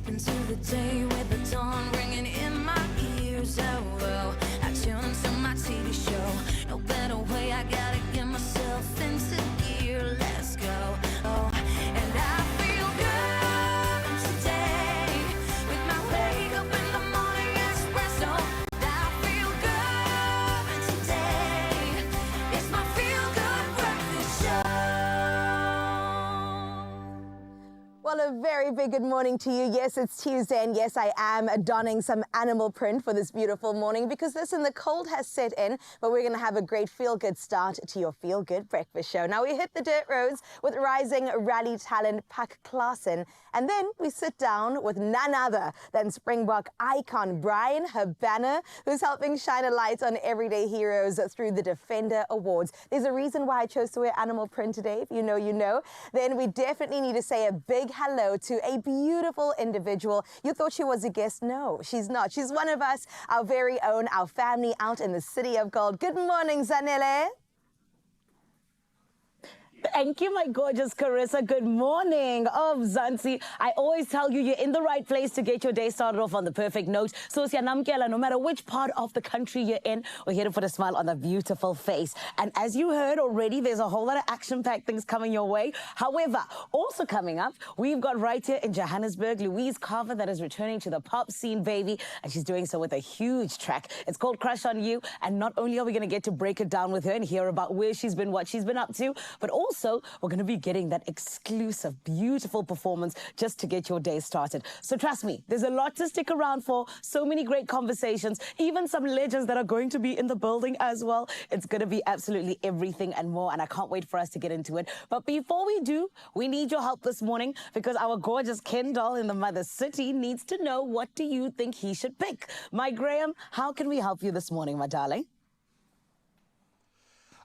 into the day with the dawn ringing in my ears. Oh, oh, I tune into my TV show. No better way, I gotta get myself into gear. Let's go. Oh, and I feel good today with my wake up in the morning espresso. I feel good today. It's my feel good breakfast show. Well, a very big good morning to you. Yes, it's Tuesday, and yes, I am donning some animal print for this beautiful morning because listen, the cold has set in, but we're going to have a great feel-good start to your feel-good breakfast show. Now, we hit the dirt roads with rising rally talent Pak Klaasen, and then we sit down with none other than Springbok icon Brian Habana, who's helping shine a light on everyday heroes through the Defender Awards. There's a reason why I chose to wear animal print today. If you know, you know. Then we definitely need to say a big hello to a beautiful individual. You thought she was a guest? No, she's not. She's one of us, our very own, our family out in the city of gold. Good morning, Zanele. Thank you, my gorgeous Carissa. Good morning. Oh, Zansi, I always tell you, you're in the right place to get your day started off on the perfect note. So, no matter which part of the country you're in, we're here to put a smile on a beautiful face. And as you heard already, there's a whole lot of action-packed things coming your way. However, also coming up, we've got right here in Johannesburg, Louise Carver, that is returning to the pop scene, baby. And she's doing so with a huge track. It's called Crush on You. And not only are we going to get to break it down with her and hear about where she's been, what she's been up to, but also we're going to be getting that exclusive, beautiful performance just to get your day started. So trust me, there's a lot to stick around for. So many great conversations, even some legends that are going to be in the building as well. It's going to be absolutely everything and more, and I can't wait for us to get into it. But before we do, we need your help this morning because our gorgeous Ken doll in the mother city needs to know, what do you think he should pick? My Graham, how can we help you this morning, my darling?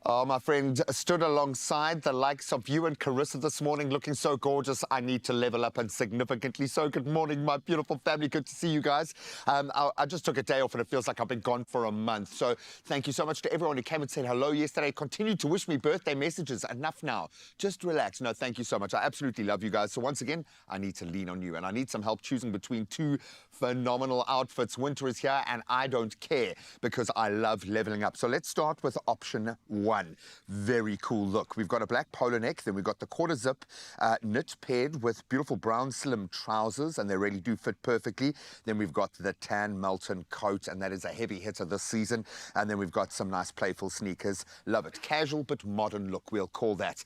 Oh, my friend, stood alongside the likes of you and Carissa this morning, looking so gorgeous. I need to level up, and significantly so. Good morning, my beautiful family. Good to see you guys. I just took a day off, and it feels like I've been gone for a month. So thank you so much to everyone who came and said hello yesterday. Continued to wish me birthday messages. Enough now. Just relax. No, thank you so much. I absolutely love you guys. So once again, I need to lean on you, and I need some help choosing between two phenomenal outfits. Winter is here, and I don't care because I love leveling up. So let's start with option one. Very cool look. We've got a black polo neck, then we've got the quarter zip knit paired with beautiful brown slim trousers, and they really do fit perfectly. Then we've got the tan Melton coat, and that is a heavy hitter this season. And then we've got some nice playful sneakers. Love it. Casual but modern look, we'll call that.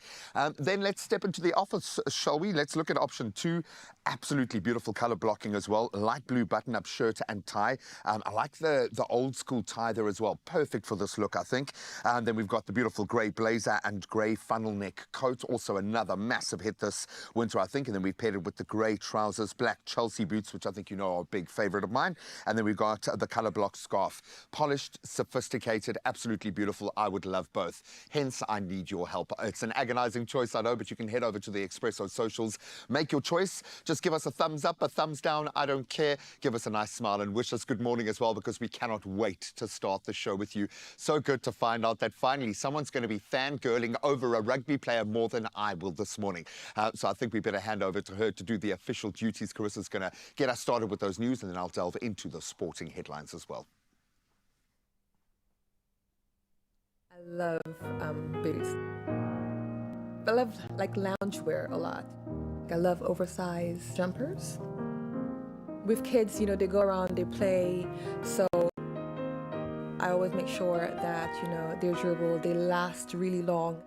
Then let's step into the office, shall we? Let's look at option two. Absolutely beautiful color blocking as well. Light blue button-up shirt and tie. I like the old school tie there as well. Perfect for this look, I think. And then we've got the beautiful grey blazer and grey funnel neck coat. Also another massive hit this winter, I think. And then we've paired it with the grey trousers, black Chelsea boots, which I think you know are a big favourite of mine. And then we've got the colour block scarf. Polished, sophisticated, absolutely beautiful. I would love both. Hence, I need your help. It's an agonising choice, I know, but you can head over to the Expresso socials. Make your choice. Just give us a thumbs up, a thumbs down. I don't care. Give us a nice smile and wish us good morning as well, because we cannot wait to start the show with you. So good to find out that finally someone's going to be fangirling over a rugby player more than I will this morning. So I think we better hand over to her to do the official duties. Carissa's going to get us started with those news, and then I'll delve into the sporting headlines as well. I love boots. I love like loungewear a lot. I love oversized jumpers. With kids, you know, they go around, they play, so I always make sure that, you know, they're durable, they last really long.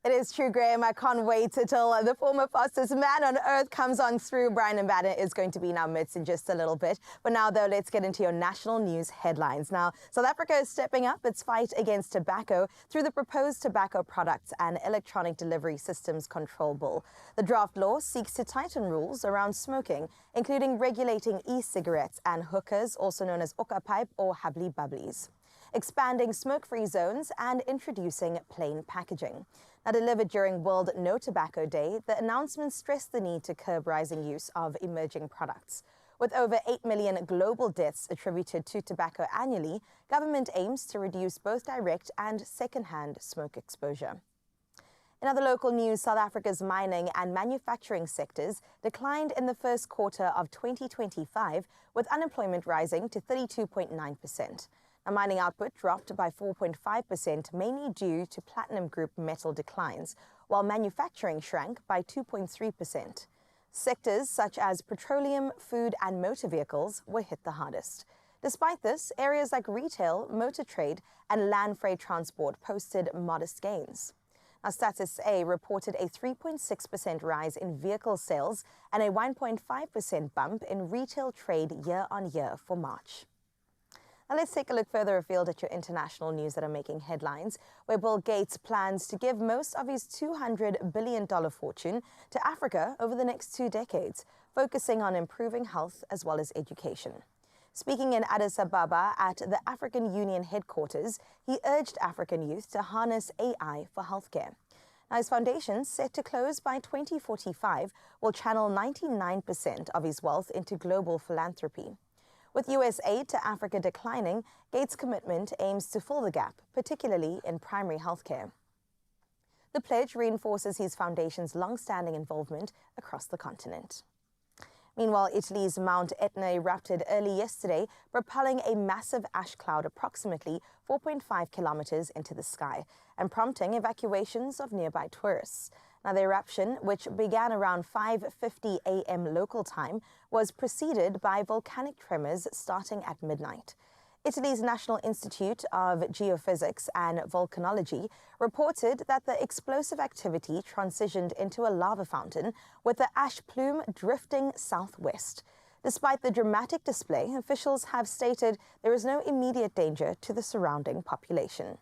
It is true, Graham. I can't wait until the former fastest man on earth comes on through. Brian Habana is going to be in our midst in just a little bit. But now, though, let's get into your national news headlines. Now, South Africa is stepping up its fight against tobacco through the proposed Tobacco Products and Electronic Delivery Systems Control Bill. The draft law seeks to tighten rules around smoking, including regulating e-cigarettes and hookahs, also known as oka pipe or habli bubblies, expanding smoke-free zones and introducing plain packaging. Now, delivered during World No Tobacco Day, the announcement stressed the need to curb rising use of emerging products. With over 8 million global deaths attributed to tobacco annually, government aims to reduce both direct and second-hand smoke exposure. In other local news, South Africa's mining and manufacturing sectors declined in the first quarter of 2025, with unemployment rising to 32.9%. Now, mining output dropped by 4.5%, mainly due to platinum group metal declines, while manufacturing shrank by 2.3%. Sectors such as petroleum, food, and motor vehicles were hit the hardest. Despite this, areas like retail, motor trade, and land freight transport posted modest gains. Now, Stats SA reported a 3.6% rise in vehicle sales and a 1.5% bump in retail trade year-on-year for March. Now let's take a look further afield at your international news that are making headlines, where Bill Gates plans to give most of his $200 billion fortune to Africa over the next 2 decades, focusing on improving health as well as education. Speaking in Addis Ababa at the African Union headquarters, he urged African youth to harness AI for healthcare. Now, his foundation, set to close by 2045, will channel 99% of his wealth into global philanthropy. With U.S. aid to Africa declining, Gates' commitment aims to fill the gap, particularly in primary healthcare. The pledge reinforces his foundation's long-standing involvement across the continent. Meanwhile, Italy's Mount Etna erupted early yesterday, propelling a massive ash cloud approximately 4.5 kilometers into the sky and prompting evacuations of nearby tourists. Now, the eruption, which began around 5:50 a.m. local time, was preceded by volcanic tremors starting at midnight. Italy's National Institute of Geophysics and Volcanology reported that the explosive activity transitioned into a lava fountain, with the ash plume drifting southwest. Despite the dramatic display, officials have stated there is no immediate danger to the surrounding population.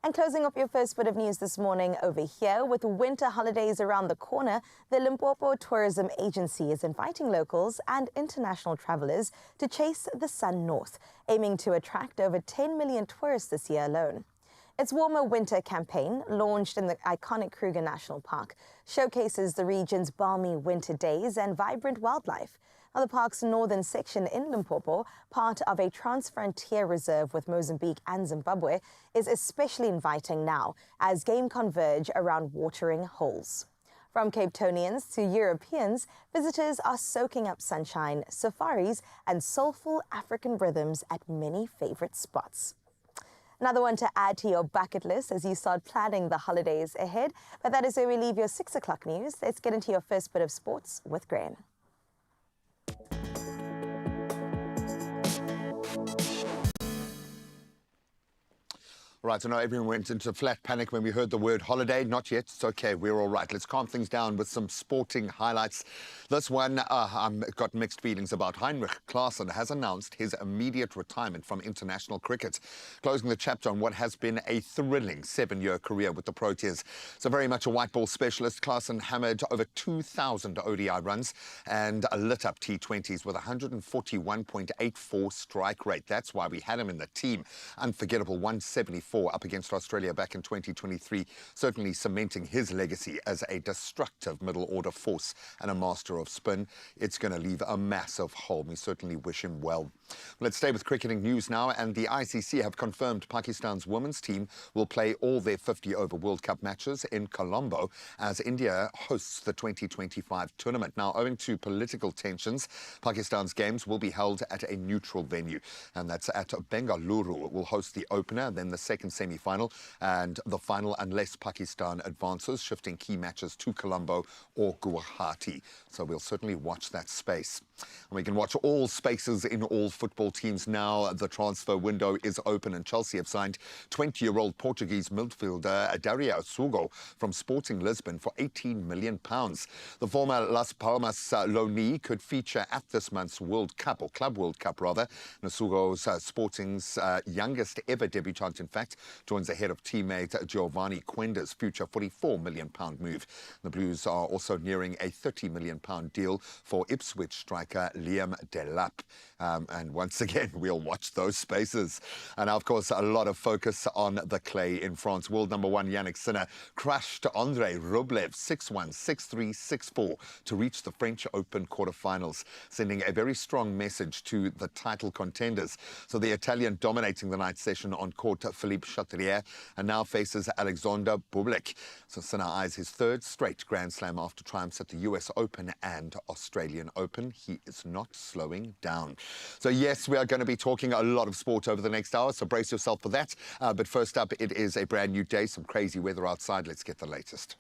And closing up your first bit of news this morning over here, with winter holidays around the corner, the Limpopo Tourism Agency is inviting locals and international travelers to chase the sun north, aiming to attract over 10 million tourists this year alone. Its Warmer Winter campaign, launched in the iconic Kruger National Park, showcases the region's balmy winter days and vibrant wildlife. Now, the park's northern section in Limpopo, part of a trans-frontier reserve with Mozambique and Zimbabwe, is especially inviting now as game converge around watering holes. From Cape Townians to Europeans, visitors are soaking up sunshine, safaris, and soulful African rhythms at many favorite spots. Another one to add to your bucket list as you start planning the holidays ahead. But that is where we leave your 6 o'clock news. Let's get into your first bit of sports with Graham. Right, I know everyone went into flat panic when we heard the word holiday. Not yet. It's okay. We're all right. Let's calm things down with some sporting highlights. This one, I've got mixed feelings about. Heinrich Klaasen has announced his immediate retirement from international cricket, closing the chapter on what has been a thrilling 7-year career with the Proteas. So very much a white ball specialist, Klaasen hammered over 2,000 ODI runs and lit up T20s with 141.84 strike rate. That's why we had him in the team. Unforgettable 174 up against Australia back in 2023, certainly cementing his legacy as a destructive middle order force and a master of spin. It's going to leave a massive hole. We certainly wish him well. Let's stay with cricketing news now, and the ICC have confirmed Pakistan's women's team will play all their 50-over World Cup matches in Colombo as India hosts the 2025 tournament. Now, owing to political tensions, Pakistan's games will be held at a neutral venue, and that's at Bengaluru. It will host the opener, then the second semi-final and the final, unless Pakistan advances, shifting key matches to Colombo or Guwahati. So we'll certainly watch that space. And we can watch all spaces in all football teams now. The transfer window is open, and Chelsea have signed 20-year-old Portuguese midfielder Dario Sugo from Sporting Lisbon for £18 million. The former Las Palmas loanee could feature at this month's World Cup, or Club World Cup rather. Sugo's Sporting's youngest ever debutant, in fact, joins ahead of teammate Giovanni Quenda's future £44 million move. The Blues are also nearing a £30 million deal for Ipswich striker Liam Delap. And And once again, we'll watch those spaces. And of course, a lot of focus on the clay in France. World number one Yannick Sinner crushed Andrei Rublev 6-1, 6-3, 6-4 to reach the French Open quarterfinals, sending a very strong message to the title contenders. So the Italian dominating the night session on court, Philippe Chatrier, and now faces Alexander Bublik. So Sinner eyes his third straight Grand Slam after triumphs at the US Open and Australian Open. He is not slowing down. So yes, we are going to be talking a lot of sport over the next hour, so brace yourself for that. But first up, it is a brand new day, some crazy weather outside. Let's get the latest.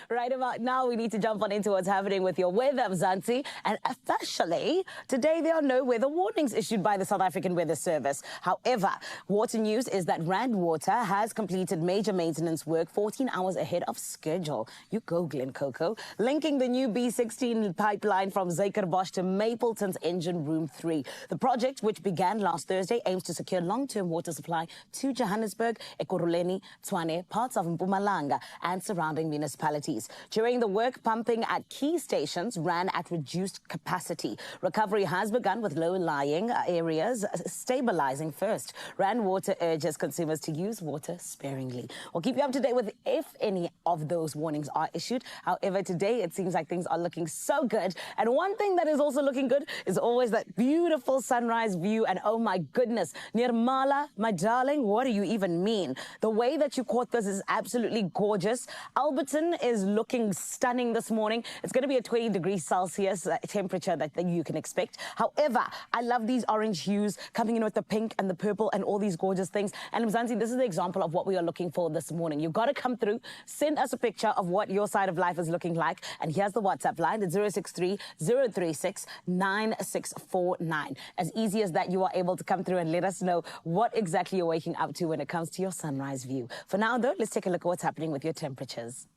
Right about now, we need to jump on into what's happening with your weather, Mzansi. And officially, today there are no weather warnings issued by the South African Weather Service. However, water news is that Rand Water has completed major maintenance work 14 hours ahead of schedule. You go, Glen Coco. Linking the new B16 pipeline from Zekerbosch to Mapleton's engine room 3. The project, which began last Thursday, aims to secure long-term water supply to Johannesburg, Ekurhuleni, Tshwane, parts of Mpumalanga, and surrounding municipalities. During the work, pumping at key stations ran at reduced capacity. Recovery has begun with low-lying areas stabilizing first. Rand Water urges consumers to use water sparingly. We'll keep you up to date with if any of those warnings are issued. However, today it seems like things are looking so good. And one thing that is also looking good is always that beautiful sunrise view. And oh my goodness, Nirmala, my darling, what do you even mean? The way that you caught this is absolutely gorgeous. Alberton is looking stunning this morning. It's going to be a 20 degrees Celsius temperature that you can expect. However, I love these orange hues coming in with the pink and the purple and all these gorgeous things. And Mzansi, this is the example of what we are looking for this morning. You've got to come through, send us a picture of what your side of life is looking like. And here's the WhatsApp line. It's 063-036-9649. As easy as that, you are able to come through and let us know what exactly you're waking up to when it comes to your sunrise view. For now, though, let's take a look at what's happening with your temperatures.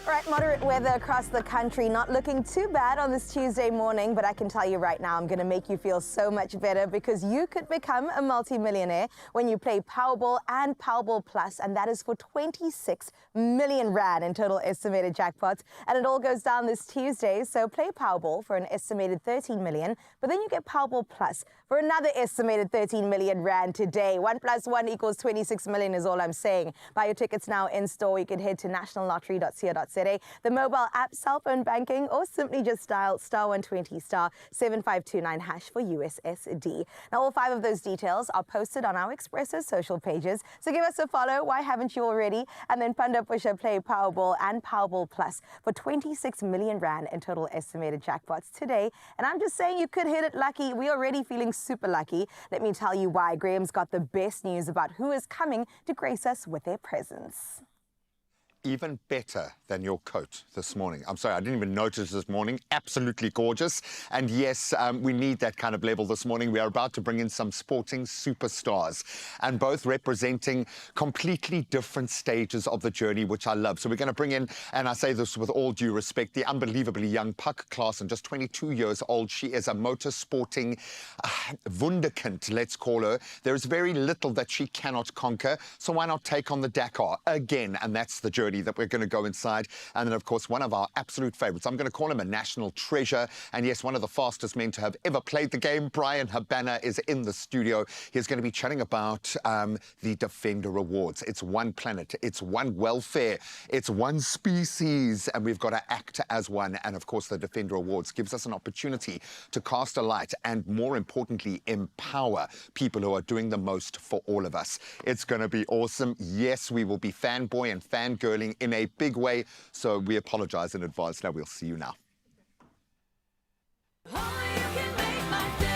All right, moderate weather across the country, not looking too bad on this Tuesday morning, but I can tell you right now, I'm going to make you feel so much better because you could become a multi-millionaire when you play Powerball and Powerball Plus, and that is for 26 million rand in total estimated jackpots, and it all goes down this Tuesday. So play Powerball for an estimated 13 million, but then you get Powerball Plus for another estimated 13 million rand today. 1 + 1 = 26 million is all I'm saying. Buy your tickets now in store. You can head to nationallottery.co.za, the mobile app, cell phone banking, or simply just dial *120 *7529# for USSD. Now, all 5 of those details are posted on our Expresso social pages, so give us a follow. Why haven't you already? And then Panda Pusha play Powerball and Powerball Plus for 26 million rand in total estimated jackpots today. And I'm just saying you could hit it lucky. We're already feeling super lucky. Let me tell you why. Graham's got the best news about who is coming to grace us with their presence. even better than your coat this morning. I'm sorry, I didn't even notice this morning. Absolutely gorgeous. And yes, we need that kind of level this morning. We are about to bring in some sporting superstars, and both representing completely different stages of the journey, which I love. So we're going to bring in, and I say this with all due respect, the unbelievably young Puck Klaasen, just 22 years old. She is a motorsporting wunderkind, let's call her. There is very little that she cannot conquer, so why not take on the Dakar again? And that's the journey that we're going to go inside. And then, of course, one of our absolute favorites. I'm going to call him a national treasure. And yes, one of the fastest men to have ever played the game. Brian Habana is in the studio. He's going to be chatting about the Defender Awards. It's one planet. It's one welfare. It's one species. And we've got to act as one. And, of course, the Defender Awards gives us an opportunity to cast a light and, more importantly, empower people who are doing the most for all of us. It's going to be awesome. Yes, we will be fanboy and fangirling in a big way, so we apologize in advance. Now we'll see you now. Only you can make my day.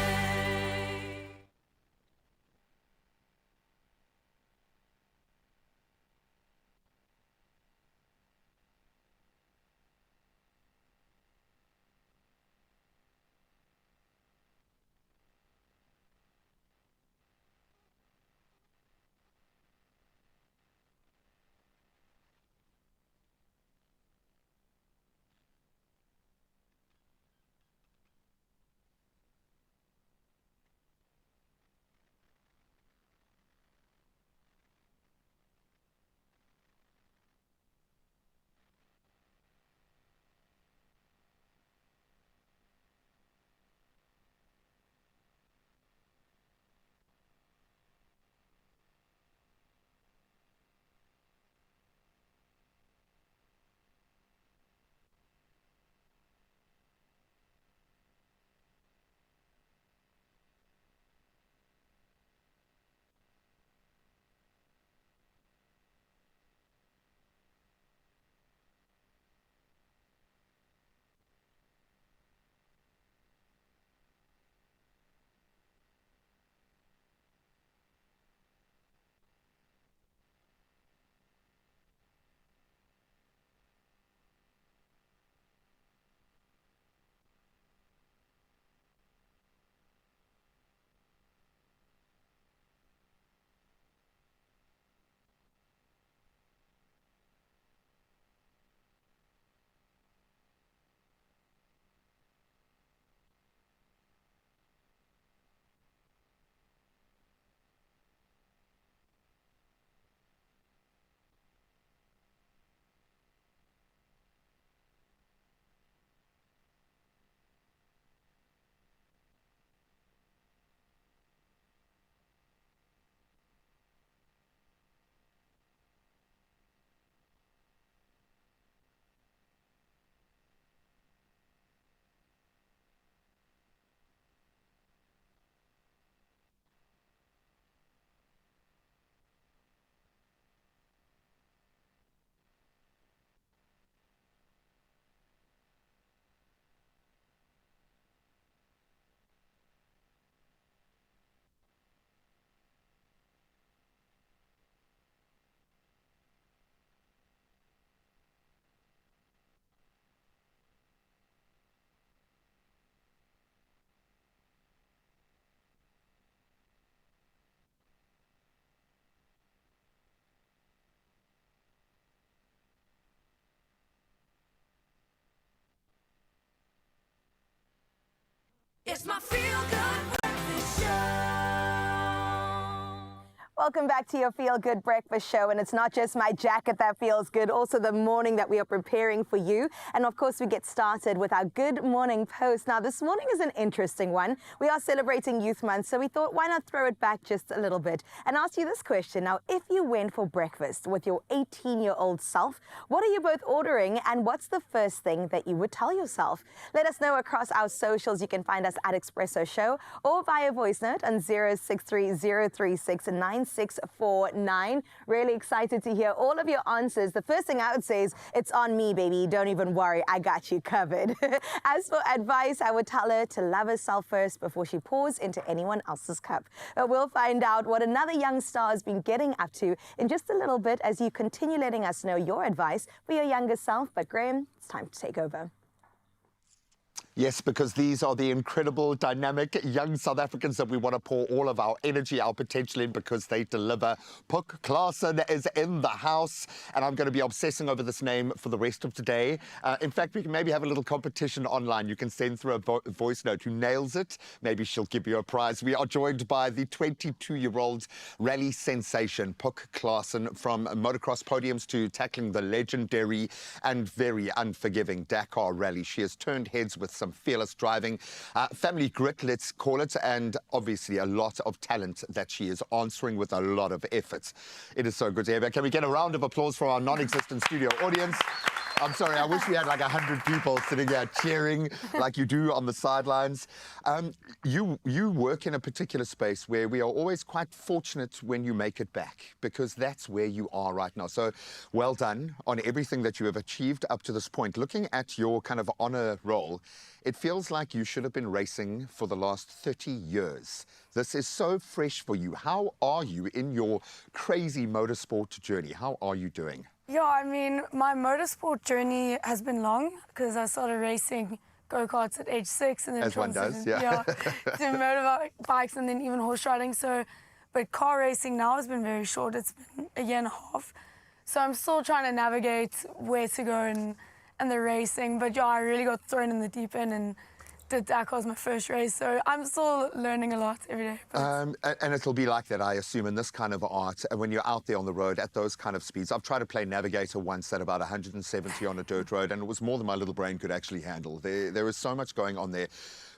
It's my feel-good breakfast show. Welcome back to your Feel Good Breakfast Show. And it's not just my jacket that feels good, also the morning that we are preparing for you. And of course, we get started with our Good Morning Post. Now, this morning is an interesting one. We are celebrating Youth Month, so we thought, why not throw it back just a little bit and ask you this question. Now, if you went for breakfast with your 18-year-old self, what are you both ordering and what's the first thing that you would tell yourself? Let us know across our socials. You can find us at Expresso Show or via voice note on 06303697 7649. Really excited to hear all of your answers. The first thing I would say is, it's on me, baby. Don't even worry. I got you covered. As for advice, I would tell her to love herself first before she pours into anyone else's cup. But we'll find out what another young star has been getting up to in just a little bit as you continue letting us know your advice for your younger self. But Graham, it's time to take over. Yes, because these are the incredible, dynamic young South Africans that we want to pour all of our energy, our potential in, because they deliver. Puk Klaasen is in the house, and I'm going to be obsessing over this name for the rest of today. In fact, we can maybe have a little competition online. You can send through a voice note. Who nails it, maybe she'll give you a prize. We are joined by the 22-year-old rally sensation, Puk Klaasen, from motocross podiums to tackling the legendary and very unforgiving Dakar rally. She has turned heads with some fearless driving, family grit, let's call it, and obviously a lot of talent that she is answering with a lot of efforts. It is so good to have her. Can we get a round of applause from our non-existent studio audience? I'm sorry, I wish we had like 100 people sitting here cheering like you do on the sidelines. You work in a particular space where we are always quite fortunate when you make it back, because that's where you are right now. So well done on everything that you have achieved up to this point. Looking at your kind of honor roll, it feels like you should have been racing for the last 30 years. This is so fresh for you. How are you in your crazy motorsport journey? How are you doing? Yeah, I mean, my motorsport journey has been long because I started racing go-karts at age 6 and then As one does, transitioned, yeah. to motorbikes and then even horse riding. So, but car racing now has been very short. It's been a year and a half. So I'm still trying to navigate where to go and the racing. But yeah, I really got thrown in the deep end and Dakar was my first race, so I'm still learning a lot every day. And it'll be like that, I assume, in this kind of art, when you're out there on the road at those kind of speeds. I've tried to play Navigator once at about 170 on a dirt road, and it was more than my little brain could actually handle. There is so much going on there.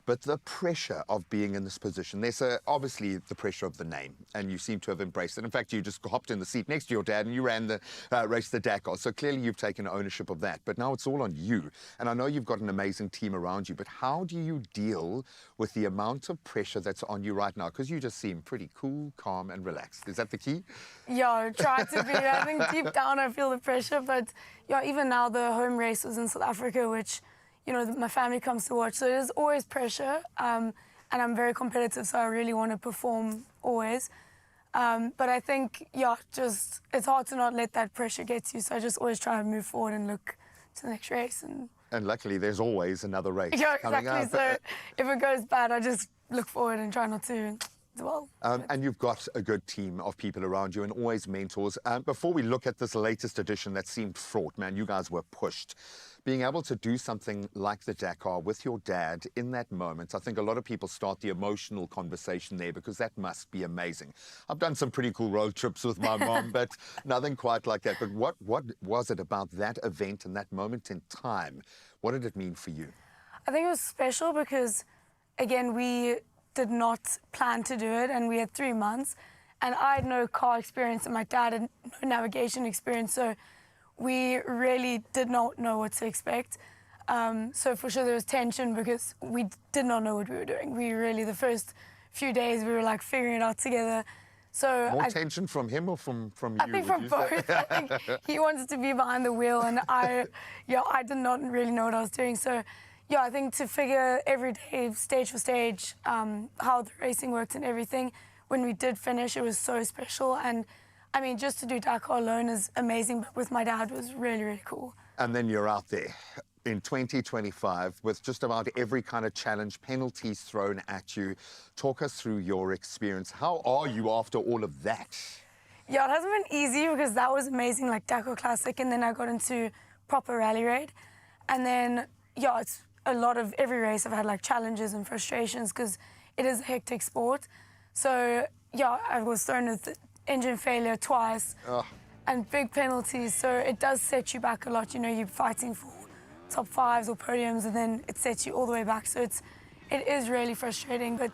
But the pressure of being in this position, there's obviously the pressure of the name, and you seem to have embraced it. In fact, you just hopped in the seat next to your dad and you ran the race the Dakar. So clearly you've taken ownership of that. But now it's all on you. And I know you've got an amazing team around you, but how do you deal with the amount of pressure that's on you right now? Because you just seem pretty cool, calm, and relaxed. Is that the key? Yeah, try to be. I think deep down I feel the pressure, but yeah, even now the home races in South Africa, which, you know, my family comes to watch, so there's always pressure, and I'm very competitive, so I really want to perform always. But I think, yeah, just it's hard to not let that pressure get to you, so I just always try to move forward and look to the next race. And luckily, there's always another race yeah, coming exactly. up. So if it goes bad, I just look forward and try not to dwell. And you've got a good team of people around you and always mentors. Before we look at this latest edition that seemed fraught, man, you guys were pushed. Being able to do something like the Dakar with your dad in that moment, I think a lot of people start the emotional conversation there, because that must be amazing. I've done some pretty cool road trips with my mom, but nothing quite like that. But what was it about that event and that moment in time? What did it mean for you? I think it was special because, again, we did not plan to do it, and we had 3 months, and I had no car experience and my dad had no navigation experience, so we really did not know what to expect. So for sure there was tension because we did not know what we were doing. We really, the first few days, we were like figuring it out together. So More tension from him or from you? I think from both. I think he wanted to be behind the wheel, and I did not really know what I was doing. So yeah, I think to figure every day, stage for stage, how the racing worked and everything, when we did finish, it was so special. And I mean, just to do Dakar alone is amazing, but with my dad was really, really cool. And then you're out there in 2025 with just about every kind of challenge, penalties thrown at you. Talk us through your experience. How are you after all of that? Yeah, it hasn't been easy because that was amazing, like Dakar Classic, and then I got into proper rally raid. And then, yeah, it's a lot of every race I've had like challenges and frustrations because it is a hectic sport. So, yeah, I was thrown with engine failure twice and big penalties, so it does set you back a lot. You know, you're fighting for top 5s or podiums, and then it sets you all the way back. So it is really frustrating, but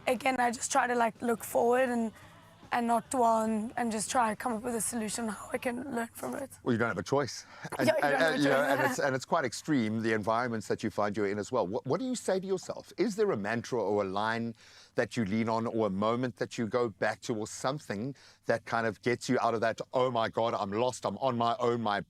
again, I just try to like look forward and and not dwell and just try and come up with a solution how I can learn from it. Well, you don't have a choice. And, Yeah, you don't have a you know, choice. and it's quite extreme, the environments that you find you're in as well. What do you say to yourself? Is there a mantra or a line that you lean on, or a moment that you go back to, or something that kind of gets you out of that, oh my God, I'm lost, I'm on my own, my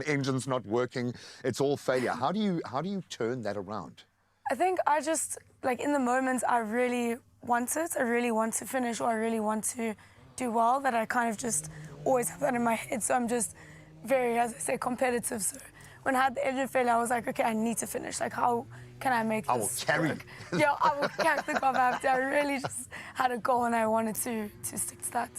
engine's not working, it's all failure? How do you turn that around? I think I just, like, in the moments I really want it, I really want to finish, or I really want to do well, that I kind of just always have that in my head. So I'm just very, as I say, competitive. So when I had the engine failure, I was like, okay, I need to finish. Like, how can I make this I will carry. work? Yeah, I will carry the cup after. I really just had a goal and I wanted to stick to that.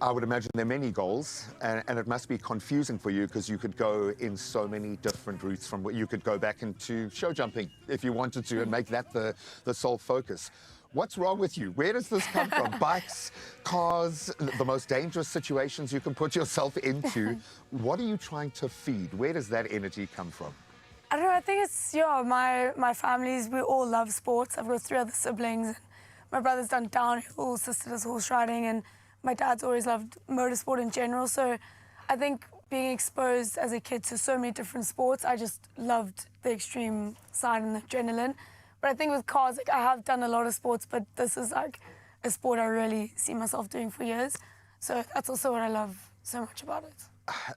I would imagine there are many goals, and it must be confusing for you, because you could go in so many different routes. From what you could go back into show jumping if you wanted to, and make that the sole focus. What's wrong with you? Where does this come from? Bikes, cars, the most dangerous situations you can put yourself into. What are you trying to feed? Where does that energy come from? I don't know, I think it's, yeah, my families, we all love sports. I've got 3 other siblings. And my brother's done downhill, sister does horse riding, and my dad's always loved motorsport in general. So I think being exposed as a kid to so many different sports, I just loved the extreme side and the adrenaline. But I think with cars, like, I have done a lot of sports, but this is like a sport I really see myself doing for years. So that's also what I love so much about it.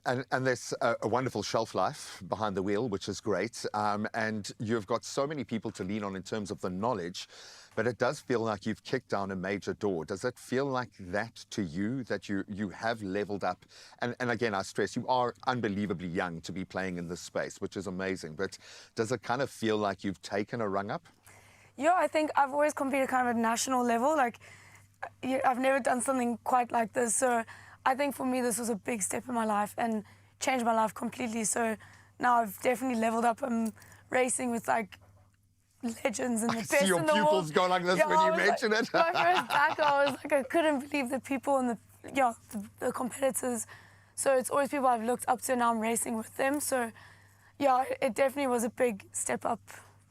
And there's a wonderful shelf life behind the wheel, which is great. And you've got so many people to lean on in terms of the knowledge, but it does feel like you've kicked down a major door. Does it feel like that to you, that you have leveled up? And again, I stress, you are unbelievably young to be playing in this space, which is amazing. But does it kind of feel like you've taken a rung up? Yeah, I think I've always competed kind of at national level. Like, I've never done something quite like this. So I think for me, this was a big step in my life and changed my life completely. So now I've definitely leveled up. I'm racing with, like, legends and the best in the world. See your pupils go like this when you mention like, it. My first back, I was like, I couldn't believe the people and the competitors. So it's always people I've looked up to, and now I'm racing with them. So yeah, it definitely was a big step up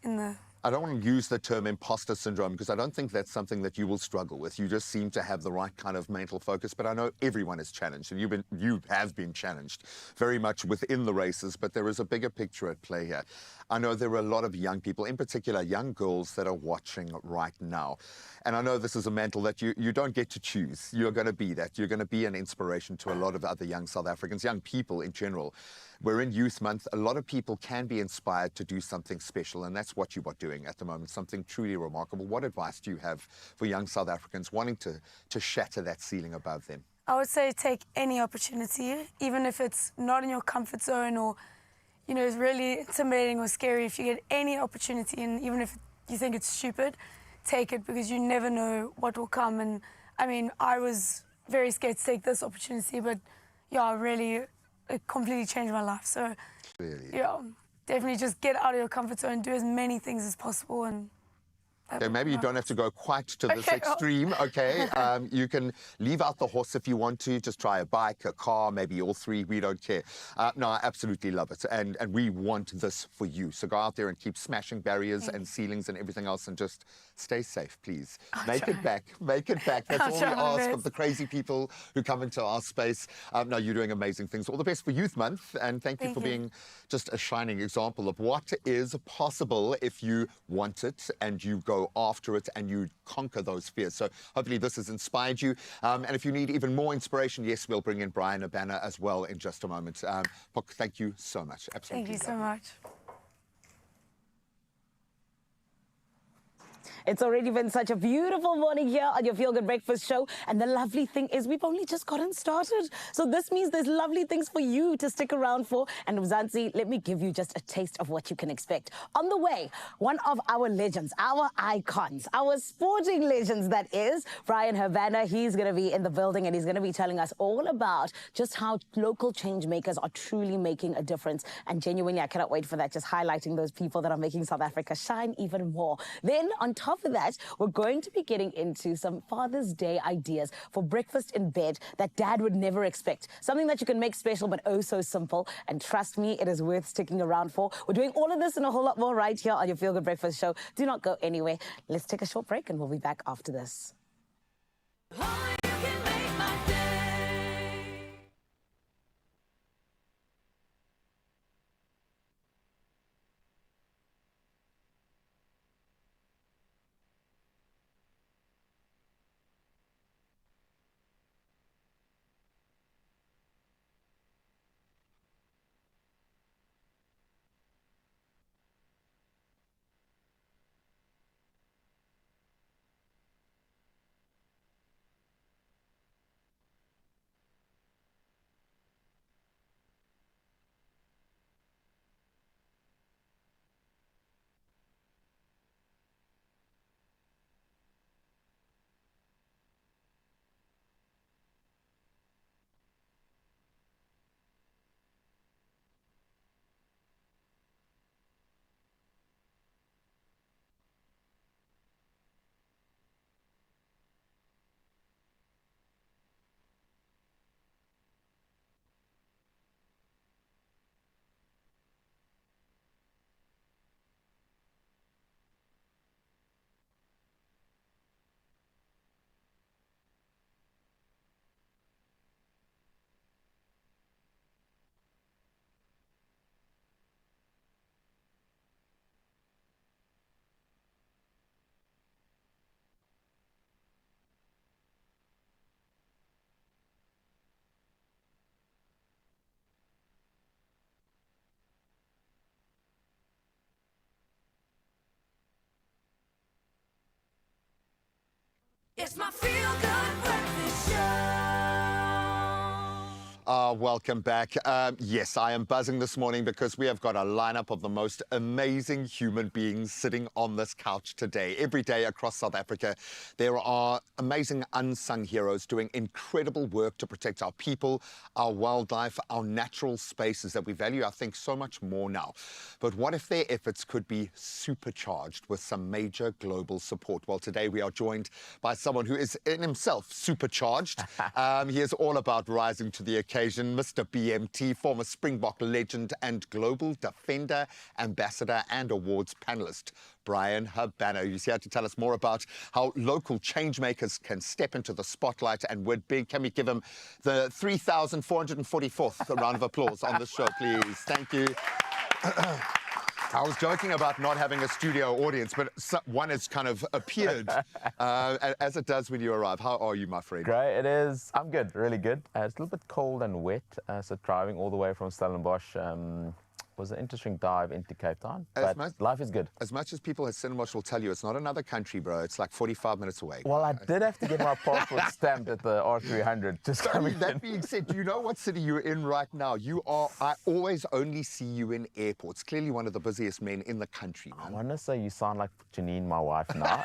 in the... I don't want to use the term imposter syndrome, because I don't think that's something that you will struggle with. You just seem to have the right kind of mental focus. But I know everyone is challenged, and you have been challenged very much within the races, but there is a bigger picture at play here. I know there are a lot of young people, in particular young girls, that are watching right now. And I know this is a mantle that you don't get to choose. You're going to be that. You're going to be an inspiration to a lot of other young South Africans, young people in general. We're in Youth Month. A lot of people can be inspired to do something special, and that's what you are doing at the moment, something truly remarkable. What advice do you have for young South Africans wanting to shatter that ceiling above them? I would say take any opportunity, even if it's not in your comfort zone, or, you know, it's really intimidating or scary. If you get any opportunity, and even if you think it's stupid, take it, because you never know what will come. And I mean, I was very scared to take this opportunity, but yeah, really, it completely changed my life. So, Really? yeah, definitely just get out of your comfort zone and do as many things as possible. And Okay, maybe you don't have to go quite to this extreme, okay? You can leave out the horse if you want to. Just try a bike, a car, maybe all 3. We don't care. No, I absolutely love it. And we want this for you. So go out there and keep smashing barriers and ceilings and everything else, and just stay safe, please. Make it back. Make it back. That's all we ask of the crazy people who come into our space. No, you're doing amazing things. All the best for Youth Month. And thank you for being just a shining example of what is possible if you want it and you go after it and you conquer those fears. So hopefully this has inspired you. And if you need even more inspiration, yes, we'll bring in Brian Urbana as well in just a moment. Pok, thank you so much. Absolutely. thank you so much. It's already been such a beautiful morning here on your Feel Good Breakfast show. And the lovely thing is we've only just gotten started. So this means there's lovely things for you to stick around for. And Mzansi, let me give you just a taste of what you can expect. On the way, one of our legends, our icons, our sporting legends, that is, Brian Urbana. He's going to be in the building, and he's going to be telling us all about just how local change makers are truly making a difference. And genuinely, I cannot wait for that, just highlighting those people that are making South Africa shine even more. Then on top of that, we're going to be getting into some Father's Day ideas for breakfast in bed that Dad would never expect. Something that you can make special, but oh so simple. And trust me, it is worth sticking around for. We're doing all of this and a whole lot more right here on your Feel Good Breakfast show. Do not go anywhere. Let's take a short break, and we'll be back after this. All you can It's my feel-good breakfast show. Welcome back. Yes, I am buzzing this morning because we have got a lineup of the most amazing human beings sitting on this couch today. Every day across South Africa, there are amazing unsung heroes doing incredible work to protect our people, our wildlife, our natural spaces that we value, I think, so much more now. But what if their efforts could be supercharged with some major global support? Well, today we are joined by someone who is in himself supercharged. He is all about rising to the occasion. Mr. BMT, former Springbok legend and Global Defender Ambassador and Awards panelist, Brian Habana. He's here to tell us more about how local changemakers can step into the spotlight and win big. Can we give him the 3,444th round of applause on the show, please? Thank you. I was joking about not having a studio audience, but one has kind of appeared, as it does when you arrive. How are you, my friend? Great, it is. I'm good, really good. It's a little bit cold and wet, so driving all the way from Stellenbosch was an interesting dive into Cape Town, but life is good. As much as people at Stellenbosch will tell you, it's not another country, bro. It's like 45 minutes away. Well, I did have to get my passport stamped at the R300 just coming in. That being said, do you know what city you're in right now? I always only see you in airports. Clearly one of the busiest men in the country, man. I want to say you sound like Janine, my wife, now.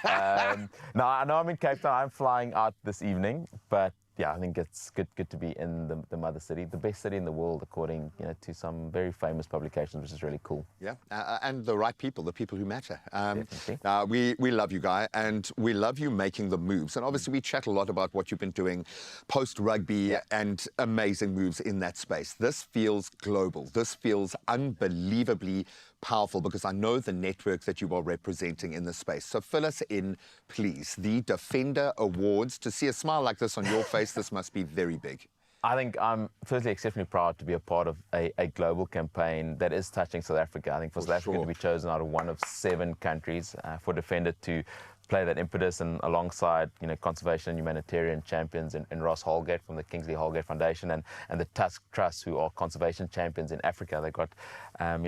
No, I know I'm in Cape Town. I'm flying out this evening, but yeah, I think it's good to be in the mother city, the best city in the world, according to some very famous publications, which is really cool. Yeah, and the right people, the people who matter. Definitely. We love you, Guy, and we love you making the moves. And obviously, we chat a lot about what you've been doing post-rugby and amazing moves in that space. This feels global. This feels unbelievably powerful because I know the network that you are representing in this space. So fill us in, please. The Defender Awards. To see a smile like this on your face, this must be very big. I think I'm firstly exceptionally proud to be a part of a global campaign that is touching South Africa. I think for South Africa to be chosen out of one of 7 countries, for Defender to play that impetus and alongside conservation and humanitarian champions in Ross Holgate from the Kingsley Holgate Foundation and the Tusk Trust, who are conservation champions in Africa. They've got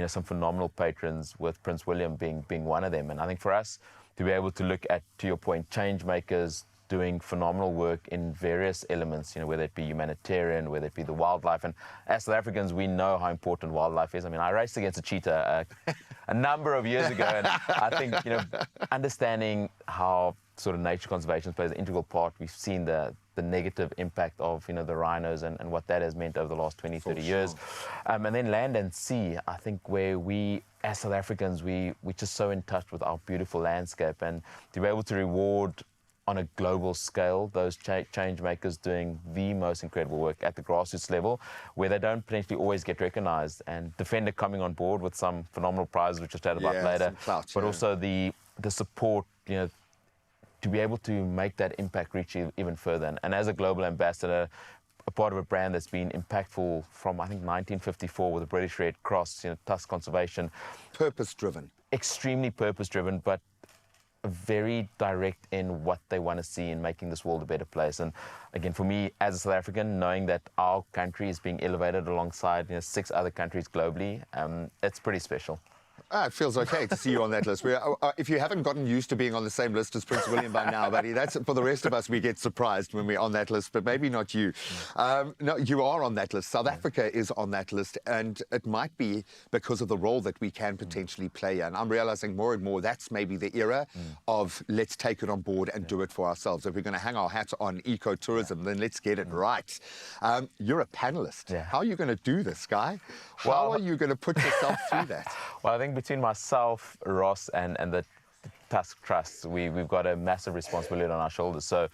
some phenomenal patrons, with Prince William being one of them. And I think for us to be able to look at, to your point, change makers doing phenomenal work in various elements, whether it be humanitarian, whether it be the wildlife. And as South Africans, we know how important wildlife is. I mean, I raced against a cheetah a number of years ago, and I think, understanding how sort of nature conservation plays an integral part. We've seen the negative impact of, the rhinos and what that has meant over the last 20, 30 years. And then land and sea, I think, where we, as South Africans, we're just so in touch with our beautiful landscape, and to be able to reward on a global scale those change makers doing the most incredible work at the grassroots level, where they don't potentially always get recognized. And Defender coming on board with some phenomenal prizes, which we'll chat about later, but also the support, to be able to make that impact reach even further. And as a global ambassador, a part of a brand that's been impactful from, I think, 1954 with the British Red Cross, Tusk Conservation. Purpose-driven. Extremely purpose-driven, but very direct in what they want to see in making this world a better place. And again, for me as a South African, knowing that our country is being elevated alongside 6 other countries globally, it's pretty special. It feels okay to see you on that list. If you haven't gotten used to being on the same list as Prince William by now, buddy, that's for the rest of us. We get surprised when we're on that list, but maybe not you. No, you are on that list. South Africa is on that list, and it might be because of the role that we can potentially play. And I'm realizing more and more that's maybe the era of let's take it on board and do it for ourselves. If we're going to hang our hat on ecotourism, then let's get it right. You're a panelist. How are you going to do this, Guy? How are you going to put yourself through that? Well, I think between myself, Ross, and the Tusk Trust, we've got a massive responsibility on our shoulders. So,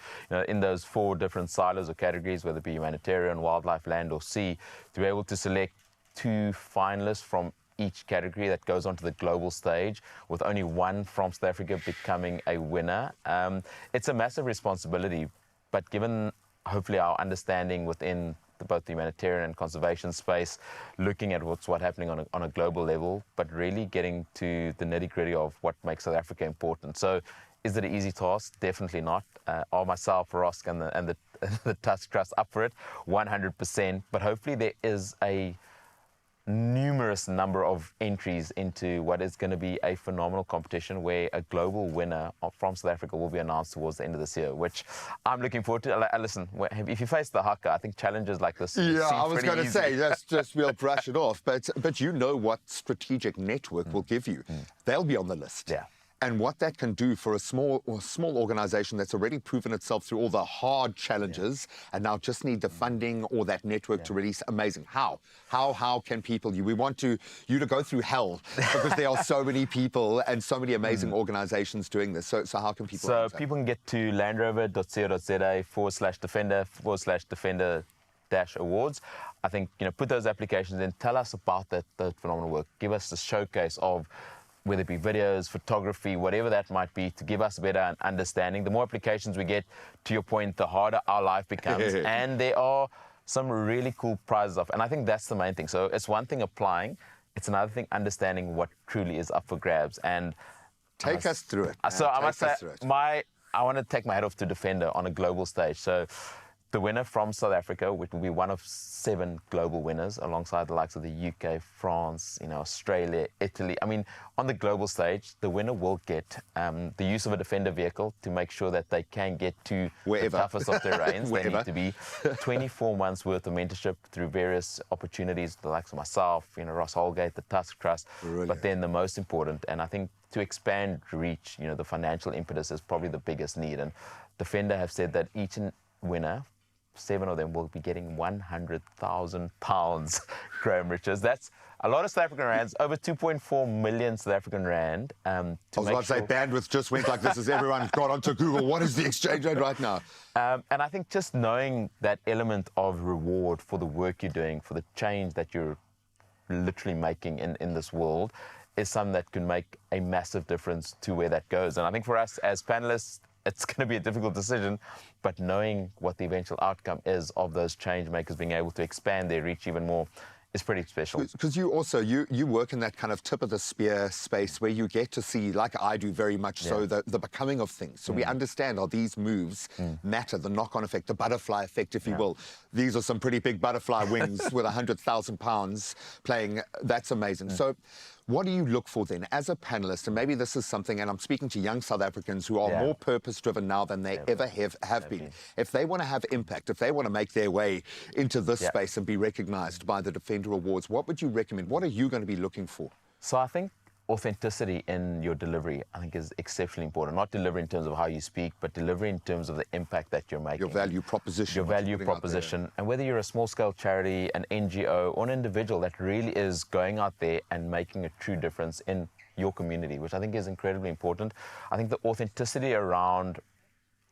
in those 4 different silos or categories, whether it be humanitarian, wildlife, land, or sea, to be able to select 2 finalists from each category that goes onto the global stage, with only 1 from South Africa becoming a winner, it's a massive responsibility. But given, hopefully, our understanding within both the humanitarian and conservation space, looking at what's happening on a global level, but really getting to the nitty-gritty of what makes South Africa important. So, is it an easy task? Definitely not. Are myself, Ross, and the Tusk Trust up for it? 100%. But hopefully there is a numerous number of entries into what is going to be a phenomenal competition where a global winner from South Africa will be announced towards the end of this year, which I'm looking forward to. Listen, if you face the haka, I think challenges like this Yeah, I was going to easy. say, we'll brush it off. But you know what strategic network will give you. They'll be on the list. Yeah. And what that can do for a small organization that's already proven itself through all the hard challenges and now just need the funding or that network to release. Amazing. How can people, we want you to go through hell because there are so many people and so many amazing organizations doing this. So how can people? So people can get to landrover.co.za/defender-awards. I think, put those applications in, tell us about that phenomenal work. Give us the showcase of whether it be videos, photography, whatever that might be, to give us a better understanding. The more applications we get, to your point, the harder our life becomes. And there are some really cool prizes off. And I think that's the main thing. So it's one thing applying, it's another thing understanding what truly is up for grabs. And take us through it. So I must say, I want to take my hat off to Defender on a global stage. So the winner from South Africa, which will be one of 7 global winners alongside the likes of the UK, France, Australia, Italy. I mean, on the global stage, the winner will get the use of a Defender vehicle to make sure that they can get to the toughest of terrains. They need to be 24 months worth of mentorship through various opportunities, the likes of myself, Ross Holgate, the Tusk Trust. Brilliant. But then the most important, and I think to expand reach, the financial impetus is probably the biggest need. And Defender have said that each winner, 7 of them, will be getting £100,000, Graham Richards. That's a lot of South African rands, over 2.4 million South African rand. I was about to say, bandwidth just went like this as everyone got onto Google. What is the exchange rate right now? And I think just knowing that element of reward for the work you're doing, for the change that you're literally making in this world, is something that can make a massive difference to where that goes. And I think for us as panelists, it's going to be a difficult decision, but knowing what the eventual outcome is of those change makers being able to expand their reach even more is pretty special. Because you also, you work in that kind of tip of the spear space where you get to see, like I do very much so, the becoming of things. So we understand, are these moves matter, the knock-on effect, the butterfly effect, if you will. These are some pretty big butterfly wings with 100,000 pounds playing. That's amazing. So what do you look for then as a panelist? And maybe this is something, and I'm speaking to young South Africans who are more purpose-driven now than they ever have been. If they want to have impact, if they want to make their way into this space and be recognized by the Defender Awards, what would you recommend? What are you going to be looking for? So I think authenticity in your delivery, I think, is exceptionally important. Not delivery in terms of how you speak, but delivery in terms of the impact that you're making. Your value proposition. Your value proposition. And whether you're a small-scale charity, an NGO, or an individual that really is going out there and making a true difference in your community, which I think is incredibly important. I think the authenticity around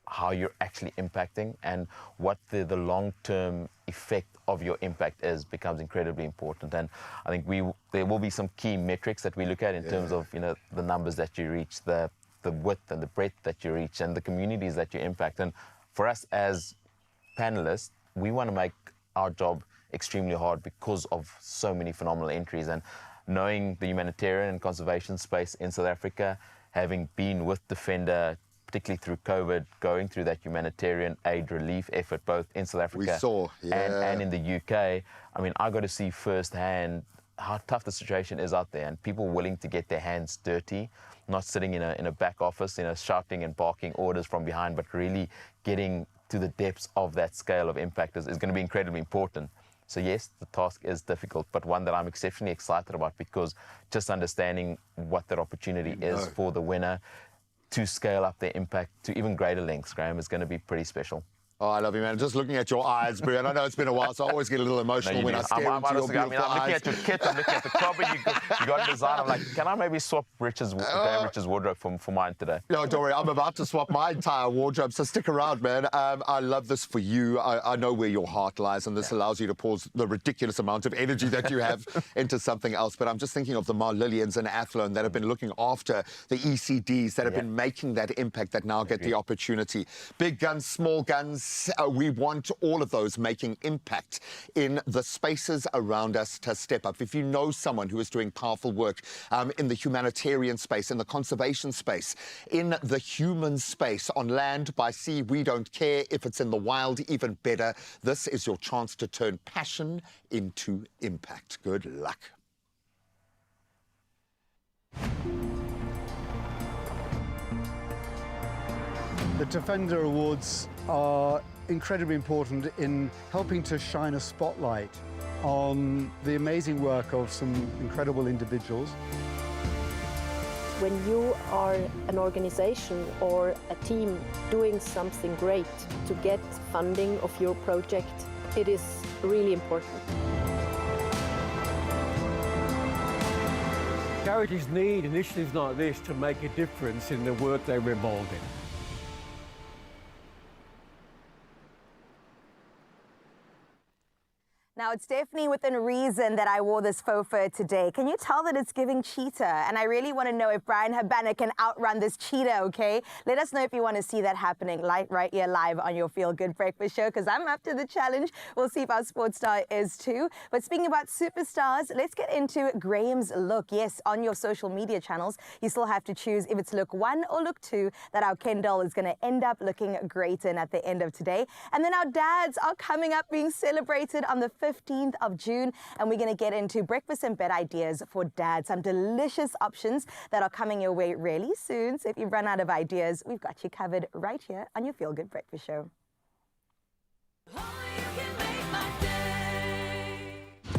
how you're actually impacting and what the long-term effect of your impact is becomes incredibly important. And I think there will be some key metrics that we look at in terms of the numbers that you reach, the width and the breadth that you reach, and the communities that you impact. And for us as panelists, we want to make our job extremely hard because of so many phenomenal entries. And knowing the humanitarian and conservation space in South Africa, having been with Defender, particularly through COVID, going through that humanitarian aid relief effort, both in South Africa and in the UK. I mean, I got to see firsthand how tough the situation is out there, and people willing to get their hands dirty, not sitting in a back office, shouting and barking orders from behind, but really getting to the depths of that scale of impact is going to be incredibly important. So yes, the task is difficult, but one that I'm exceptionally excited about, because just understanding what that opportunity is for the winner to scale up their impact to even greater lengths, Graham, is going to be pretty special. Oh, I love you, man. Just looking at your eyes, Brian. I know it's been a while, so I always get a little emotional when I stare into your beautiful eyes. I'm looking at your kit, I'm looking at the copy you got in design. I'm like, can I maybe swap Graham Richards' wardrobe for mine today? No, don't worry. I'm about to swap my entire wardrobe, so stick around, man. I love this for you. I know where your heart lies, and this allows you to pause the ridiculous amount of energy that you have into something else. But I'm just thinking of the Marlillians and Athlone that have been looking after the ECDs, that have been making that impact, that now get the opportunity. Big guns, small guns, is we want all of those making impact in the spaces around us to step up. If you know someone who is doing powerful work in the humanitarian space, in the conservation space, in the human space, on land, by sea, we don't care. If it's in the wild, even better. This is your chance to turn passion into impact. Good luck. The Defender Awards are incredibly important in helping to shine a spotlight on the amazing work of some incredible individuals. When you are an organization or a team doing something great to get funding of your project, it is really important. Charities need initiatives like this to make a difference in the work they're involved in. Now, it's definitely within reason that I wore this faux fur today. Can you tell that it's giving cheetah? And I really want to know if Brian Habana can outrun this cheetah, okay? Let us know if you want to see that happening right here live on your Feel Good Breakfast Show, because I'm up to the challenge. We'll see if our sports star is too. But speaking about superstars, let's get into Graham's look. Yes, on your social media channels, you still have to choose if it's look 1 or look 2 that our Ken doll is going to end up looking great in at the end of today. And then our dads are coming up being celebrated on the 15th of June, and we're going to get into breakfast in bed ideas for dad. Some delicious options that are coming your way really soon. So if you've run out of ideas, we've got you covered right here on your Feel Good Breakfast Show.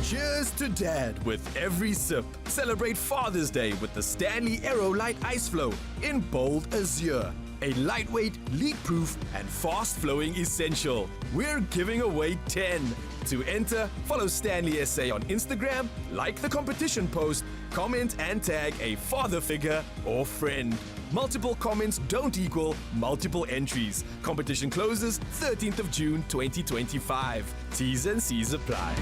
Cheers to Dad with every sip. Celebrate Father's Day with the Stanley Aero Light Ice Flow in bold azure. A lightweight, leak-proof, and fast-flowing essential. We're giving away 10. To enter, follow Stanley SA on Instagram, like the competition post, comment and tag a father figure or friend. Multiple comments don't equal multiple entries. Competition closes 13th of June 2025. T's and C's apply.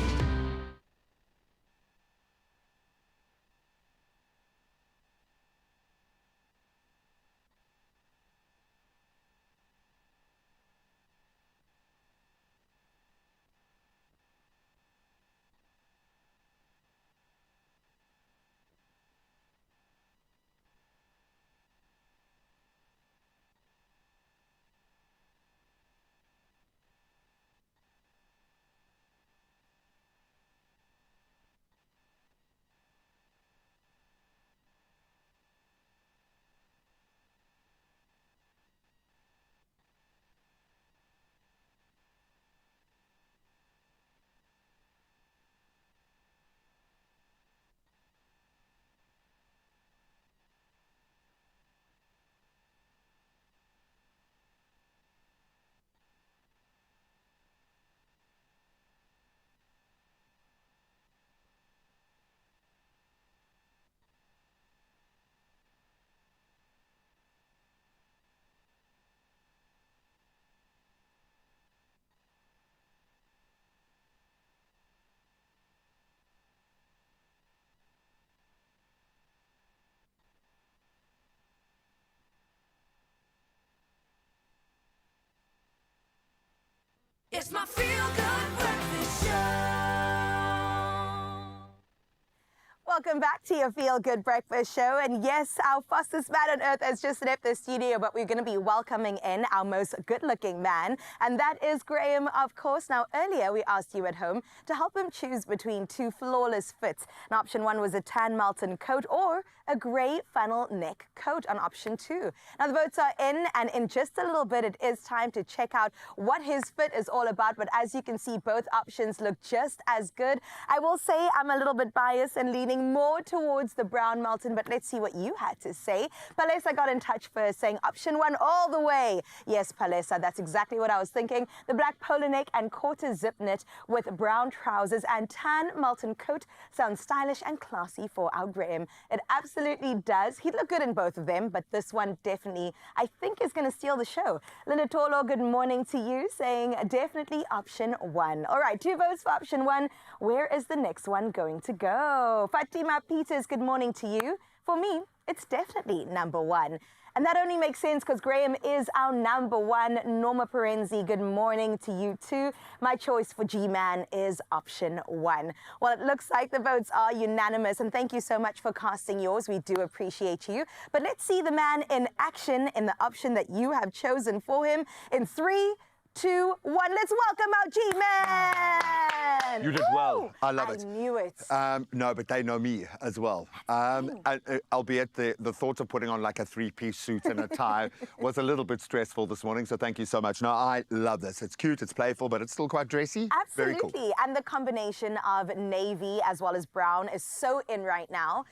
It's my Feel Good Breakfast Show. Welcome back to your Feel Good Breakfast Show. And yes, our fastest man on earth has just left the studio, but we're going to be welcoming in our most good-looking man, and that is Graham, of course. Now, earlier we asked you at home to help him choose between 2 flawless fits. And option 1 was a tan Melton coat or a grey funnel neck coat on option 2. Now, the votes are in, and in just a little bit, it is time to check out what his fit is all about. But as you can see, both options look just as good. I will say I'm a little bit biased and leaning more towards the brown Melton, but let's see what you had to say. Palesa got in touch first, saying option 1 all the way. Yes, Palesa, that's exactly what I was thinking. The black polo neck and quarter zip knit with brown trousers and tan Melton coat sounds stylish and classy for our Graham. It absolutely does. He'd look good in both of them, but this one definitely, I think, is going to steal the show. Linda Tolo, good morning to you, saying definitely option 1. All right, 2 votes for option 1. Where is the next one going to go? Fatima Peters, good morning to you. For me, it's definitely number one. And that only makes sense because Graham is our number one. Norma Perenzi, good morning to you too. My choice for G-Man is option one. Well, it looks like the votes are unanimous, and thank you so much for casting yours. We do appreciate you. But let's see the man in action in the option that you have chosen for him in 3, 2, 1. Let's welcome our G-Man. You did well. I love it. I knew it. No, but they know me as well. Albeit the thought of putting on like a 3-piece suit and a tie was a little bit stressful this morning, so thank you so much. No, I love this. It's cute, it's playful, but it's still quite dressy. Absolutely. Very cool. And the combination of navy as well as brown is so in right now.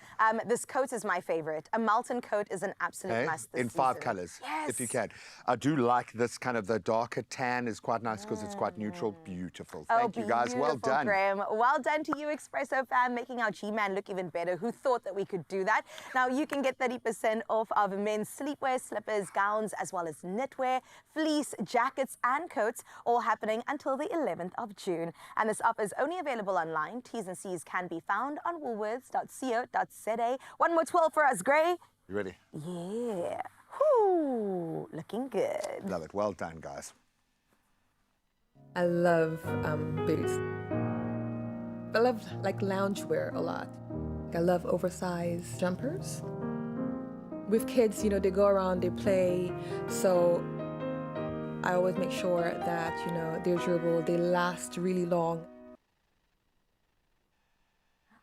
This coat is my favorite. A Malton coat is an absolute must this in 5 season. colors, Yes. if you can. I do like this kind of the darker tan is quite nice because it's quite neutral. Beautiful. Thank you guys. Well Beautiful, done. Graham. Well done to you, Expresso fan, making our G-Man look even better. Who thought that we could do that? Now you can get 30% off of men's sleepwear, slippers, gowns, as well as knitwear, fleece, jackets, and coats, all happening until the 11th of June. And this offer is only available online. T's and C's can be found on woolworths.co.za. One more 12 for us, Gray. You ready? Yeah. Whoo, looking good. Love it. Well done, guys. I love boots. I love like loungewear a lot. I love oversized jumpers. With kids, you know, they go around, they play, so I always make sure that, you know, they're durable, they last really long.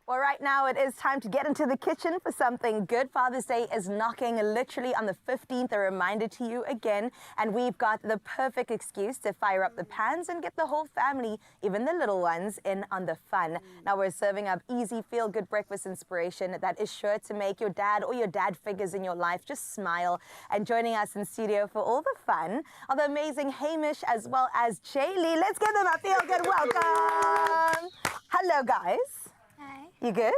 Well, right now it is time to get into the kitchen for something good. Father's Day is knocking literally on the 15th, a reminder to you again. And we've got the perfect excuse to fire up the pans and get the whole family, even the little ones, in on the fun. Now we're serving up easy, feel-good breakfast inspiration that is sure to make your dad or your dad figures in your life just smile. And joining us in studio for all the fun are the amazing Hamish as well as Jaylee. Let's give them a feel-good welcome. Hello, guys. Hi. You good?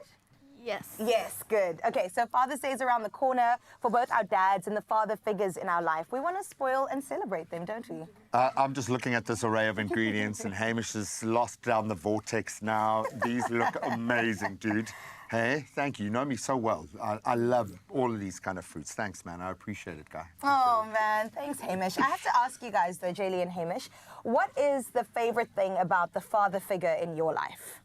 Yes. Yes, good. Okay, so Father's Day is around the corner for both our dads and the father figures in our life. We want to spoil and celebrate them, don't we? I'm just looking at this array of ingredients, and Hamish is lost down the vortex now. These look amazing, dude. Hey, thank you. You know me so well. I love all of these kind of foods. Thanks, man. I appreciate it, guy. Oh, man. Thanks, Hamish. I have to ask you guys, though, Jaylee and Hamish, what is the favorite thing about the father figure in your life?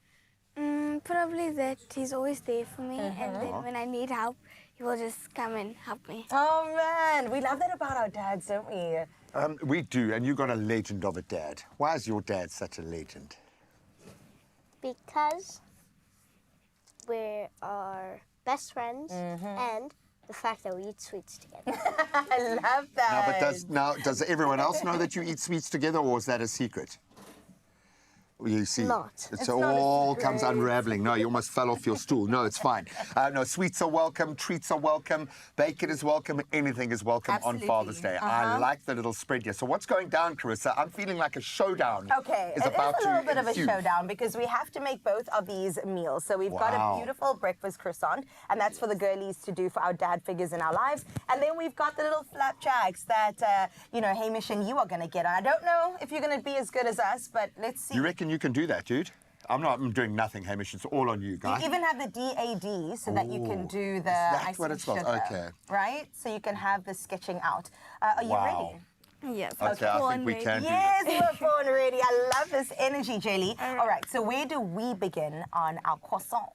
Probably that he's always there for me, and then when I need help, he will just come and help me. Oh, man. We love that about our dads, don't we? We do, and you got a legend of a dad. Why is your dad such a legend? Because we are best friends, and the fact that we eat sweets together. I love that. Does everyone else know that you eat sweets together, or is that a secret? You see, it all comes unraveling. No, you almost fell off your stool. No, it's fine. No, sweets are welcome, treats are welcome, bacon is welcome, anything is welcome on Father's Day. I like the little spread here. So what's going down, Carissa? I'm feeling like a showdown. Okay, it is a little bit of a showdown because we have to make both of these meals. So we've got a beautiful breakfast croissant, and that's for the girlies to do for our dad figures in our lives. And then we've got the little flapjacks that, you know, Hamish and you are going to get. I don't know if you're going to be as good as us, but let's see. You reckon you can do that, dude? I'm doing nothing, Hamish. It's all on you, guys. You even have the DAD so that you can do the icing what it's called? sugar, Okay. Right? So you can have the sketching out. Are you ready? Yes. Okay, I think we can do Yes, we're born ready. I love this energy, Jaylee. All right, so where do we begin on our croissant?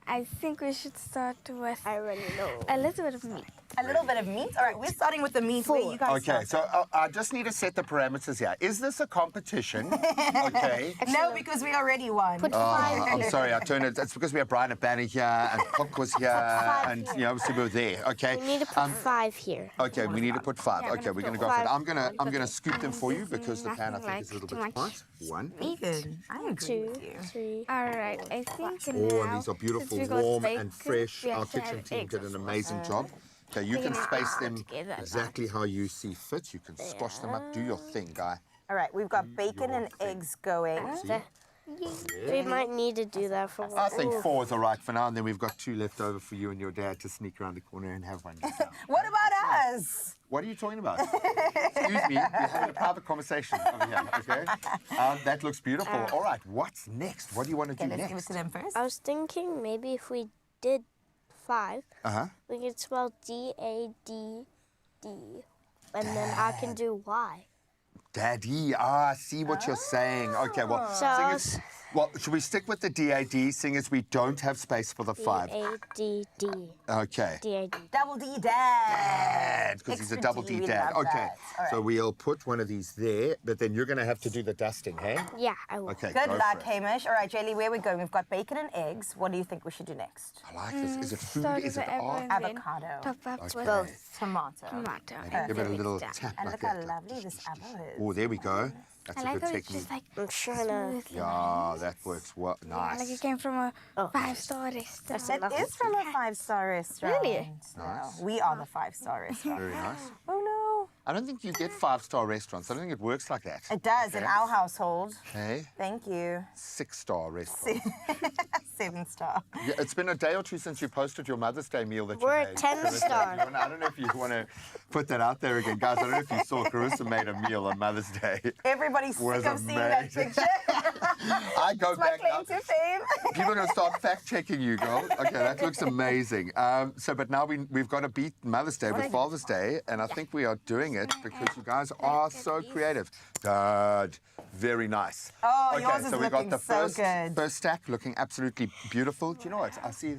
I think we should start with I already know. a little bit of meat. A little bit of meat? All right, we're starting with the meat. Where you guys Okay, start? so I just need to set the parameters here. Is this a competition? Okay. No, because we already won. Put 5 I'm sorry, I turned it. It's because we have Brian and Banner here, and Puck was here, and you know, obviously we were there. Okay. We need to put 5 here. Okay, we need to put 5. Yeah, Okay, we're gonna go for it. I'm gonna scoop them for you because the pan I think is a little bit smart. 1. Good. I agree 2, with you. 3. All right, I think Oh, now, and these are beautiful, since we got warm bacon, and fresh. we Our have to kitchen add team eggs did an as well. amazing job. Okay, you can space them together. exactly how you see fit. You can squash them up. Do your thing, guy. All right, we've got bacon and eggs going. We might need to do that for I think 4 is all right for now, and then we've got 2 left over for you and your dad to sneak around the corner and have one. What about us? What are you talking about? Excuse me, we're having a private conversation over here, okay? That looks beautiful. All right, what's next? What do you want to do Let's next? give it to them first. I was thinking maybe if we did 5, Uh-huh. we can spell D-A-D-D, and then I can do Y. Daddy, I see what you're saying. Okay, well, So should we stick with the D-A-D, seeing as we don't have space for the 5? D-A-D-D. Okay. D-A-D. Double D dad. Dad, because he's a Extra double D, D we dad. love Okay, that. All right. so we'll put one of these there, but then you're going to have to do the dusting, hey? Yeah, I will. Okay, Good go luck, for it. Hamish. All right, Jaylee, where we go? We've got bacon and eggs. What do you think we should do next? I like this. Is it food? Start Is with it the art? apple and then Avocado. top up with Both. Tomato. tomato. Maybe give it a little tap And like look how that. lovely this apple is. Oh, there we go. That's I a like good how it's technique. just like I'm trying to... Yeah, that works well. like Nice. it came from a 5-star restaurant. It is from a 5-star restaurant. Really? Nice. We are the 5-star restaurant. Very nice. Oh, no. I don't think you get 5-star restaurants. I don't think it works like that. It does in our household. Hey, Thank you. 6-star restaurant. 7-star. Yeah, it's been a day or two since you posted your Mother's Day meal that We're you made. 10 Carissa, star. I don't know if you want to put that out there again. Guys, I don't know if you saw Carissa made a meal on Mother's Day. Everybody's Was sick of seeing that amazing. picture. I go It's my back claim now. to fame. People are going to start fact-checking you, girl. Okay, that looks amazing. But now we've got to beat Mother's Day with Father's Day, and I think we are doing it because you guys are so creative. Good. Very nice. Oh, okay, yours is so we got looking the so good. first stack looking absolutely beautiful. Do you know what? I see.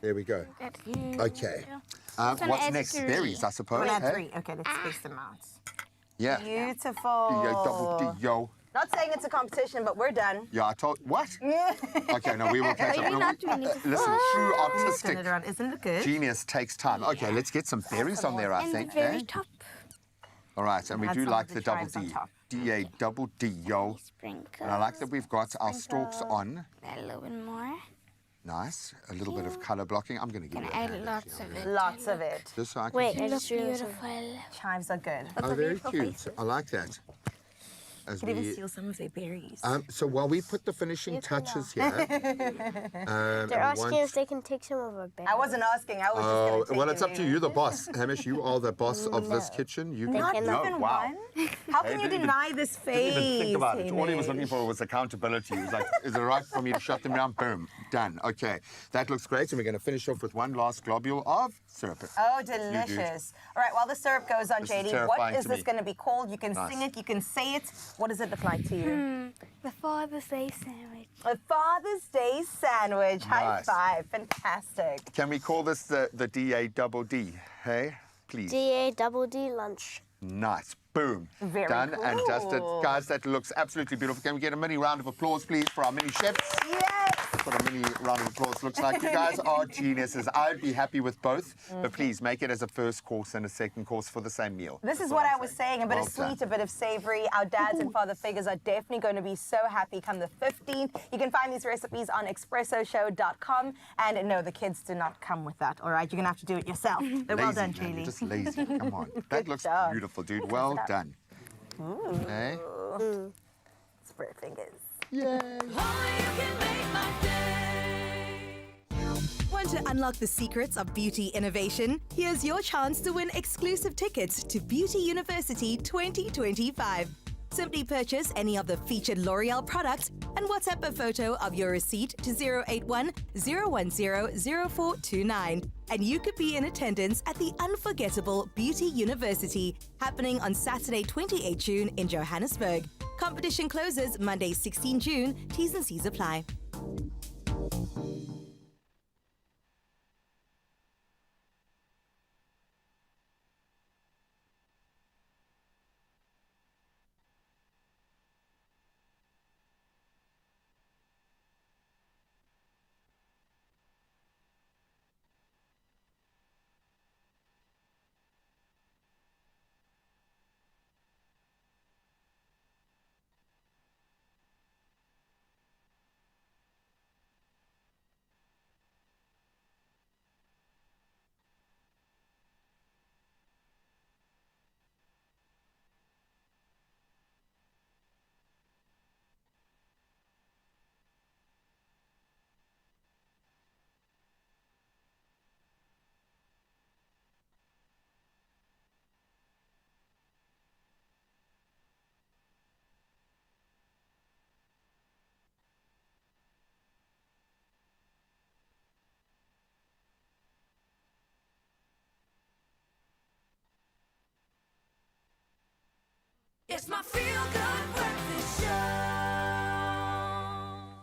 There we go. Okay. What's add next? 3. Berries, I suppose. We'll add hey? 3. Okay, let's space them out. Yeah. Beautiful. Double D, yo. Not saying it's a competition, but we're done. Yeah, I told. What? Okay, no, we will catch up. Maybe not doing it. Listen, true Turn artistic it around. Isn't it good? genius takes time. Okay, let's get some berries on there, I And think. the very eh? top. All right, and we Add do some like of the the double chives on D. top. D-A double D, yo. Sprinkle. And I like that we've got our stalks on. Add a little bit more. Nice. A little bit of color blocking. I'm going to give Gonna it a hand, add lots actually. of it. Lots of it. Just so I can Wait, see. I Look just realized beautiful. Chives are good. Oh, very cute. I like that. As You could even we, steal some of their berries. so while we put the finishing touches here, they're asking if they can take some of our berries. I wasn't asking. I was just oh, going to take well, it's your up to berries. you, the boss. Hamish, you are the boss of this kitchen. You Not can even one? How can Hey, you didn't deny this face? Didn't even think about it. All he was looking Hamish? for was accountability. He was like, is it right for me to shut them down? Boom. Done. Okay. That looks great. And we're going to finish off with one last globule of syrup. Oh, delicious. All right, while the syrup goes on, This is JD, what terrifying is to this me. going to be called? You can Nice. sing it, you can say it. What does it look like to you? The Father's Day sandwich. A Father's Day sandwich. High Nice. five. Fantastic. Can we call this the D-A double D? Hey, please. D-A-double-D lunch. Nice. Boom. Very Done and dusted. cool. Guys, that looks absolutely beautiful. Can we get a mini round of applause, please, for our mini chefs? Yes. That's what a mini round of applause looks like. You guys are geniuses. I'd be happy with both, but please make it as a first course and a second course for the same meal. This is That's what I'm I was saying. saying, a bit Well of sweet, done. a bit of savory. Our dads and father figures are definitely going to be so happy come the 15th. You can find these recipes on expressoshow.com. And no, the kids do not come with that, all right? You're going to have to do it yourself. But well Lazy, done, man. You're Julie. just lazy. Come on. That looks job. beautiful, dude. Well done. Okay. Spread fingers. Want to unlock the secrets of beauty innovation? Here's your chance to win exclusive tickets to Beauty University 2025. Simply purchase any of the featured L'Oreal products and WhatsApp a photo of your receipt to 081 010 0429. And you could be in attendance at the unforgettable Beauty University, happening on Saturday 28 June in Johannesburg. Competition closes Monday 16 June. T's and C's apply. It's my feel-good breakfast show.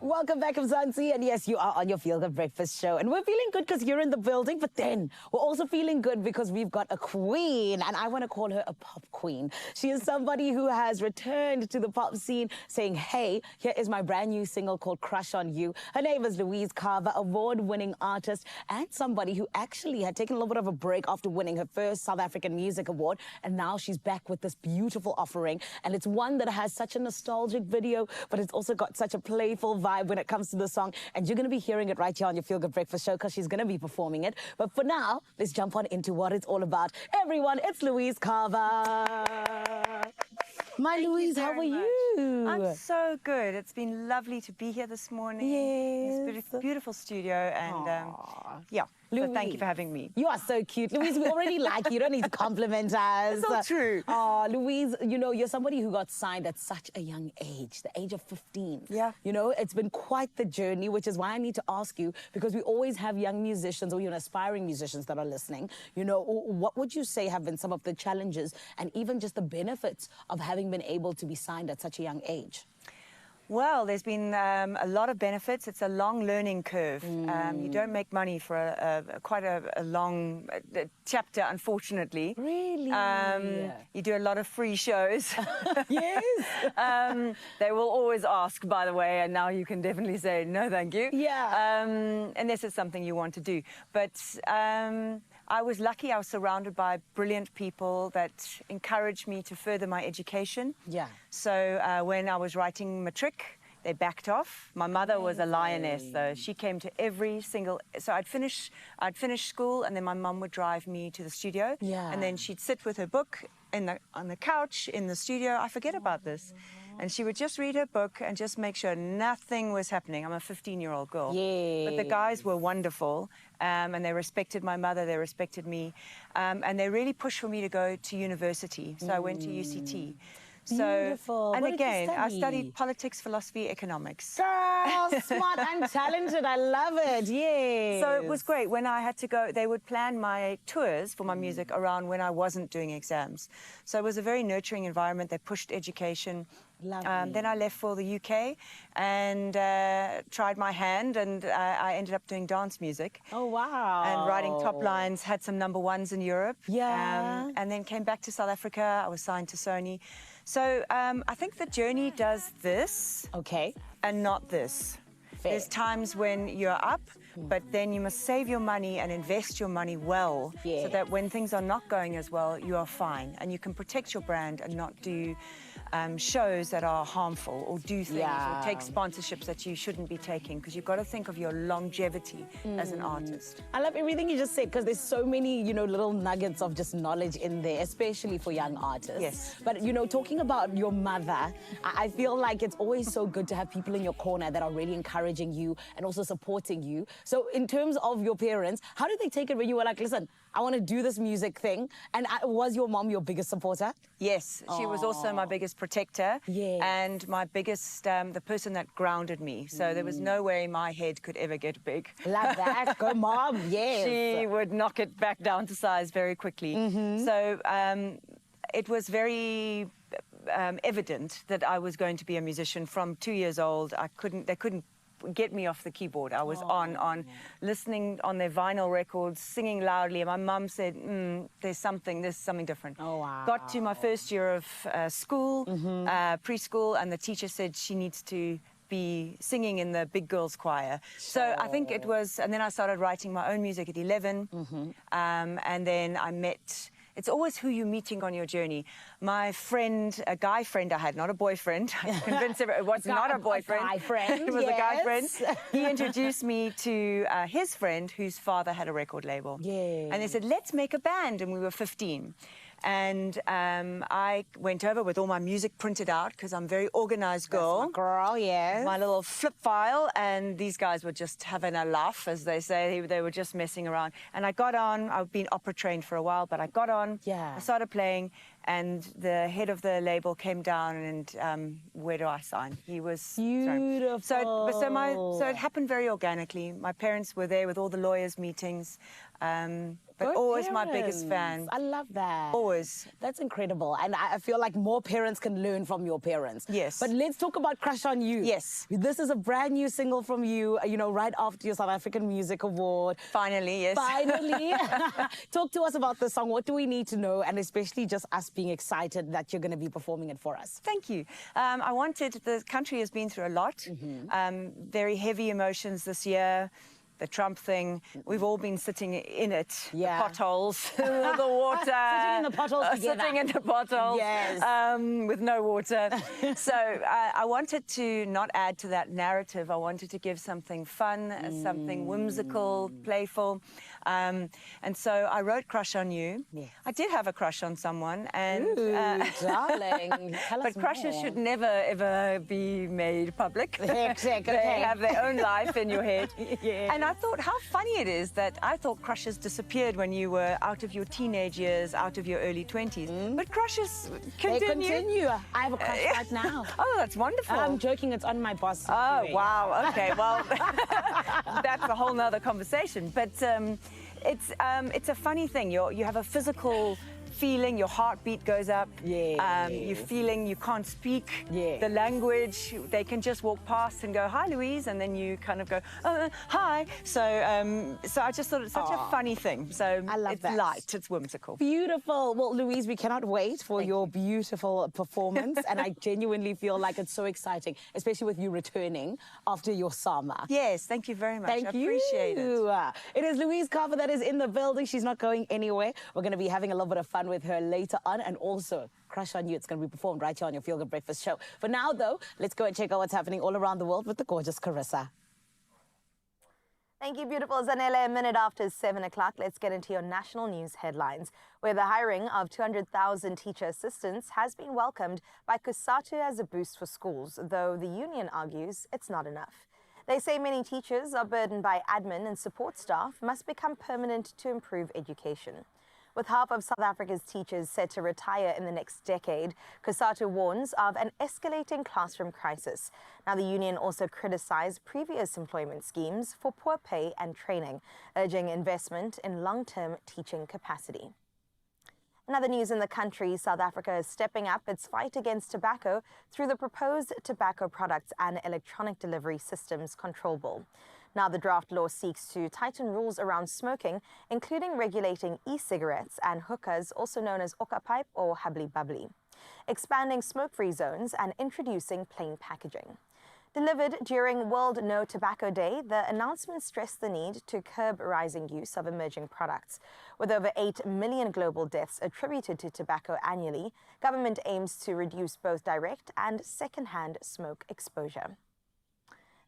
Welcome back, Mzansi. And yes, you are on your Feel Good Breakfast show. And we're feeling good because you're in the building, but then we're also feeling good because we've got a queen, and I want to call her a pop queen. She is somebody who has returned to the pop scene saying, hey, here is my brand new single called Crush on You. Her name is Louise Carver, award-winning artist, and somebody who actually had taken a little bit of a break after winning her first South African Music Award. And now she's back with this beautiful offering. And it's one that has such a nostalgic video, but it's also got such a playful vibe when it comes to the song, and you're going to be hearing it right here on your Feel Good Breakfast show because she's going to be performing it. But for now, let's jump on into what it's all about. Everyone, it's Louise Carver. My Louise, how are you? I'm so good. It's been lovely to be here this morning. Yes. It's a beautiful studio, and yeah. So thank you for having me. You are so cute. Louise, we already like you. You don't need to compliment us. It's all true. Oh, Louise, you know, you're somebody who got signed at such a young age, the age of 15. Yeah. You know, it's been quite the journey, which is why I need to ask you, because we always have young musicians or, you know, aspiring musicians that are listening. You know, what would you say have been some of the challenges and even just the benefits of having been able to be signed at such a young age? Well, there's been a lot of benefits. It's a long learning curve. You don't make money for quite a long chapter, unfortunately. Really? You do a lot of free shows. Yes. They will always ask, by the way, and now you can definitely say, no, thank you. Yeah. Unless it's something you want to do. But I was lucky. I was surrounded by brilliant people that encouraged me to further my education. Yeah. So when I was writing matric, they backed off. My mother was a lioness, though. She came to every single... So I'd finish school, and then my mum would drive me to the studio. Yeah. And then she'd sit with her book on the couch in the studio. I forget about this. And she would just read her book and just make sure nothing was happening. I'm a 15-year-old girl. Yeah. But the guys were wonderful, and they respected my mother, they respected me, and they really pushed for me to go to university. So I went to UCT. So, Beautiful. and What did you again, I study? studied politics, philosophy, economics. Girl, smart and talented. I love it. Yes. So it was great. When I had to go, they would plan my tours for my music around when I wasn't doing exams. So it was a very nurturing environment. They pushed education. Lovely. Then I left for the UK and tried my hand, and I ended up doing dance music. Oh, wow. And writing top lines, had some #1s in Europe. Yeah. And then came back to South Africa. I was signed to Sony. So I think the journey does this. Okay. And not this. Fair. There's times when you're up, but then you must save your money and invest your money well, so that when things are not going as well, you are fine. And you can protect your brand and not do shows that are harmful, or do things, or take sponsorships that you shouldn't be taking, because you've got to think of your longevity as an artist. I love everything you just said, because there's so many, you know, little nuggets of just knowledge in there, especially for young artists. Yes. But, you know, talking about your mother, I feel like it's always so good to have people in your corner that are really encouraging you and also supporting you. So in terms of your parents, how did they take it when you were like, listen, I want to do this music thing? And was your mom your biggest supporter? Yes, she was also my biggest protector, and my biggest, the person that grounded me. So there was no way my head could ever get big. Love that. Go, Mom. Yes. She would knock it back down to size very quickly. So it was very evident that I was going to be a musician from 2 years old. They couldn't get me off the keyboard. I was on listening on their vinyl records, singing loudly, and my mum said, there's something different. Oh, wow. Got to my first year of school, preschool, and the teacher said she needs to be singing in the big girls choir. So I think it was, and then I started writing my own music at 11, and then I met... It's always who you're meeting on your journey. My friend, a guy friend I had, not a boyfriend. I convinced everyone it was not a boyfriend. A guy friend, it was a guy friend. yes. He introduced me to his friend, whose father had a record label. Yeah. And they said, let's make a band. And we were 15. And I went over with all my music printed out, because I'm a very organized girl. That's my girl, yes. My little flip file, and these guys were just having a laugh, as they say. They were just messing around. And I got on. I've been opera trained for a while, but I got on. Yeah. I started playing, and the head of the label came down, and where do I sign? He was beautiful. So it happened very organically. My parents were there with all the lawyers' meetings. Good always my biggest parents. fan. I love that. Always. That's incredible. And I feel like more parents can learn from your parents. Yes. But let's talk about Crush on You. Yes. This is a brand new single from you, you know, right after your South African Music Award. Finally, yes. Finally. Talk to us about the song. What do we need to know? And especially just us being excited that you're going to be performing it for us. Thank you. The country has been through a lot. Very heavy emotions this year. The Trump thing, we've all been sitting in it. Yeah. The potholes, the water. Sitting in the potholes together. Sitting in the potholes. Yes. With no water. So I wanted to not add to that narrative. I wanted to give something fun, something whimsical, playful. And so I wrote Crush on You. Yes. I did have a crush on someone. And, Ooh, darling. Tell us but crushes more. should never, ever be made public. Exactly. They have their own life in your head. Yeah. And I thought how funny it is that I thought crushes disappeared when you were out of your teenage years, out of your early 20s. But crushes continue. They continue. I have a crush right now. Oh, that's wonderful. I'm joking. It's on my boss. Oh, wow. Okay, well, that's a whole nother conversation. But it's a funny thing. You have a physical feeling, your heartbeat goes up. Yeah. You're feeling you can't speak Yeah. the language. They can just walk past and go, "Hi, Louise," and then you kind of go, "Hi." So I just thought it's such a funny thing. So I love it's that. light, it's whimsical. Beautiful. Well, Louise, we cannot wait for your beautiful performance. And I genuinely feel like it's so exciting, especially with you returning after your summer. Yes, thank you very much. Thank I you. appreciate it. It is Louise Carver that is in the building. She's not going anywhere. We're going to be having a little bit of fun with her later on, and also Crush on You. It's going to be performed right here on your Feel Good Breakfast show. For now, though, let's go and check out what's happening all around the world with the gorgeous Carissa. Thank you, beautiful Zanele. A minute after 7 o'clock, let's get into your national news headlines, where the hiring of 200,000 teacher assistants has been welcomed by COSATU as a boost for schools, though the union argues it's not enough. They say many teachers are burdened by admin and support staff must become permanent to improve education. With half of South Africa's teachers set to retire in the next decade, COSATU warns of an escalating classroom crisis. Now, the union also criticized previous employment schemes for poor pay and training, urging investment in long-term teaching capacity. In other news in the country, South Africa is stepping up its fight against tobacco through the proposed Tobacco Products and Electronic Delivery Systems Control Bill. Now, the draft law seeks to tighten rules around smoking, including regulating e-cigarettes and hookahs, also known as okapipe or habli babli, expanding smoke-free zones and introducing plain packaging. Delivered during World No Tobacco Day, the announcement stressed the need to curb rising use of emerging products. With over 8 million global deaths attributed to tobacco annually, government aims to reduce both direct and second-hand smoke exposure.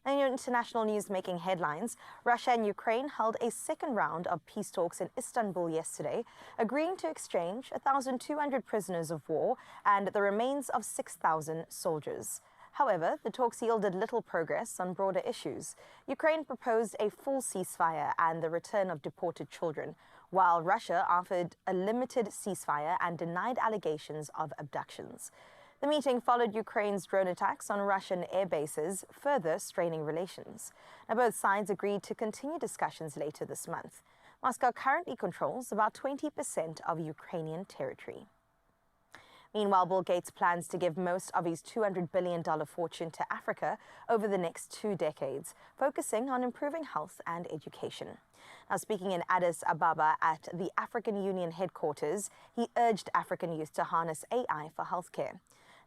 In your international news making headlines, Russia and Ukraine held a second round of peace talks in Istanbul yesterday, agreeing to exchange 1,200 prisoners of war and the remains of 6,000 soldiers. However, the talks yielded little progress on broader issues. Ukraine proposed a full ceasefire and the return of deported children, while Russia offered a limited ceasefire and denied allegations of abductions. The meeting followed Ukraine's drone attacks on Russian air bases, further straining relations. Now, both sides agreed to continue discussions later this month. Moscow currently controls about 20% of Ukrainian territory. Meanwhile, Bill Gates plans to give most of his $200 billion fortune to Africa over the next 2 decades, focusing on improving health and education. Now, speaking in Addis Ababa at the African Union headquarters, he urged African youth to harness AI for healthcare.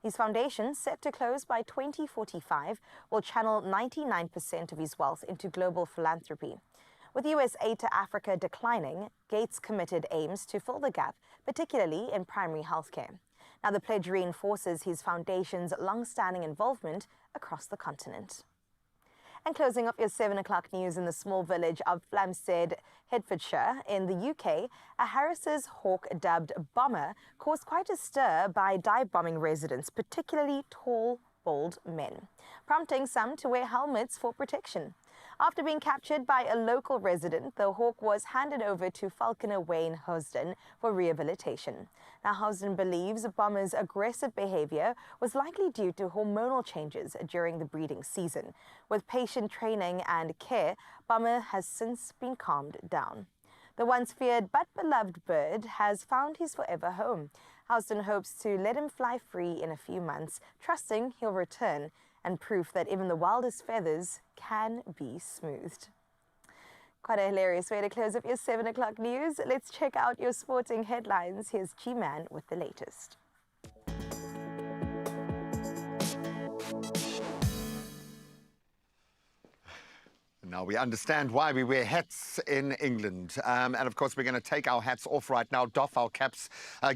These foundations, set to close by 2045, will channel 99% of his wealth into global philanthropy. With U.S. aid to Africa declining, Gates committed aims to fill the gap, particularly in primary healthcare. Now, the pledge reinforces his foundation's long-standing involvement across the continent. And closing up your 7 o'clock news in the small village of Flamstead, Hertfordshire, in the UK, a Harris's hawk dubbed Bomber caused quite a stir by dive-bombing residents, particularly tall, bald men, prompting some to wear helmets for protection. After being captured by a local resident, the hawk was handed over to Falconer Wayne Hosden for rehabilitation. Now, Hosden believes Bomber's aggressive behavior was likely due to hormonal changes during the breeding season. With patient training and care, Bomber has since been calmed down. The once feared but beloved bird has found his forever home. Houston hopes to let him fly free in a few months, trusting he'll return, and proof that even the wildest feathers can be smoothed. Quite a hilarious way to close up your 7 o'clock news. Let's check out your sporting headlines. Here's G-Man with the latest. Now we understand why we wear hats in England. And of course, we're going to take our hats off right now, doff our caps,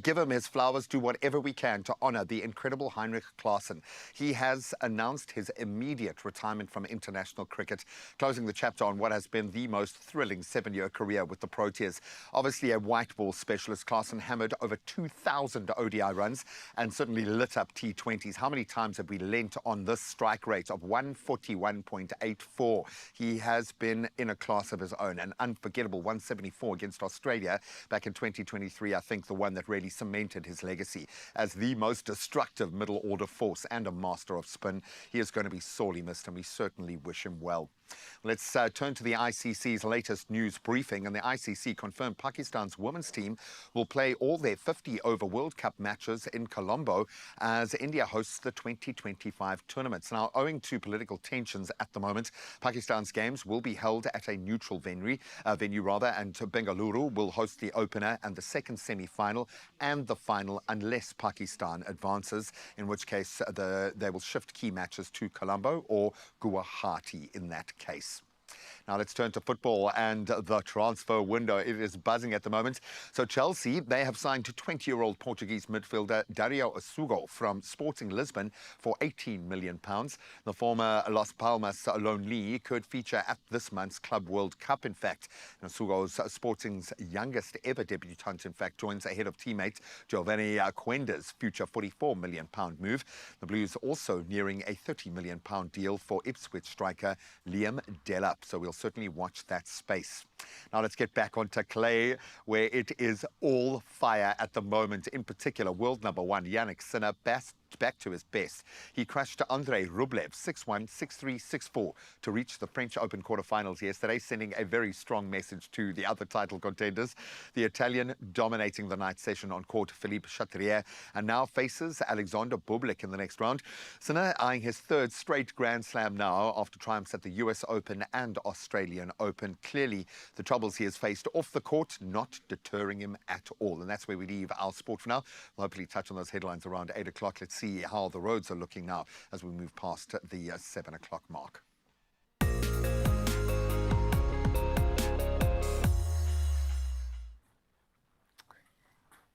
give him his flowers, do whatever we can to honor the incredible Heinrich Klaassen. He has announced his immediate retirement from international cricket, closing the chapter on what has been the most thrilling 7-year career with the Proteas. Obviously a white ball specialist, Klaassen hammered over 2,000 ODI runs and certainly lit up T20s. How many times have we lent on this strike rate of 141.84? He has been in a class of his own, an unforgettable 174 against Australia back in 2023, I think the one that really cemented his legacy as the most destructive middle order force and a master of spin. He is going to be sorely missed, and we certainly wish him well. Let's turn to the ICC's latest news briefing, and the ICC confirmed Pakistan's women's team will play all their 50-over World Cup matches in Colombo as India hosts the 2025 tournaments. Now, owing to political tensions at the moment, Pakistan's games will be held at a neutral venue, and Bengaluru will host the opener and the second semi-final and the final unless Pakistan advances, in which case they will shift key matches to Colombo or Guwahati in that case. Now let's turn to football and the transfer window. It is buzzing at the moment. So Chelsea, they have signed 20-year-old Portuguese midfielder Dario Assugo from Sporting Lisbon for £18 million. The former Las Palmas loanee could feature at this month's Club World Cup, in fact. And Assugo's Sporting's youngest ever debutant, in fact, joins ahead of teammate Giovanni Quenda's future £44 million move. The Blues also nearing a £30 million deal for Ipswich striker Liam Delap. So we'll certainly watch that space. Now let's get back onto clay, where it is all fire at the moment. In particular, world number one Yannick Sinner back to his best. He crushed Andrei Rublev 6-1, 6-3, 6-4 to reach the French Open quarterfinals yesterday, sending a very strong message to the other title contenders. The Italian dominating the night session on court, Philippe Chatrier, and now faces Alexander Bublik in the next round. Sinner eyeing his third straight Grand Slam now after triumphs at the US Open and Australian Open. Clearly, the troubles he has faced off the court not deterring him at all. And that's where we leave our sport for now. We'll hopefully touch on those headlines around 8 o'clock. Let's see how the roads are looking now as we move past the 7 o'clock mark.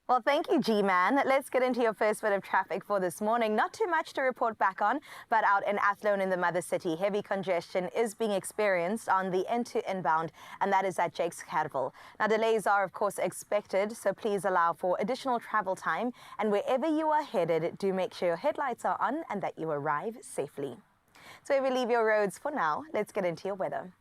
Well, thank you, G-Man. Let's get into your first bit of traffic for this morning. Not too much to report back on, but out in Athlone in the Mother City, heavy congestion is being experienced on the N2 inbound, and that is at Jakes Carvel. Now, delays are, of course, expected, so please allow for additional travel time. And wherever you are headed, do make sure your headlights are on and that you arrive safely. So if we leave your roads for now, let's get into your weather.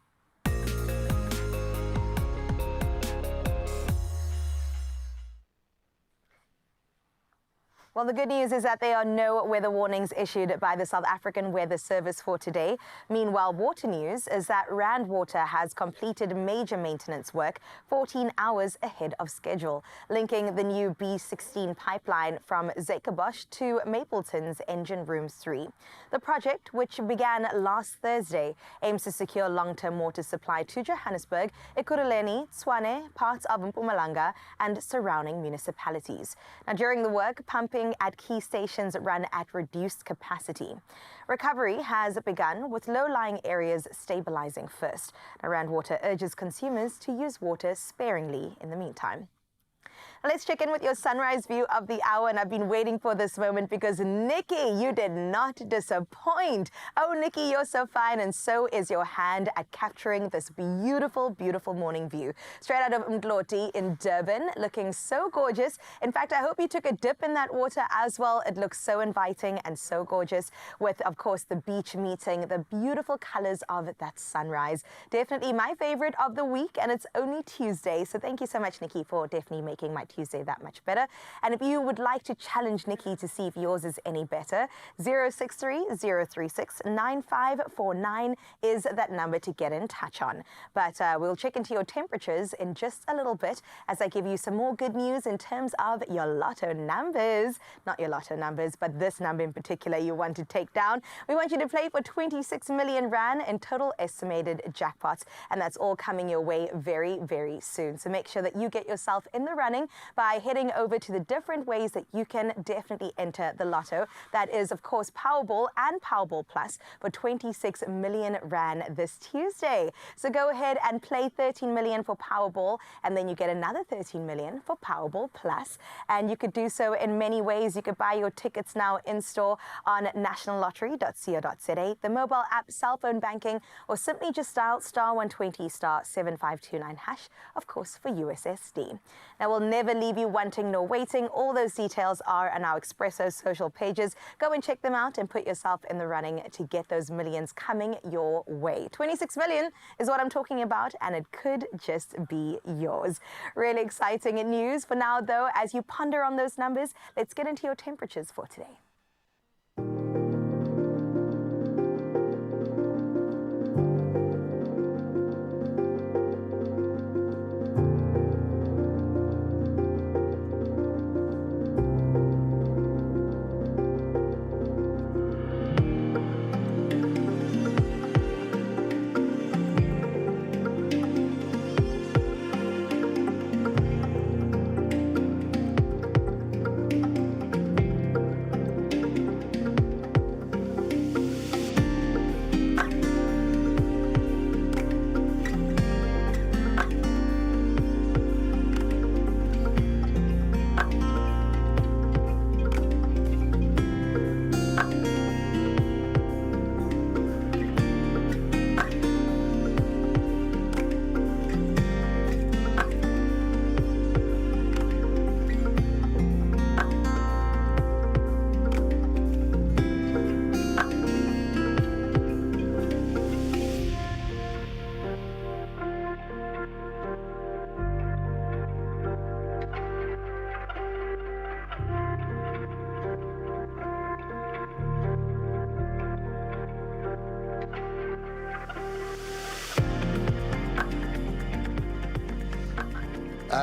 Well, the good news is that there are no weather warnings issued by the South African Weather Service for today. Meanwhile, water news is that Rand Water has completed major maintenance work 14 hours ahead of schedule, linking the new B16 pipeline from Zakebosch to Mapleton's Engine Room 3. The project, which began last Thursday, aims to secure long-term water supply to Johannesburg, Ekurhuleni, Tshwane, parts of Mpumalanga, and surrounding municipalities. Now, during the work, pumping at key stations run at reduced capacity. Recovery has begun with low-lying areas stabilizing first. Rand Water urges consumers to use water sparingly in the meantime. Let's check in with your sunrise view of the hour, and I've been waiting for this moment because Nikki, you did not disappoint. Oh, Nikki, you're so fine, and so is your hand at capturing this beautiful, beautiful morning view. Straight out of Mdloti in Durban, looking so gorgeous. In fact, I hope you took a dip in that water as well. It looks so inviting and so gorgeous with, of course, the beach meeting the beautiful colors of that sunrise. Definitely my favorite of the week, and it's only Tuesday, so thank you so much, Nikki, for definitely making my Tuesday that much better. And if you would like to challenge Nikki to see if yours is any better, 063-036-9549 is that number to get in touch on. But we'll check into your temperatures in just a little bit as I give you some more good news in terms of your lotto numbers. Not your lotto numbers, but this number in particular you want to take down. We want you to play for 26 million rand in total estimated jackpots, and that's all coming your way very, very soon. So make sure that you get yourself in the running by heading over to the different ways that you can definitely enter the lotto. That is, of course, Powerball and Powerball Plus for 26 million rand this Tuesday. So go ahead and play 13 million for Powerball, and then you get another 13 million for Powerball Plus. And you could do so in many ways. You could buy your tickets now in store on nationallottery.co.za, the mobile app, cell phone banking, or simply just dial *120 *7529#, of course, for USSD. Now, we'll never leave you wanting nor waiting. All those details are on our Expresso social pages. Go and check them out and put yourself in the running to get those millions coming your way. 26 million is what I'm talking about, and it could just be yours. Really exciting news. For now, though, as you ponder on those numbers, let's get into your temperatures for today.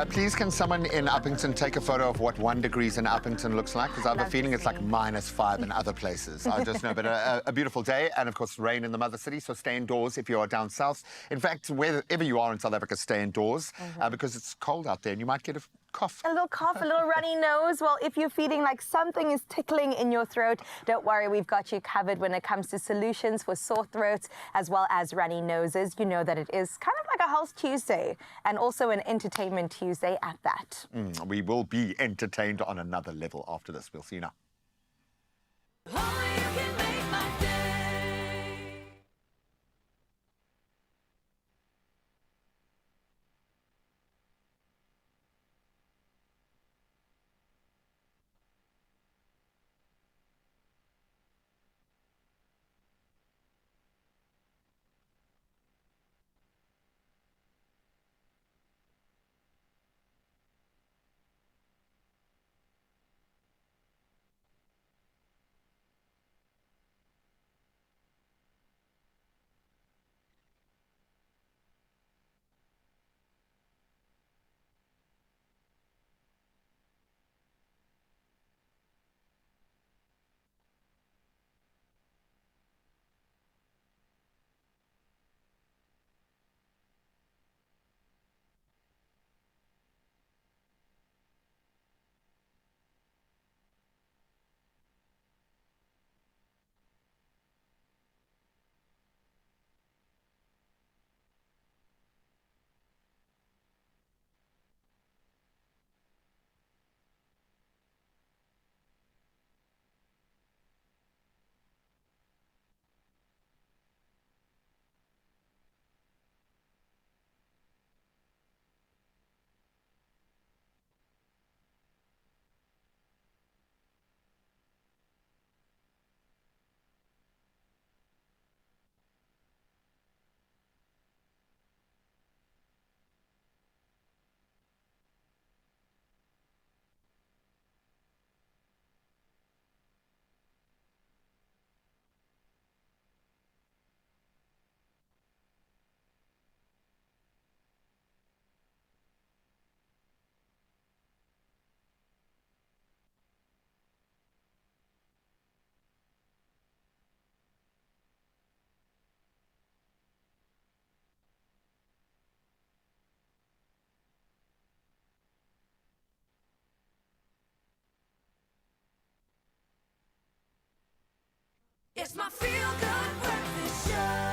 Please, can someone in Uppington take a photo of what 1 degrees in Uppington looks like? Because I have a feeling it's like -5 in other places. I just know. But a beautiful day, and of course rain in the mother city, so stay indoors if you are down south. In fact, wherever you are in South Africa, stay indoors because it's cold out there and you might get a cough. A little cough, a little runny nose. Well, if you're feeling like something is tickling in your throat, don't worry, we've got you covered when it comes to solutions for sore throats as well as runny noses. You know that it is kind of like a Health Tuesday and also an Entertainment Tuesday at that. We will be entertained on another level after this. We'll see you now. It's my feel-good breakfast show.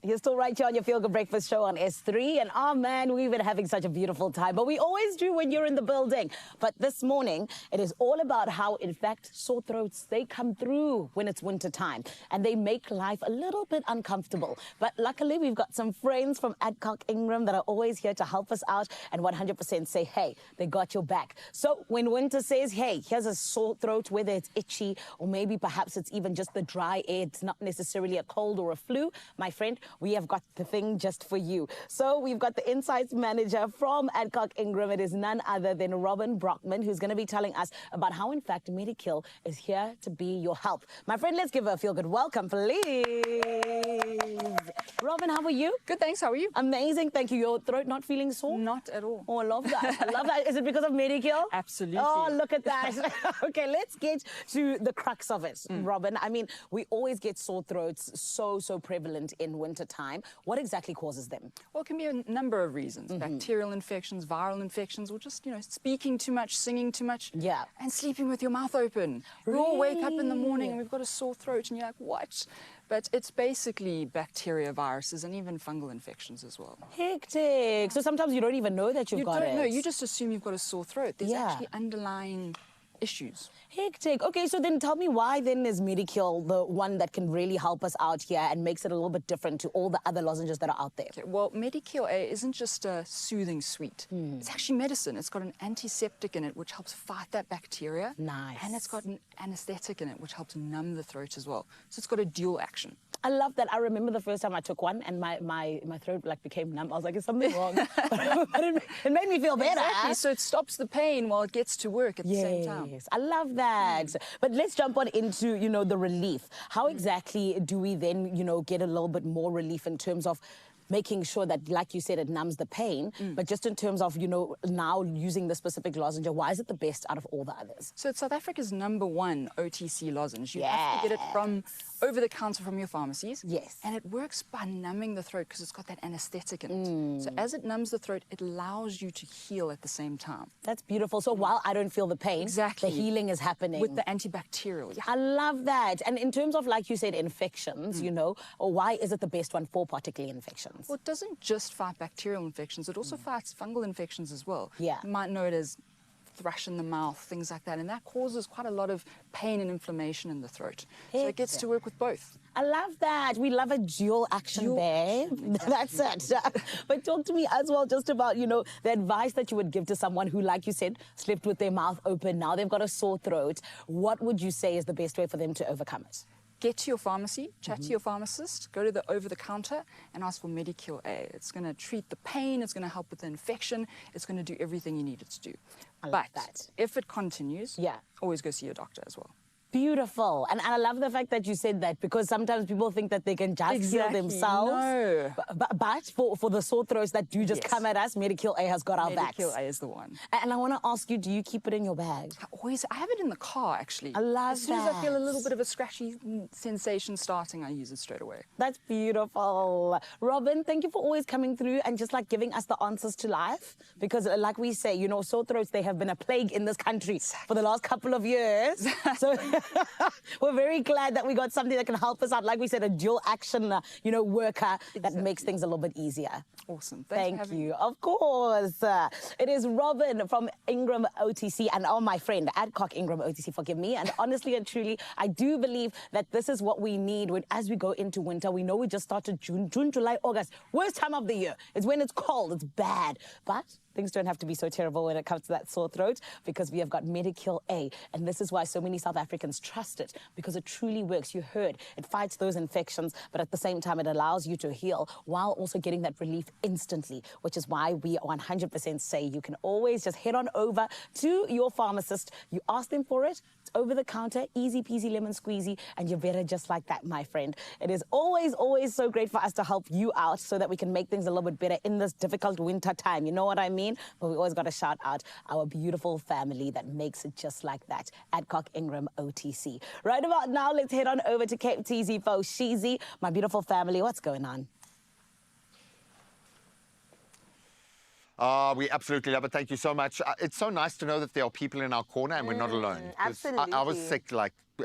You're still right here on your Feel Good Breakfast Show on S3. And oh man, we've been having such a beautiful time. But we always do when you're in the building. But this morning, it is all about how, in fact, sore throats, they come through when it's winter time. And they make life a little bit uncomfortable. But luckily, we've got some friends from Adcock Ingram that are always here to help us out and 100% say, hey, they got your back. So when winter says, hey, here's a sore throat, whether it's itchy or maybe perhaps it's even just the dry air, it's not necessarily a cold or a flu, my friend, we have got the thing just for you. So we've got the Insights Manager from Adcock Ingram. It is none other than Robin Brockman, who's going to be telling us about how, in fact, Medikill is here to be your help. My friend, let's give her a feel-good welcome, please. Robin, how are you? Good, thanks. How are you? Amazing, thank you. Your throat not feeling sore? Not at all. Oh, I love that. I love that. Is it because of Medikill? Absolutely. Oh, look at that. Okay, let's get to the crux of it, Robin. I mean, we always get sore throats so prevalent in winter time. What exactly causes them? Well, it can be a number of reasons. Bacterial infections, viral infections, or just, speaking too much, singing too much. Yeah. And sleeping with your mouth open. We all wake up in the morning and we've got a sore throat and you're like, what? But it's basically bacteria, viruses, and even fungal infections as well. Hectic. So sometimes you don't even know that you've got it. You don't know. You just assume you've got a sore throat. There's actually underlying issues. Hectic. Okay, so then tell me, why then is Medikill the one that can really help us out here and makes it a little bit different to all the other lozenges that are out there? Okay, well, Medikill A isn't just a soothing sweet. It's actually medicine. It's got an antiseptic in it, which helps fight that bacteria. Nice. And it's got an anesthetic in it, which helps numb the throat as well. So it's got a dual action. I love that. I remember the first time I took one and my throat became numb. I was like, is something wrong? But it made me feel better. Exactly. So it stops the pain while it gets to work at the same time. Yes, I love that. But let's jump on into, the relief. How exactly do we then, get a little bit more relief in terms of making sure that, like you said, it numbs the pain, but just in terms of, now using the specific lozenge, why is it the best out of all the others? So it's South Africa's #1 OTC lozenge. You have to get it from over the counter from your pharmacies. Yes. And it works by numbing the throat because it's got that anesthetic in it. So as it numbs the throat, it allows you to heal at the same time. That's beautiful. So while I don't feel the pain, the healing is happening. With the antibacterial. Yeah. I love that. And in terms of, like you said, infections, or why is it the best one for particularly infections? Well, it doesn't just fight bacterial infections, it also fights fungal infections as well. Yeah. You might know it as thrush in the mouth, things like that, and that causes quite a lot of pain and inflammation in the throat. So it gets to work with both. I love that. We love a dual action, babe. That's it. But talk to me as well just about, the advice that you would give to someone who, like you said, slept with their mouth open. Now they've got a sore throat. What would you say is the best way for them to overcome it? Get to your pharmacy, chat to your pharmacist, go to the over-the-counter and ask for Medikill A. It's going to treat the pain, it's going to help with the infection, it's going to do everything you need it to do. But if it continues, always go see your doctor as well. Beautiful. And I love the fact that you said that, because sometimes people think that they can just heal themselves. No. But for the sore throats that do just come at us, Medikill A has got our backs. Medikill A is the one. And I want to ask you, do you keep it in your bag? I have it in the car, actually. I love As soon as I feel a little bit of a scratchy sensation starting, I use it straight away. That's beautiful. Robin, thank you for always coming through and just giving us the answers to life. Because like we say, sore throats, they have been a plague in this country for the last couple of years. So we're very glad that we got something that can help us out. Like we said, a dual action, worker that makes things a little bit easier. Awesome. Thank you. Of course. It is Robin from Ingram OTC and my friend, Adcock Ingram OTC, forgive me. And honestly and truly, I do believe that this is what we need as we go into winter. We know we just started June, July, August. Worst time of the year. It's when it's cold. It's bad. But things don't have to be so terrible when it comes to that sore throat, because we have got Medikill A. And this is why so many South Africans trust it, because it truly works. You heard, it fights those infections, but at the same time, it allows you to heal while also getting that relief instantly, which is why we 100% say you can always just head on over to your pharmacist. You ask them for it. It's over the counter, easy peasy lemon squeezy, and you're better just like that, my friend. It is always so great for us to help you out so that we can make things a little bit better in this difficult winter time. You know what I mean? But we always got to shout out our beautiful family that makes it just like that. Adcock Ingram OTC. Right about now, let's head on over to Cape TZ for Sheezy. My beautiful family, what's going on? We absolutely love it. Thank you so much. It's so nice to know that there are people in our corner and we're not alone. 'Cause Absolutely. I was sick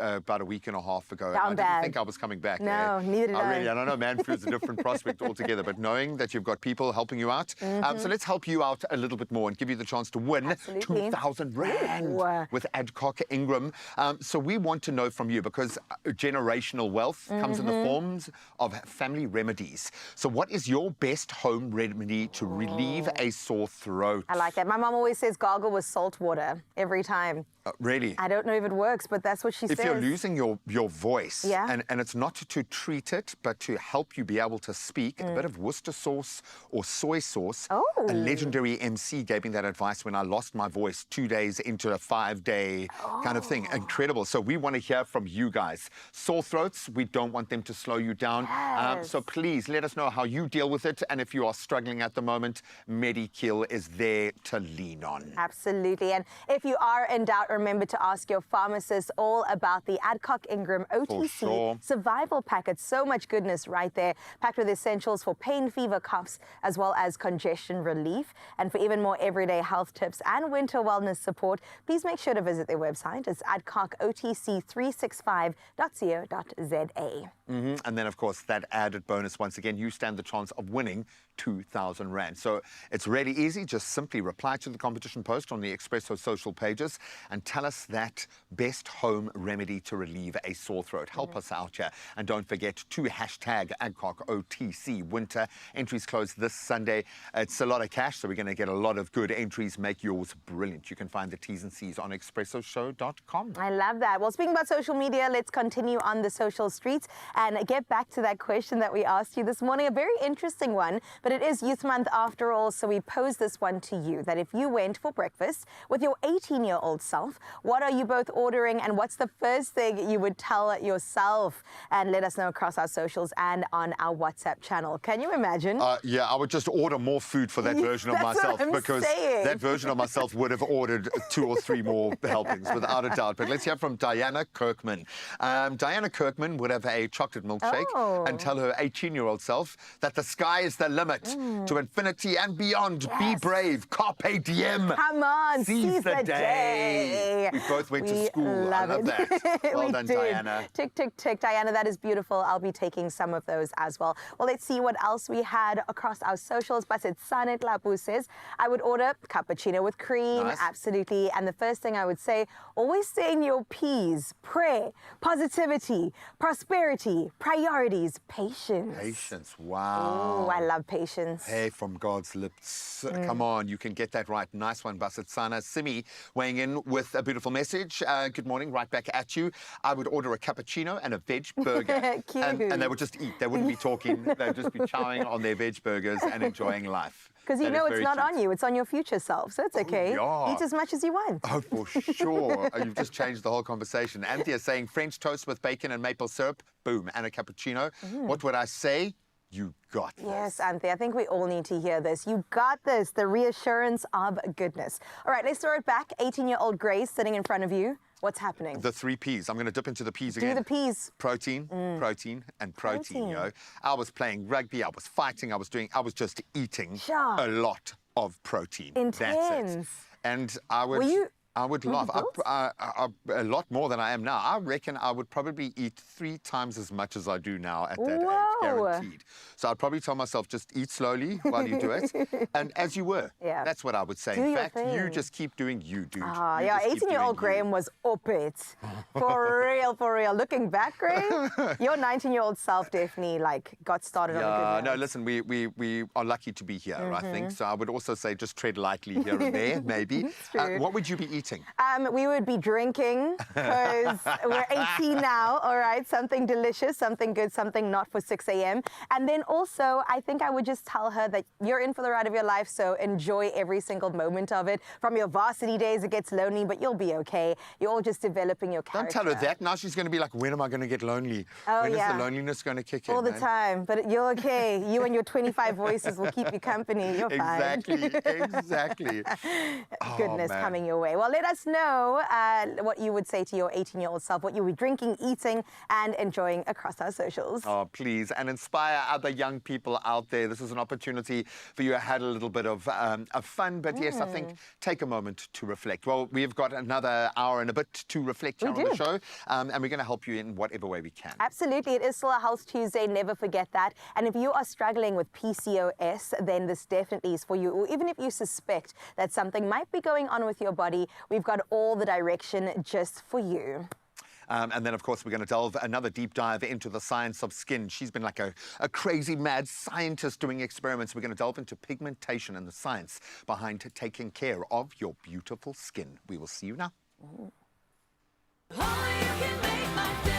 about a week and a half ago. Down I didn't bad. think I was coming back. No, neither did I. I don't know, man, feels a different prospect altogether. But knowing that you've got people helping you out, so let's help you out a little bit more and give you the chance to win 2,000 rand with Adcock Ingram. So we want to know from you, because generational wealth comes in the forms of family remedies. So what is your best home remedy to relieve a sore throat? I like that. My mom always says gargle with salt water every time. Really? I don't know if it works, but that's what she says. If you're losing your voice, Yeah. and it's not to treat it, but to help you be able to speak, a bit of Worcester sauce or soy sauce. Oh. A legendary MC gave me that advice when I lost my voice 2 days into a 5-day kind of thing. Incredible. So we want to hear from you guys. Sore throats, we don't want them to slow you down. So please let us know how you deal with it. And if you are struggling at the moment, Medikill is there to lean on. Absolutely. And if you are in doubt, remember to ask your pharmacist all about the Adcock Ingram OTC Survival Packet. So much goodness right there, packed with essentials for pain, fever, coughs, as well as congestion relief. And for even more everyday health tips and winter wellness support, please make sure to visit their website. It's adcockotc365.co.za. And then, of course, that added bonus, once again, you stand the chance of winning 2,000 rand. So it's really easy. Just simply reply to the competition post on the Expresso social pages and tell us that best home remedy to relieve a sore throat. Help us out here. And don't forget to hashtag AdcockOTC Winter. Entries close this Sunday. It's a lot of cash, so we're going to get a lot of good entries. Make yours brilliant. You can find the T's and C's on expressoshow.com. I love that. Well, speaking about social media, let's continue on the social streets and get back to that question that we asked you this morning. A very interesting one, but it is Youth Month after all, so we pose this one to you, that if you went for breakfast with your 18-year-old self, what are you both ordering and what's the first thing you would tell yourself? And let us know across our socials and on our WhatsApp channel. Can you imagine? Yeah, I would just order more food for that version of myself, because that version of myself would have ordered 2 or 3 more helpings, without a doubt. But let's hear from Diana Kirkman. Diana Kirkman would have a chocolate milkshake and tell her 18-year-old self that the sky is the limit to infinity and beyond. Be brave. Carpe diem. Come on, seize the day. We both went to school. I love that. Well done, Diana. Tick, tick, tick. Diana, that is beautiful. I'll be taking some of those as well. Well, let's see what else we had across our socials. Basit Sanet Lapu says, I would order cappuccino with cream. Nice. Absolutely. And the first thing I would say, always stay in your P's. Pray, positivity, prosperity, priorities, patience. Patience. Wow. Ooh, I love patience. Hey, from God's lips. Come on, you can get that right. Nice one, Basit Sana. Simi weighing in with a beautiful message. Good morning, right back at you. I would order a cappuccino and a veg burger. Cute. And they would just eat. They wouldn't be talking. They'd just be chowing on their veg burgers and enjoying life. Because you know it's not on you, it's on your future self, so it's okay. yeah. Eat as much as you want. Oh, for sure. You've just changed the whole conversation. Anthea saying French toast with bacon and maple syrup, boom, and a cappuccino. What would I say? You got this. Yes, Anthea, I think we all need to hear this. You got this, the reassurance of goodness. All right, let's throw it back. 18-year-old Grace sitting in front of you. What's happening? The 3 P's. I'm going to dip into the P's again. Do the P's. Protein, protein, and protein, yo. I was playing rugby, I was fighting, I was just eating a lot of protein. Intense. That's it. And I would... I would laugh. A lot more than I am now. I reckon I would probably eat 3 times as much as I do now at that age, guaranteed. So I'd probably tell myself, just eat slowly while you do it. And as you were. Yeah. That's what I would say. In fact, you just keep doing you, dude. Yeah, 18-year-old Graham was up it. For real, for real. Looking back, Graham, your 19-year-old self definitely got started on a good note. No, listen, we are lucky to be here, I think. So I would also say just tread lightly here and there, maybe. What would you be eating? We would be drinking because we're 18 now, all right? Something delicious, something good, something not for 6 a.m. And then also, I think I would just tell her that you're in for the ride of your life, so enjoy every single moment of it. From your varsity days, it gets lonely, but you'll be okay. You're all just developing your character. Don't tell her that. Now she's going to be like, when am I going to get lonely? Oh, when is the loneliness going to kick in? All the time. But you're okay. You and your 25 voices will keep you company. You're fine. Exactly. Goodness coming your way. Well, let us know what you would say to your 18-year-old self, what you were drinking, eating, and enjoying across our socials. Oh, please, and inspire other young people out there. This is an opportunity for you to have a little bit of fun, but yes, I think take a moment to reflect. Well, we've got another hour and a bit to reflect here on the show, and we're going to help you in whatever way we can. Absolutely. It is still a Health Tuesday. Never forget that. And if you are struggling with PCOS, then this definitely is for you. Or even if you suspect that something might be going on with your body, we've got all the direction just for you. And then, of course, we're going to delve another deep dive into the science of skin. She's been like a crazy, mad scientist doing experiments. We're going to delve into pigmentation and the science behind taking care of your beautiful skin. We will see you now. Oh, you can make my day.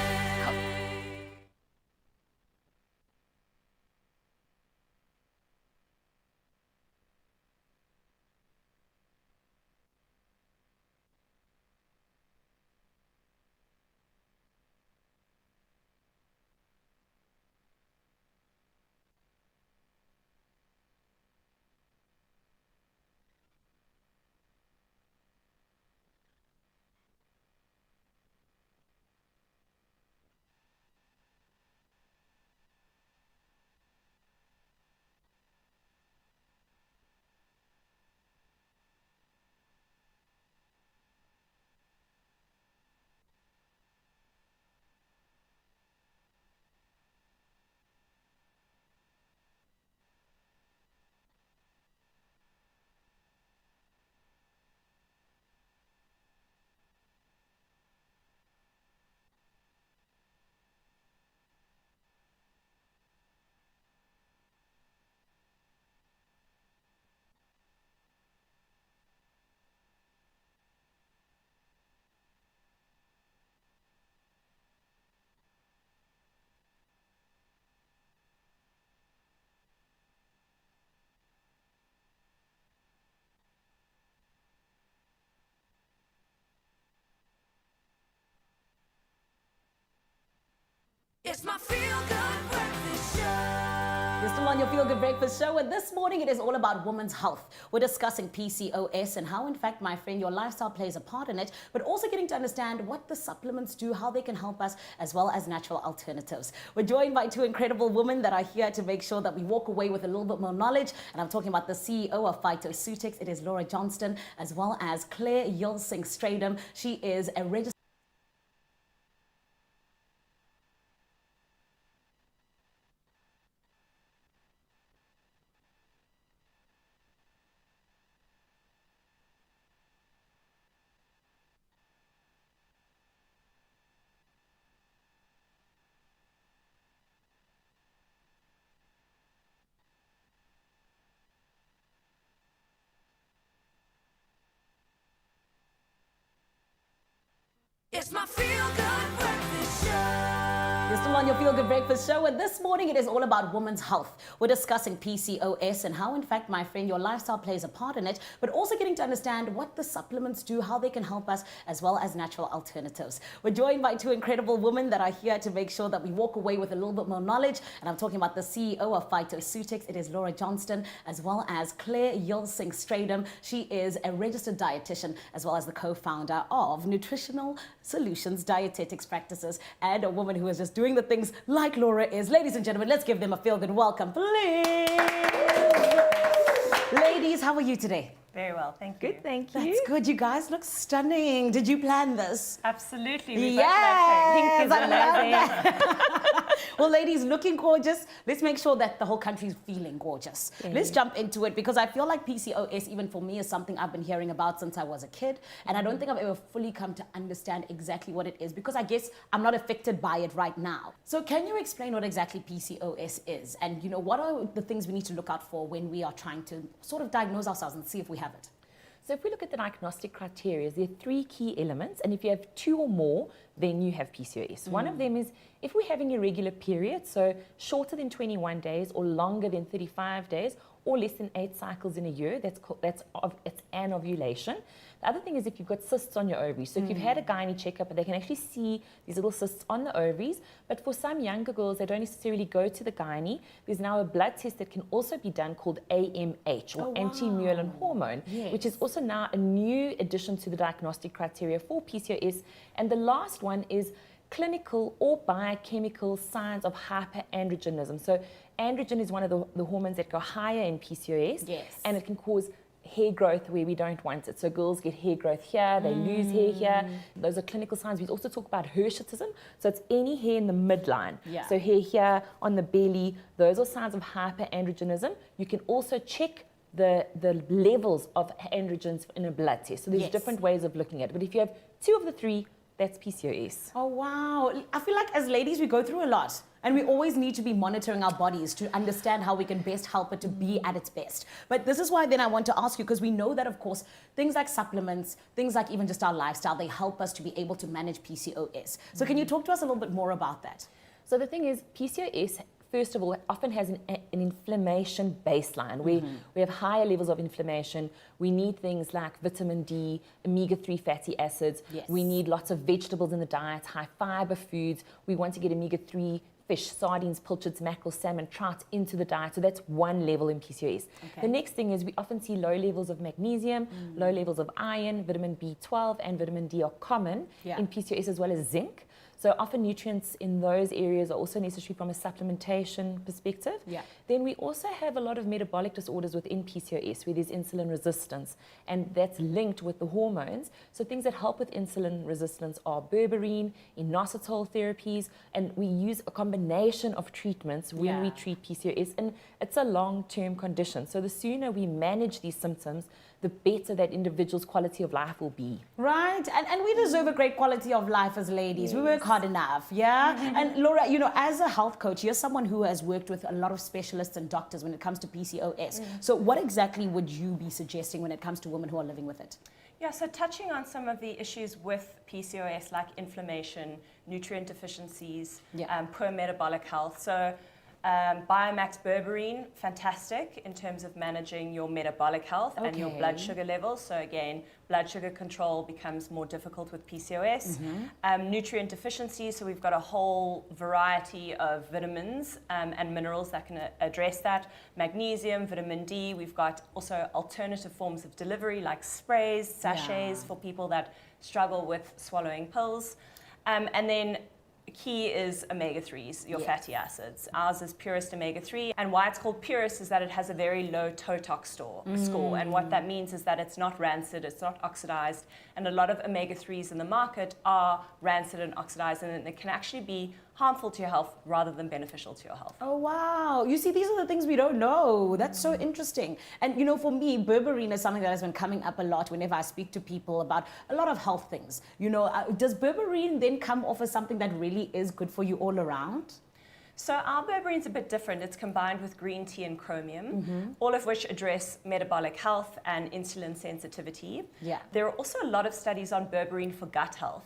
It's my feel-good breakfast show. You're still on your Feel Good Breakfast show, and this morning it is all about women's health. We're discussing PCOS and how, in fact, my friend, your lifestyle plays a part in it, but also getting to understand what the supplements do, how they can help us, as well as natural alternatives. We're joined by two incredible women that are here to make sure that we walk away with a little bit more knowledge, and I'm talking about the CEO of Phytoceutics. It is Laura Johnston, as well as Claire Yulsing-Stradum. She is a registered It's my feel-good breakfast show. You're still on your Feel Good Breakfast show, and this morning it is all about women's health. We're discussing PCOS and how, in fact, my friend, your lifestyle plays a part in it, but also getting to understand what the supplements do, how they can help us, as well as natural alternatives. We're joined by two incredible women that are here to make sure that we walk away with a little bit more knowledge, and I'm talking about the CEO of Phytoceutics. It is Laura Johnston, as well as Claire Yulsing-Stradum. She is a registered dietitian, as well as the co-founder of Nutritional Solutions Dietetics Practices, and a woman who is just doing the things like Laura is. Ladies and gentlemen, let's give them a feel-good welcome, please. Ladies, how are you today? Very well, thank you. Good, thank you. That's good. You guys look stunning. Did you plan this? Absolutely. We Yes, both love her. Pink is amazing. Well, ladies, looking gorgeous. Let's make sure that the whole country's feeling gorgeous. Yeah. Let's jump into it, because I feel like PCOS, even for me, is something I've been hearing about since I was a kid. And I don't think I've ever fully come to understand exactly what it is, because I guess I'm not affected by it right now. So can you explain what exactly PCOS is? And, you know, what are the things we need to look out for when we are trying to sort of diagnose ourselves and see if we have it? So if we look at the diagnostic criteria, there are three key elements, and if you have two or more, then you have PCOS. One of them is if we're having irregular periods, so shorter than 21 days or longer than 35 days, or less than 8 cycles in a year. It's an ovulation. The other thing is if you've got cysts on your ovaries. So if you've had a gynae checkup, they can actually see these little cysts on the ovaries. But for some younger girls, they don't necessarily go to the gynae. There's now a blood test that can also be done called AMH, or anti-mullin hormone, which is also now a new addition to the diagnostic criteria for PCOS. And the last one is clinical or biochemical signs of hyperandrogenism. So androgen is one of the hormones that go higher in PCOS, and it can cause hair growth where we don't want it. So girls get hair growth here, they lose hair here. Those are clinical signs. We also talk about hirsutism. So it's any hair in the midline. So hair here on the belly, those are signs of hyperandrogenism. You can also check the levels of androgens in a blood test. So there's different ways of looking at it. But if you have 2 of the 3, that's PCOS. Oh, wow. I feel like as ladies, we go through a lot. And we always need to be monitoring our bodies to understand how we can best help it to be at its best. But this is why then I want to ask you, because we know that, of course, things like supplements, things like even just our lifestyle, they help us to be able to manage PCOS. So can you talk to us a little bit more about that? So the thing is, PCOS, first of all, often has an inflammation baseline where we have higher levels of inflammation. We need things like vitamin D, omega-3 fatty acids. We need lots of vegetables in the diet, high fiber foods. We want to get omega-3 fish, sardines, pilchards, mackerel, salmon, trout into the diet. So that's one level in PCOS. The next thing is we often see low levels of magnesium, low levels of iron, vitamin B12 and vitamin D are common in PCOS, as well as zinc. So often nutrients in those areas are also necessary from a supplementation perspective. Then we also have a lot of metabolic disorders within PCOS where there's insulin resistance, and that's linked with the hormones. So things that help with insulin resistance are berberine, inositol therapies, and we use a combination of treatments when we treat PCOS, and it's a long-term condition. So the sooner we manage these symptoms, the better that individual's quality of life will be. Right, and we deserve a great quality of life as ladies. We work hard enough, And Laura, you know, as a health coach, you're someone who has worked with a lot of specialists and doctors when it comes to PCOS. So what exactly would you be suggesting when it comes to women who are living with it? Yeah, so touching on some of the issues with PCOS, like inflammation, nutrient deficiencies, poor metabolic health. So Biomax berberine, fantastic in terms of managing your metabolic health and your blood sugar levels. So again, blood sugar control becomes more difficult with PCOS. Nutrient deficiencies, so we've got a whole variety of vitamins and minerals that can address that. Magnesium, vitamin D, we've got also alternative forms of delivery like sprays, sachets for people that struggle with swallowing pills. And then key is omega-3s, your fatty acids. Ours is purest omega-3, and why it's called purest is that it has a very low TOTOX score, and what that means is that it's not rancid, it's not oxidized, and a lot of omega-3s in the market are rancid and oxidized, and it can actually be harmful to your health rather than beneficial to your health. Oh, wow. You see, these are the things we don't know. That's so interesting. And, you know, for me, berberine is something that has been coming up a lot whenever I speak to people about a lot of health things. You know, does berberine then come off as something that really is good for you all around? So our berberine's a bit different. It's combined with green tea and chromium, all of which address metabolic health and insulin sensitivity. There are also a lot of studies on berberine for gut health,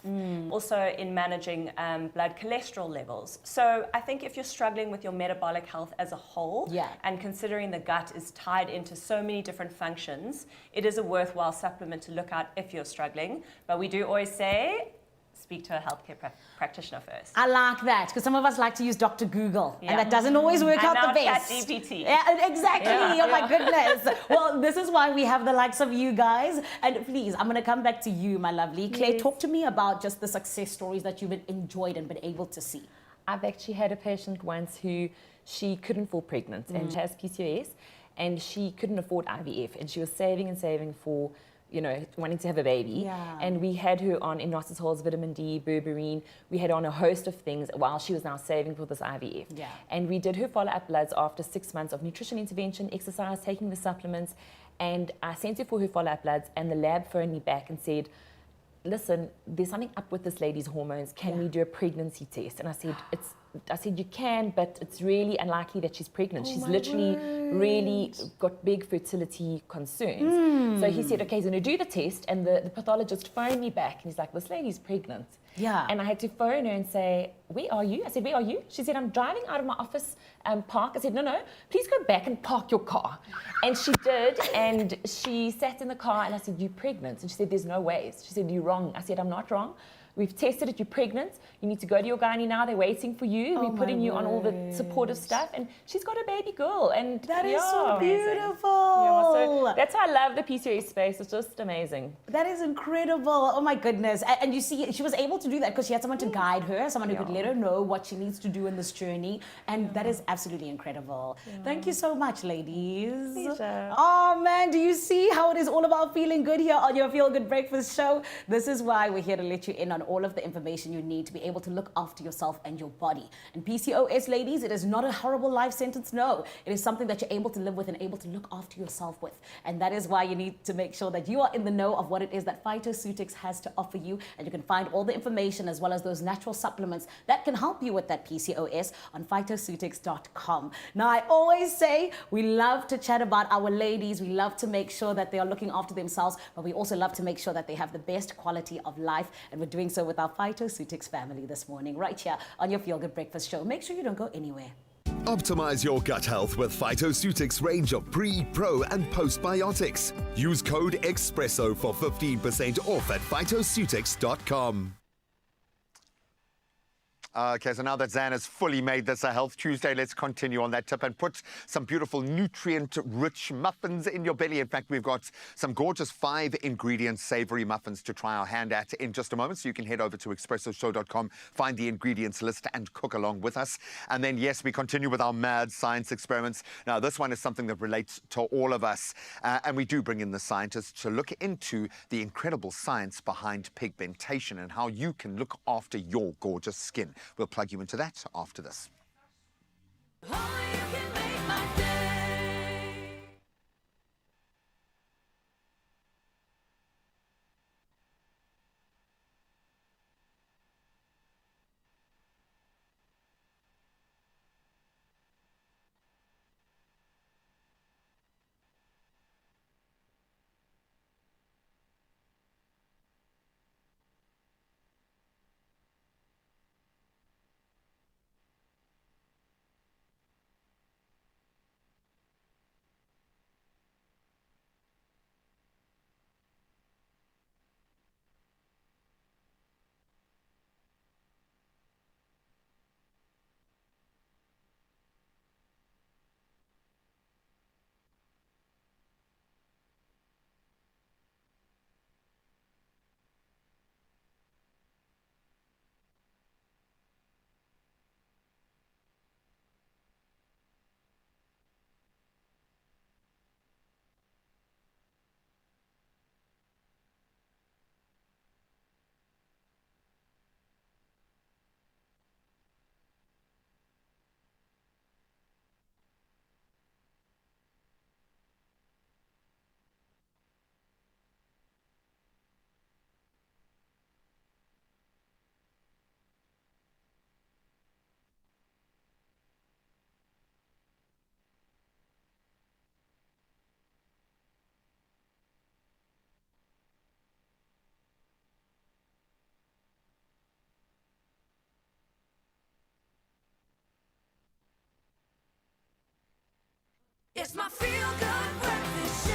also in managing blood cholesterol levels. So I think if you're struggling with your metabolic health as a whole, and considering the gut is tied into so many different functions, it is a worthwhile supplement to look at if you're struggling. But we do always say, speak to a healthcare practitioner first. I like that, because some of us like to use Dr. Google, and that doesn't always work out the best. ChatGPT. Yeah, exactly. Oh my goodness. Well, this is why we have the likes of you guys. And please, I'm going to come back to you, my lovely Claire. Talk to me about just the success stories that you've enjoyed and been able to see. I've actually had a patient once who she couldn't fall pregnant, and she has PCOS, and she couldn't afford IVF, and she was saving and saving for, you know, wanting to have a baby. And we had her on inositols, vitamin D, berberine. We had on a host of things while she was now saving for this IVF. And we did her follow-up bloods after 6 months of nutrition intervention, exercise, taking the supplements. And I sent her for her follow-up bloods, and the lab phoned me back and said, listen, there's something up with this lady's hormones. Can we do a pregnancy test? And I said, I said, you can, but it's really unlikely that she's pregnant. She's literally really got big fertility concerns. So he said, okay, he's going to do the test. And the pathologist phoned me back. And he's like, this lady's pregnant. Yeah. And I had to phone her and say, where are you? I said, where are you? She said, I'm driving out of my office park. I said, no, please go back and park your car. And she did. And she sat in the car and I said, you're pregnant. And she said, there's no ways. She said, you're wrong. I said, I'm not wrong. We've tested it, you're pregnant. You need to go to your gynae now. They're waiting for you. We're putting you on all the supportive stuff. And she's got a baby girl. And that is so beautiful. Yeah, so that's why I love the PCOS space. It's just amazing. That is incredible. Oh my goodness. And you see, she was able to do that because she had someone to guide her, someone who could let her know what she needs to do in this journey. And that is absolutely incredible. Thank you so much, ladies. Pleasure. Oh man, do you see how it is all about feeling good here on your Feel Good Breakfast show? This is why we're here to let you in on all of the information you need to be able to look after yourself and your body. And PCOS, ladies, it is not a horrible life sentence, no. It is something that you're able to live with and able to look after yourself with. And that is why you need to make sure that you are in the know of what it is that Phytoceutics has to offer you. And you can find all the information as well as those natural supplements that can help you with that PCOS on phytoceutics.com. Now, I always say we love to chat about our ladies. We love to make sure that they are looking after themselves, but we also love to make sure that they have the best quality of life. And we're doing so with our Phytoceutics family this morning, right here on your Feel Good Breakfast show. Make sure you don't go anywhere. Optimize your gut health with Phytoceutics range of pre, pro, and postbiotics. Use code Expresso for 15% off at phytoceutics.com. Okay, so now that Zan has fully made this a Health Tuesday, let's continue on that tip and put some beautiful nutrient-rich muffins in your belly. In fact, we've got some gorgeous 5-ingredient savory muffins to try our hand at in just a moment. So you can head over to expressoshow.com, find the ingredients list and cook along with us. And then, yes, we continue with our mad science experiments. Now, this one is something that relates to all of us. And we do bring in the scientists to look into the incredible science behind pigmentation and how you can look after your gorgeous skin. We'll plug you into that after this. It's my Feel Good Breakfast Show.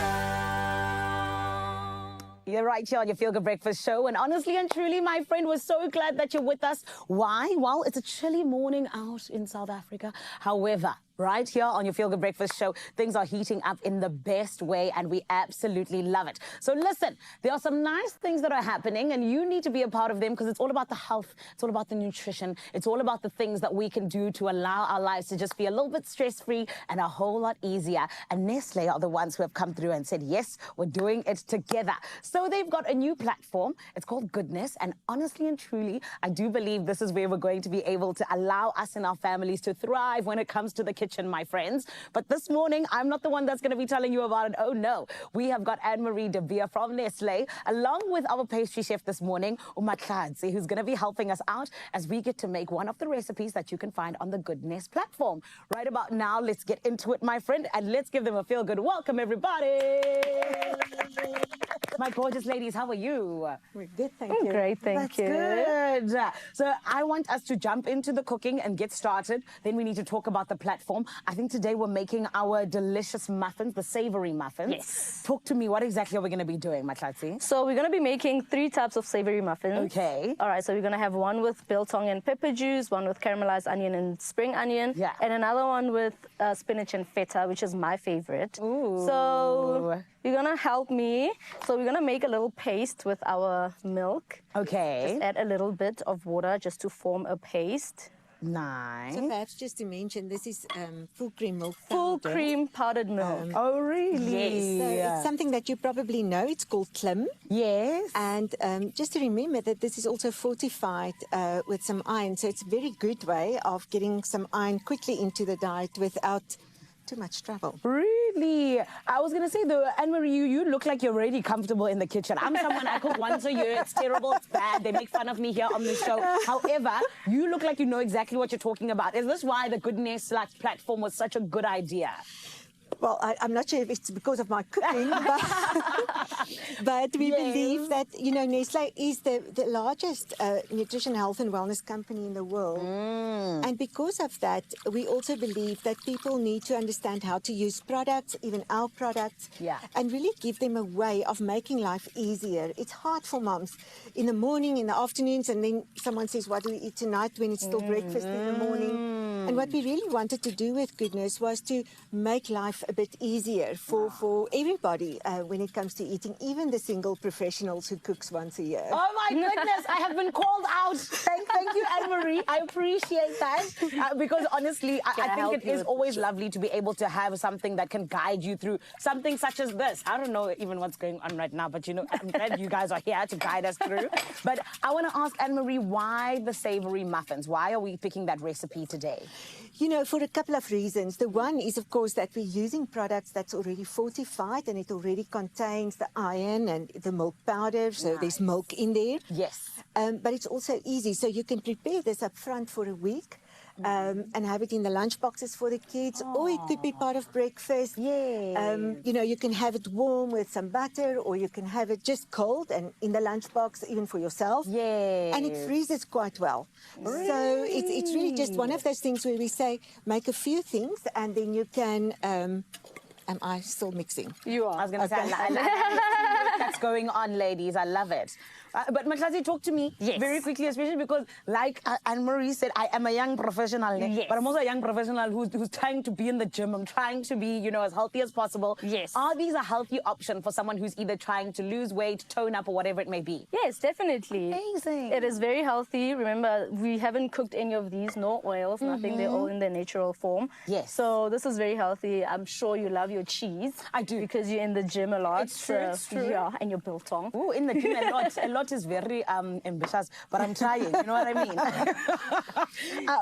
You're right here on your Feel Good Breakfast show. And honestly and truly, my friend, we're so glad that you're with us. Why? Well, it's a chilly morning out in South Africa. However, right here on your Feel Good Breakfast show, things are heating up in the best way, and we absolutely love it. So listen, there are some nice things that are happening, and you need to be a part of them because it's all about the health, it's all about the nutrition, it's all about the things that we can do to allow our lives to just be a little bit stress-free and a whole lot easier. And Nestle are the ones who have come through and said, yes, we're doing it together. So they've got a new platform. It's called Goodness, and honestly and truly, I do believe this is where we're going to be able to allow us and our families to thrive when it comes to the kitchen. kitchen, my friends. But this morning, I'm not the one that's going to be telling you about it. Oh, no. We have got Anne-Marie de Beer from Nestle, along with our pastry chef this morning, Umatladzi, who's going to be helping us out as we get to make one of the recipes that you can find on the Goodness platform. Right about now, let's get into it, my friend, and let's give them a feel-good welcome, everybody. My gorgeous ladies, how are you? We're good, thank you. Great, thank you. Good. So I want us to jump into the cooking and get started. Then we need to talk about the platform. I think today we're making our delicious muffins, the savory muffins. Yes. Talk to me, what exactly are we going to be doing, Matlatsi? So we're going to be making 3 types of savory muffins. Okay. All right, so we're going to have one with biltong and pepper juice, one with caramelized onion and spring onion, and another one with spinach and feta, which is my favorite. Ooh. So you're going to help me. So we're going to make a little paste with our milk. Okay. Just add a little bit of water just to form a paste. Nice. So perhaps just to mention, this is full cream milk Full powder. cream powdered milk. Oh, really? Yes. So it's something that you probably know. It's called Klim. Yes. And just to remember that this is also fortified with some iron. So it's a very good way of getting some iron quickly into the diet without too much trouble. Really? I was going to say, though, Anne-Marie, you look like you're already comfortable in the kitchen. I'm someone, I cook once a year. It's terrible. It's bad. They make fun of me here on the show. However, you look like you know exactly what you're talking about. Is this why the Goodness platform was such a good idea? Well, I'm not sure if it's because of my cooking, but we believe that, you know, Nestle is the largest nutrition, health and wellness company in the world. And because of that, we also believe that people need to understand how to use products, even our products, and really give them a way of making life easier. It's hard for moms in the morning, in the afternoons, and then someone says, what do we eat tonight, when it's still breakfast in the morning? And what we really wanted to do with Goodness was to make life a bit easier for everybody when it comes to eating, even the single professionals who cooks once a year. Oh my goodness, I have been called out. Thank you, Anne-Marie. I appreciate that because honestly, I think it is always lovely to be able to have something that can guide you through something such as this. I don't know even what's going on right now, but you know, I'm glad you guys are here to guide us through. But I want to ask Anne-Marie, why the savory muffins? Why are we picking that recipe today? You know, for a couple of reasons. The one is, of course, that we're using products that's already fortified and it already contains the iron and the milk powder, so there's milk in there. Yes. But it's also easy, so you can prepare this up front for a week. And have it in the lunch boxes for the kids, or it could be part of breakfast. You know, you can have it warm with some butter, or you can have it just cold and in the lunch box, even for yourself. And it freezes quite well. Really? So it's really just one of those things where we say, make a few things, and then you can... am I still mixing? You are. I was going to say, I love that's going on, ladies. I love it. But Matlatsi, talk to me very quickly, especially because, like Anne-Marie said, I am a young professional, but I'm also a young professional who's trying to be in the gym. I'm trying to be, you know, as healthy as possible. Are these a healthy option for someone who's either trying to lose weight, tone up, or whatever it may be? Yes, definitely. Amazing. It is very healthy. Remember, we haven't cooked any of these, no oils, nothing. They're all in their natural form. So this is very healthy. I'm sure you love your cheese. I do. Because you're in the gym a lot. It's true, it's true. Yeah, and your biltong. Oh, in the gym a lot. A lot is very ambitious, but I'm trying, you know what I mean?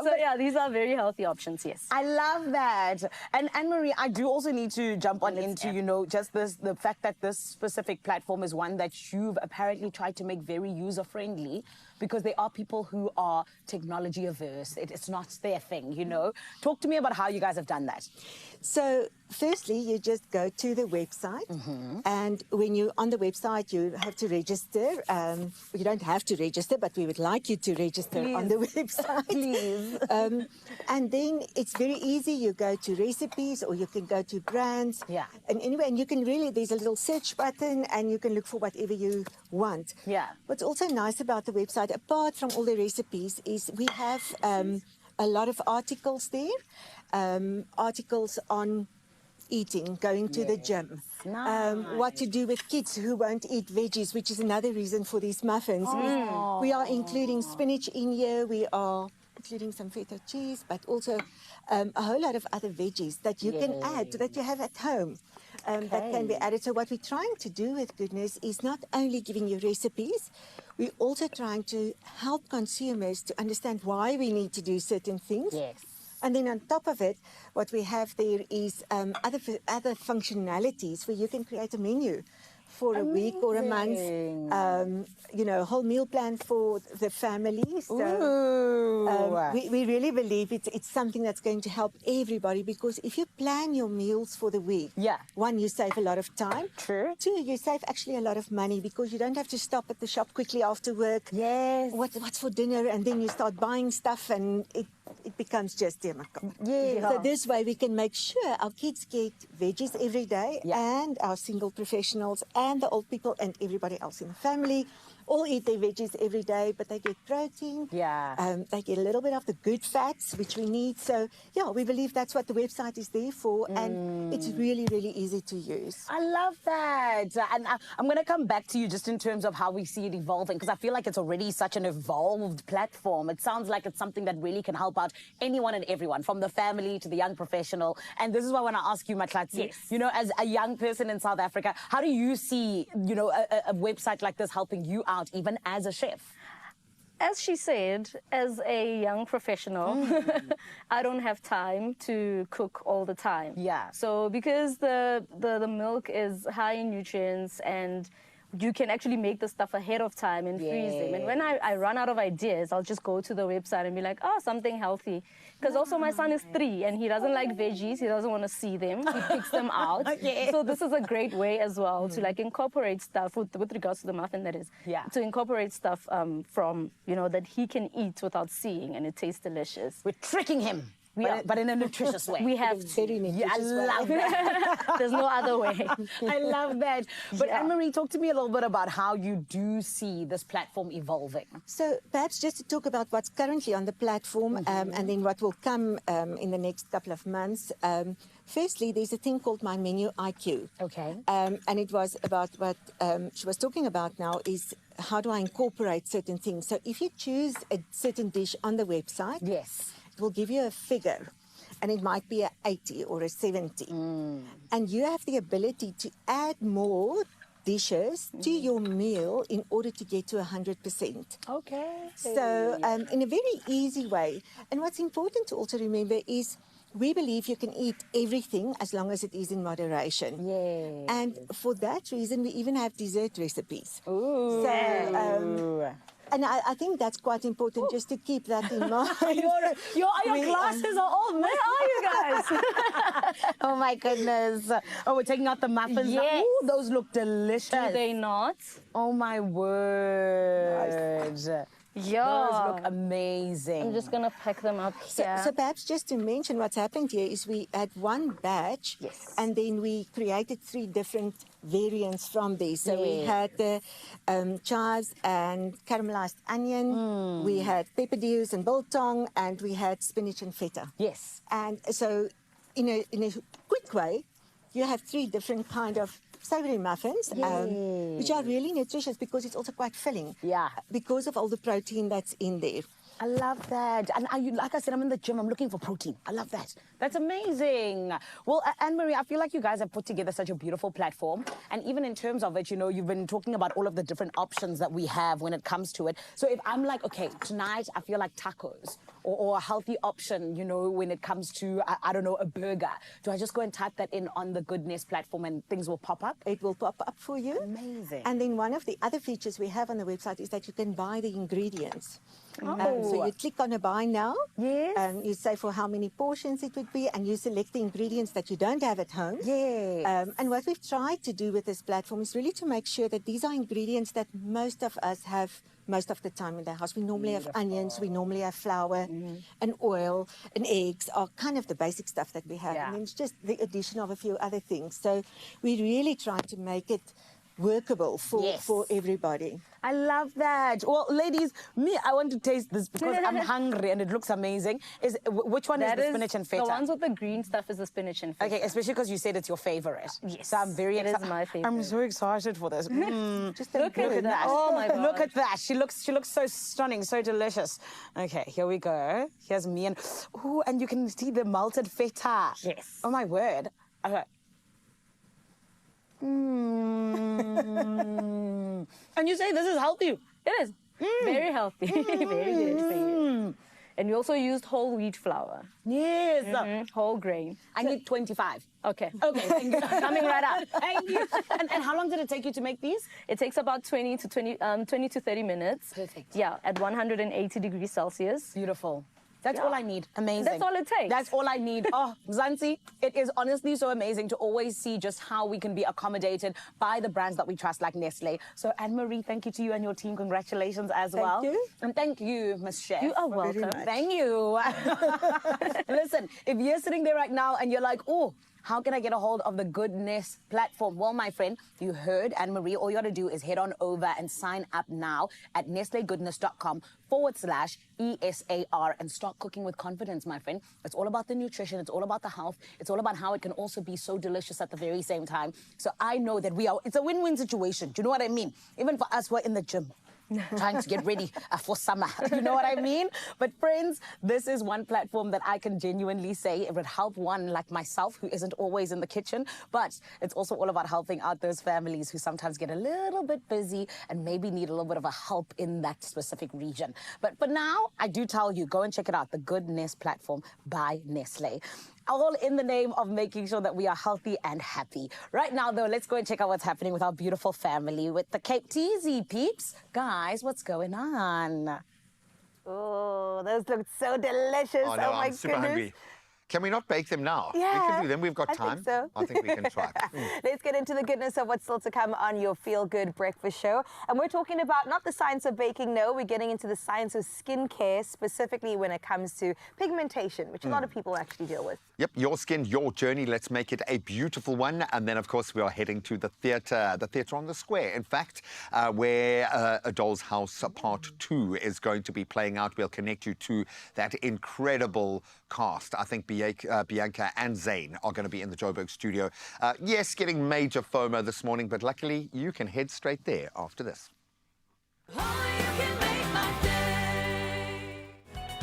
So yeah, these are very healthy options, yes. I love that. And Anne-Marie, I do also need to jump on into, you know, just the fact that this specific platform is one that you've apparently tried to make very user-friendly, because there are people who are technology averse. It's not their thing, you know. Talk to me about how you guys have done that. So firstly, you just go to the website, and when you're on the website, you have to register. You don't have to register, but we would like you to register on the website. Please. And then it's very easy. You go to recipes, or you can go to brands. And anyway, and you can really, there's a little search button, and you can look for whatever you want. What's also nice about the website, apart from all the recipes, is we have a lot of articles there. Articles on eating, going to the gym, what to do with kids who won't eat veggies, which is another reason for these muffins. We are including spinach in here, we are including some feta cheese, but also a whole lot of other veggies that you can add, that you have at home. That can be added. So what we're trying to do with Goodness is not only giving you recipes, we're also trying to help consumers to understand why we need to do certain things. And then on top of it, what we have there is other functionalities where you can create a menu for a week or a month, you know, a whole meal plan for the family. So we really believe it's something that's going to help everybody, because if you plan your meals for the week, one, you save a lot of time. True. Two, you save actually a lot of money, because you don't have to stop at the shop quickly after work. Yes. What's for dinner? And then you start buying stuff, and it becomes just So this way we can make sure our kids get veggies every day, and our single professionals and the old people and everybody else in the family all eat their veggies every day, but they get protein. They get a little bit of the good fats, which we need. So, yeah, we believe that's what the website is there for, and it's really, really easy to use. I love that. And I'm going to come back to you just in terms of how we see it evolving, because I feel like it's already such an evolved platform. It sounds like it's something that really can help out anyone and everyone, from the family to the young professional. And this is why I want to ask you, Matlatsi, you know, as a young person in South Africa, how do you see, you know, a website like this helping you out, even as a chef? As she said, as a young professional, I don't have time to cook all the time. So because the milk is high in nutrients, and you can actually make the stuff ahead of time and freeze them. And when I run out of ideas, I'll just go to the website and be like, oh, something healthy. Because also my son is 3 and he doesn't like veggies. He doesn't want to see them. He picks them out. So this is a great way as well to like incorporate stuff with regards to the muffin, that is. To incorporate stuff from, you know, that he can eat without seeing, and it tastes delicious. We're tricking him. But in a nutritious way. We have very nutritious. I love that. There's no other way. I love that. But Anne-Marie, talk to me a little bit about how you do see this platform evolving. So perhaps just to talk about what's currently on the platform, and then what will come in the next couple of months. Firstly, there's a thing called My Menu IQ. And it was about what she was talking about now, is how do I incorporate certain things. So if you choose a certain dish on the website, it will give you a figure, and it might be a 80 or a 70. And you have the ability to add more dishes to your meal in order to get to 100%. So in a very easy way. And what's important to also remember is we believe you can eat everything as long as it is in moderation. And for that reason, we even have dessert recipes. And I think that's quite important, just to keep that in mind. Your glasses are all... Where are you guys? Oh, my goodness. Oh, we're taking out the muffins. Ooh, those look delicious. Do they not? Oh, my word. Those look amazing. I'm just going to pack them up here. So perhaps just to mention what's happened here is we had one batch, and then we created 3 different variants from there. So we had the chives and caramelized onion, we had pepper dews and biltong, and we had spinach and feta. And so in a quick way, you have 3 different kind of savory muffins, which are really nutritious because it's also quite filling. Because of all the protein that's in there. I love that. And like I said, I'm in the gym. I'm looking for protein. I love that. That's amazing. Well, Anne-Marie, I feel like you guys have put together such a beautiful platform. And even in terms of it, you know, you've been talking about all of the different options that we have when it comes to it. So if I'm like, okay, tonight I feel like tacos, or a healthy option, you know, when it comes to, I don't know, a burger, do I just go and type that in on the Goodness platform and things will pop up? It will pop up for you. Amazing. And then one of the other features we have on the website is that you can buy the ingredients. So you click on a buy now, you say for how many portions it would be, and you select the ingredients that you don't have at home. And what we've tried to do with this platform is really to make sure that these are ingredients that most of us have most of the time in the house. We normally have onions, we normally have flour, and oil, and eggs are kind of the basic stuff that we have. And then it's just the addition of a few other things. So we really try to make it workable for everybody. I love that. Well, ladies, I want to taste this because I'm hungry and it looks amazing. Which one is the spinach and feta? The ones with the green stuff is the spinach and feta. Okay, especially because you said it's your favorite. Yes. So I'm very excited. It is my favorite. I'm so excited for this. Just look at that. Oh my God. Look at that. She looks so stunning, so delicious. Okay, here we go. Here's me and and you can see the melted feta. Yes. Oh my word. Okay. And you say this is healthy. It is. Very healthy. Very good for you. And we also used whole wheat flour. Yes. Whole grain. I need 25. Okay. Okay, thank you. Coming right up. Thank you. And how long did it take you to make these? It takes about 20 to 30 minutes. Perfect. Yeah, at 180 degrees Celsius. Beautiful. That's all I need. Amazing. That's all it takes. That's all I need. Oh, Zanzi, it is honestly so amazing to always see just how we can be accommodated by the brands that we trust, like Nestle. So, Anne-Marie, thank you to you and your team. Congratulations as well. Thank you. And thank you, Miss Chef. You are welcome. Thank you. Listen, if you're sitting there right now and you're like, oh, how can I get a hold of the Goodness platform? Well, my friend, you heard Anne-Marie. All you got to do is head on over and sign up now at nestlegoodness.com/ESAR and start cooking with confidence, my friend. It's all about the nutrition. It's all about the health. It's all about how it can also be so delicious at the very same time. So I know that it's a win-win situation. Do you know what I mean? Even for us, we're in the gym. Trying to get ready for summer. You know what I mean? But friends, this is one platform that I can genuinely say it would help one like myself who isn't always in the kitchen, but it's also all about helping out those families who sometimes get a little bit busy and maybe need a little bit of a help in that specific region. But for now, I do tell you, go and check it out, the Goodness platform by Nestle. All in the name of making sure that we are healthy and happy. Right now, though, let's go and check out what's happening with our beautiful family with the Cape Teasy peeps. Guys, what's going on? Oh, those look so delicious. Oh, no, my I'm super goodness. hungry. Can we not bake them now? Yeah, We can do them. We've got I time. think so. I think we can try. Let's get into the goodness of what's still to come on your Feel Good Breakfast Show. And we're talking about not the science of baking, no, we're getting into the science of skincare, specifically when it comes to pigmentation, which a lot of people actually deal with. Yep, your skin, your journey. Let's make it a beautiful one. And then, of course, we are heading to the theatre on the square. In fact, where A Doll's House Part 2 is going to be playing out. We'll connect you to that incredible cast. I think Bianca and Zane are going to be in the Joburg studio. Yes, getting major FOMO this morning, but luckily you can head straight there after this.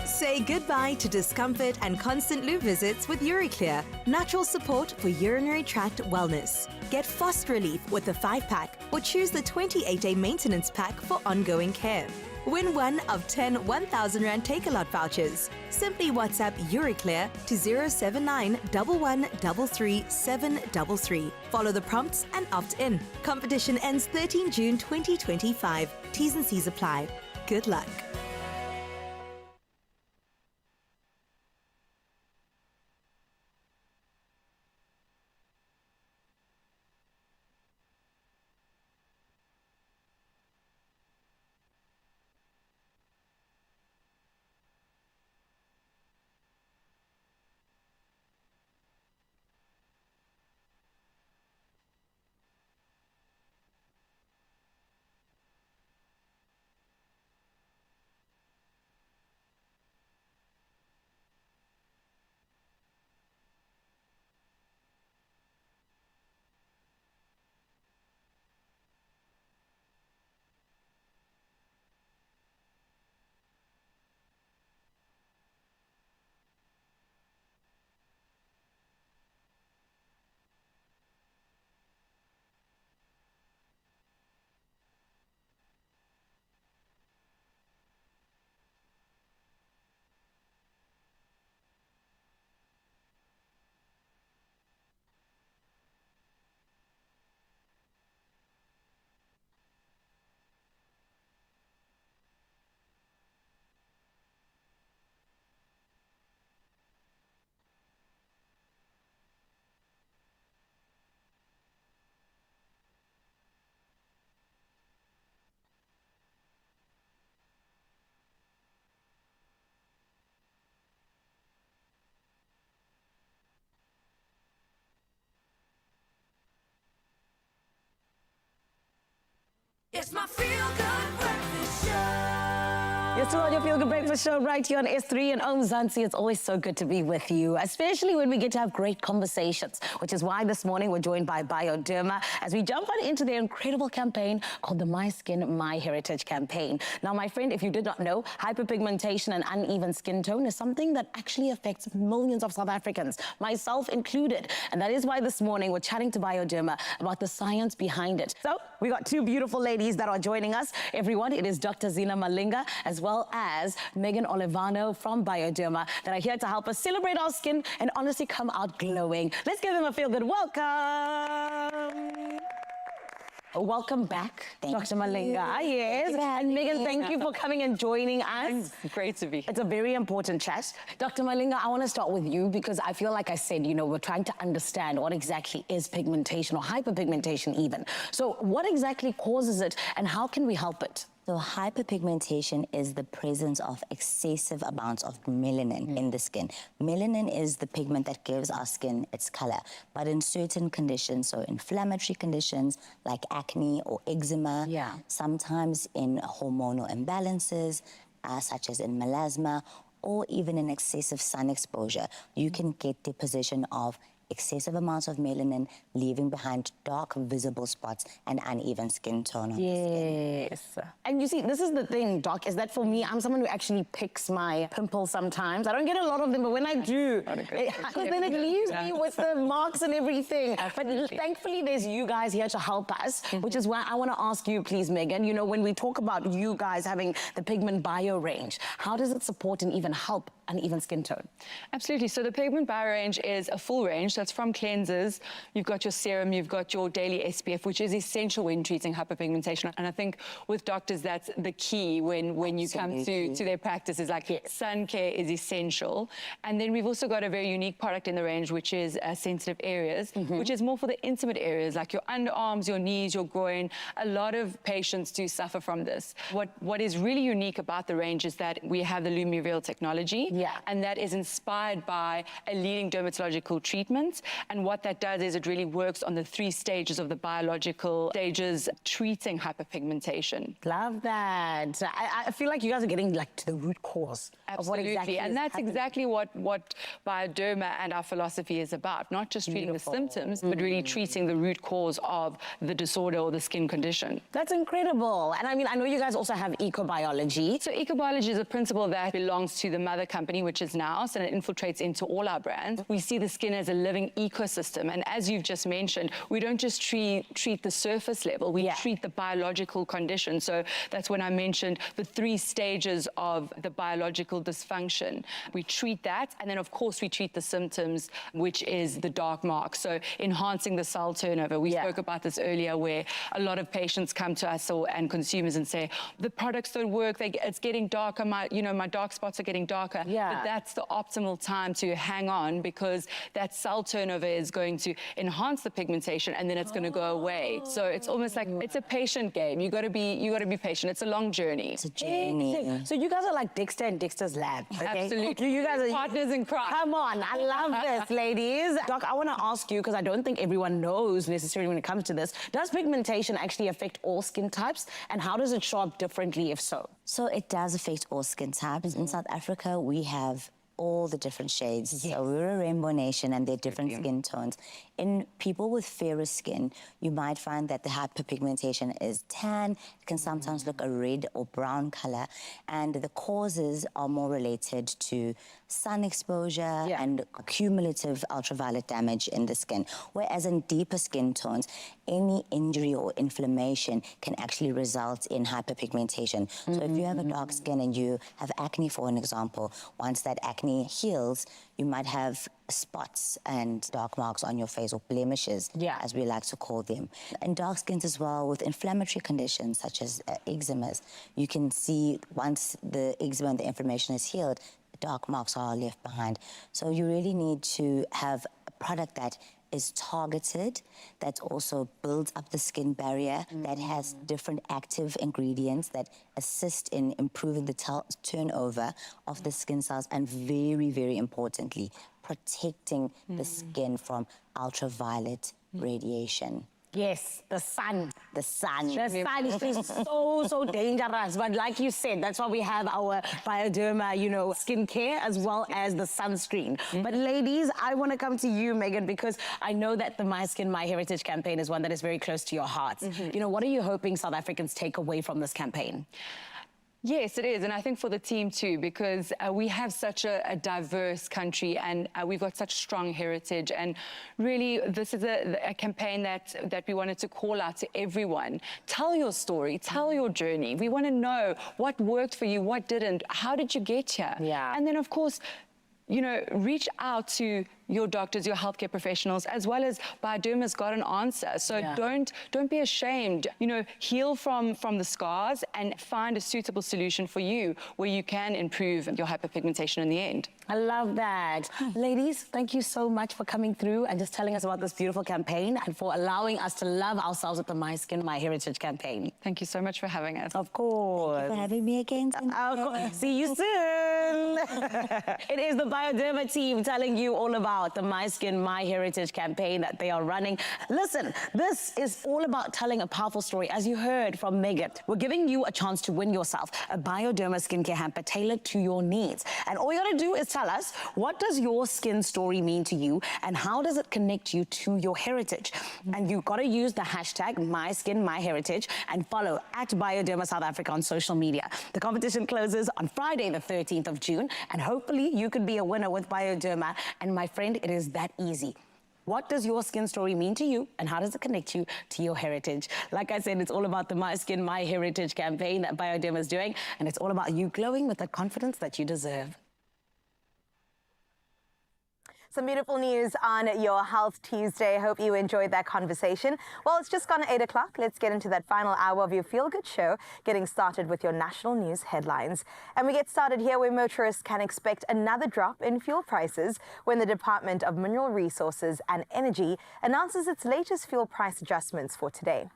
Say goodbye to discomfort and constant loo visits with UriClear, natural support for urinary tract wellness. Get fast relief with the 5-pack or choose the 28-day maintenance pack for ongoing care. Win one of 10 1,000 Rand Take-A-Lot vouchers. Simply WhatsApp UriClear to 079 1133 733. Follow the prompts and opt in. Competition ends 13 June 2025. T's and C's apply. Good luck. It's my Feel Good Breakfast Show. You're still on your Feel Good Breakfast Show right here on S3 and Zanzi. It's always so good to be with you, especially when we get to have great conversations, which is why this morning we're joined by Bioderma as we jump on into their incredible campaign called the My Skin, My Heritage campaign. Now, my friend, if you did not know, hyperpigmentation and uneven skin tone is something that actually affects millions of South Africans, myself included. And that is why this morning we're chatting to Bioderma about the science behind it. So we got two beautiful ladies that are joining us. Everyone, it is Dr. Zina Malinga as well well as Megan Olivano from Bioderma that are here to help us celebrate our skin and honestly come out glowing. Let's give them a feel-good welcome. Welcome back, Dr. Malinga. Yes. And Megan, thank you for coming and joining us. It's great to be here. It's a very important chat. Dr. Malinga, I want to start with you because I feel like I said, you know, we're trying to understand what exactly is pigmentation or hyperpigmentation even. So what exactly causes it and how can we help it? So hyperpigmentation is the presence of excessive amounts of melanin in the skin. Melanin is the pigment that gives our skin its color. But in certain conditions, so inflammatory conditions like acne or eczema, sometimes in hormonal imbalances, such as in melasma, or even in excessive sun exposure, you can get deposition of excessive amounts of melanin, leaving behind dark, visible spots and uneven skin tone on the skin. Yes. And you see, this is the thing, Doc, is that for me, I'm someone who actually picks my pimples sometimes. I don't get a lot of them, but when I do, because then it leaves me with the marks and everything. But thankfully, there's you guys here to help us, which is why I want to ask you, please, Megan, you know, when we talk about you guys having the Pigment Bio range, how does it support and even help uneven skin tone? Absolutely. So the Pigment Bio range is a full range. That's from cleansers. You've got your serum, you've got your daily SPF, which is essential when treating hyperpigmentation. And I think with doctors, that's the key when you come to their practice is like sun care is essential. And then we've also got a very unique product in the range, which is sensitive areas, which is more for the intimate areas like your underarms, your knees, your groin. A lot of patients do suffer from this. What is really unique about the range is that we have the Lumireveal technology, and that is inspired by a leading dermatological treatment. And what that does is it really works on the 3 stages of the biological stages treating hyperpigmentation. Love that. I feel like you guys are getting like to the root cause of what exactly and that's exactly what Bioderma and our philosophy is about. Not just treating the symptoms, but really treating the root cause of the disorder or the skin condition. That's incredible. And I mean, I know you guys also have ecobiology. So ecobiology is a principle that belongs to the mother company, which is Nous, and it infiltrates into all our brands. We see the skin as a living ecosystem. And as you've just mentioned, we don't just treat the surface level, we treat the biological condition. So that's when I mentioned the 3 stages of the biological dysfunction. We treat that, and then of course we treat the symptoms, which is the dark marks. So enhancing the cell turnover. We spoke about this earlier, where a lot of patients come to us and consumers and say, the products don't work, it's getting darker, my dark spots are getting darker. But that's the optimal time to hang on, because that cell turnover is going to enhance the pigmentation and then it's going to go away. So it's almost like it's a patient game. You got to be patient. It's a long journey. It's a journey. So you guys are like Dexter and Dexter's Lab. Okay? Absolutely. You guys are partners in crime. Come on, I love this, ladies. Doc, I want to ask you, because I don't think everyone knows necessarily when it comes to this, does pigmentation actually affect all skin types, and how does it show up differently if so? So it does affect all skin types. In South Africa, we have all the different shades. So we're a rainbow nation and there are different skin tones. In people with fairer skin, you might find that the hyperpigmentation is tan. It can sometimes look a red or brown color. And the causes are more related to sun exposure and cumulative ultraviolet damage in the skin. Whereas in deeper skin tones, any injury or inflammation can actually result in hyperpigmentation. So if you have a dark skin and you have acne, for an example, once that acne heals, you might have spots and dark marks on your face, or blemishes, as we like to call them. And dark skins as well, with inflammatory conditions such as eczemas, you can see once the eczema and the inflammation is healed, dark marks are left behind. So you really need to have a product that is targeted, that also builds up the skin barrier, that has different active ingredients that assist in improving the turnover of the skin cells, and very, very importantly, protecting the skin from ultraviolet radiation. Yes, the sun. The sun. The sun is so dangerous. But like you said, that's why we have our Bioderma, skincare as well as the sunscreen. But ladies, I want to come to you, Megan, because I know that the My Skin, My Heritage campaign is one that is very close to your heart. What are you hoping South Africans take away from this campaign? Yes, it is, and I think for the team too, because we have such a diverse country, and we've got such strong heritage, and really this is a campaign that we wanted to call out to everyone. Tell your story, tell your journey. We want to know what worked for you, what didn't, how did you get here? Yeah. And then of course, you know, reach out to your doctors, your healthcare professionals, as well as Bioderma's got an answer. So don't be ashamed. You know, heal from the scars and find a suitable solution for you where you can improve your hyperpigmentation in the end. I love that. Ladies, thank you so much for coming through and just telling us about this beautiful campaign and for allowing us to love ourselves with the My Skin, My Heritage campaign. Thank you so much for having us. Of course. Thank you for having me again. See you soon. It is the Bioderma team telling you all about the My Skin, My Heritage campaign that they are running. Listen, this is all about telling a powerful story. As you heard from Megan, we're giving you a chance to win yourself a Bioderma skincare hamper tailored to your needs. And all you gotta do is tell us, what does your skin story mean to you and how does it connect you to your heritage? And you've gotta use the hashtag My Skin, My Heritage and follow at Bioderma South Africa on social media. The competition closes on Friday, the 13th of June, and hopefully you could be a winner with Bioderma. And my friend, it is that easy. What does your skin story mean to you and how does it connect you to your heritage? Like I said, it's all about the My Skin, My Heritage campaign that Bioderma is doing, and it's all about you glowing with the confidence that you deserve. Some beautiful news on your Health Tuesday. Hope you enjoyed that conversation. Well, it's just gone 8 o'clock. Let's get into that final hour of your feel-good show, getting started with your national news headlines. And we get started here where motorists can expect another drop in fuel prices when the Department of Mineral Resources and Energy announces its latest fuel price adjustments for today.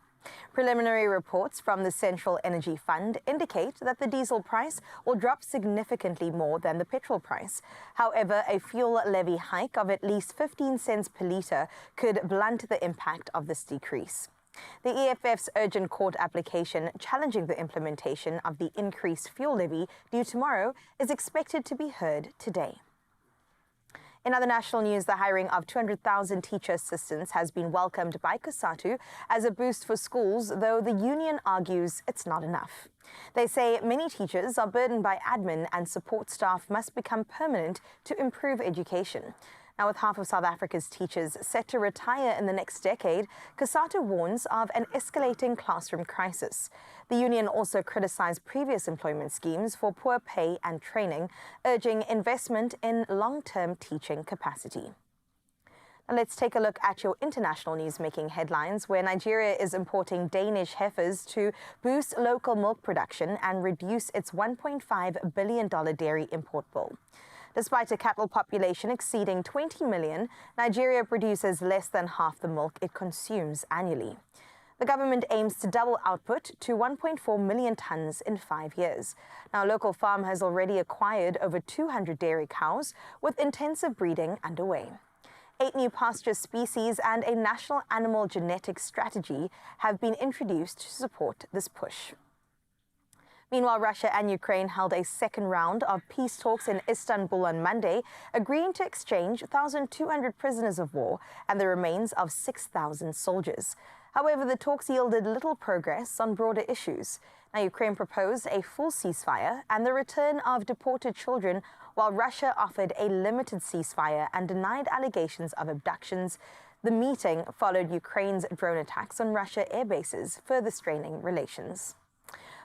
Preliminary reports from the Central Energy Fund indicate that the diesel price will drop significantly more than the petrol price. However, a fuel levy hike of at least 15 cents per litre could blunt the impact of this decrease. The EFF's urgent court application challenging the implementation of the increased fuel levy due tomorrow is expected to be heard today. In other national news, the hiring of 200,000 teacher assistants has been welcomed by COSATU as a boost for schools, though the union argues it's not enough. They say many teachers are burdened by admin and support staff must become permanent to improve education. Now, with half of South Africa's teachers set to retire in the next decade, COSATU warns of an escalating classroom crisis. The union also criticized previous employment schemes for poor pay and training, urging investment in long-term teaching capacity. Now let's take a look at your international news-making headlines, where Nigeria is importing Danish heifers to boost local milk production and reduce its $1.5 billion dairy import bill. Despite a cattle population exceeding 20 million, Nigeria produces less than half the milk it consumes annually. The government aims to double output to 1.4 million tons in 5 years. Now, local farm has already acquired over 200 dairy cows, with intensive breeding underway. 8 new pasture species and a national animal genetics strategy have been introduced to support this push. Meanwhile, Russia and Ukraine held a second round of peace talks in Istanbul on Monday, agreeing to exchange 1,200 prisoners of war and the remains of 6,000 soldiers. However, the talks yielded little progress on broader issues. Now, Ukraine proposed a full ceasefire and the return of deported children, while Russia offered a limited ceasefire and denied allegations of abductions. The meeting followed Ukraine's drone attacks on Russia air bases, further straining relations.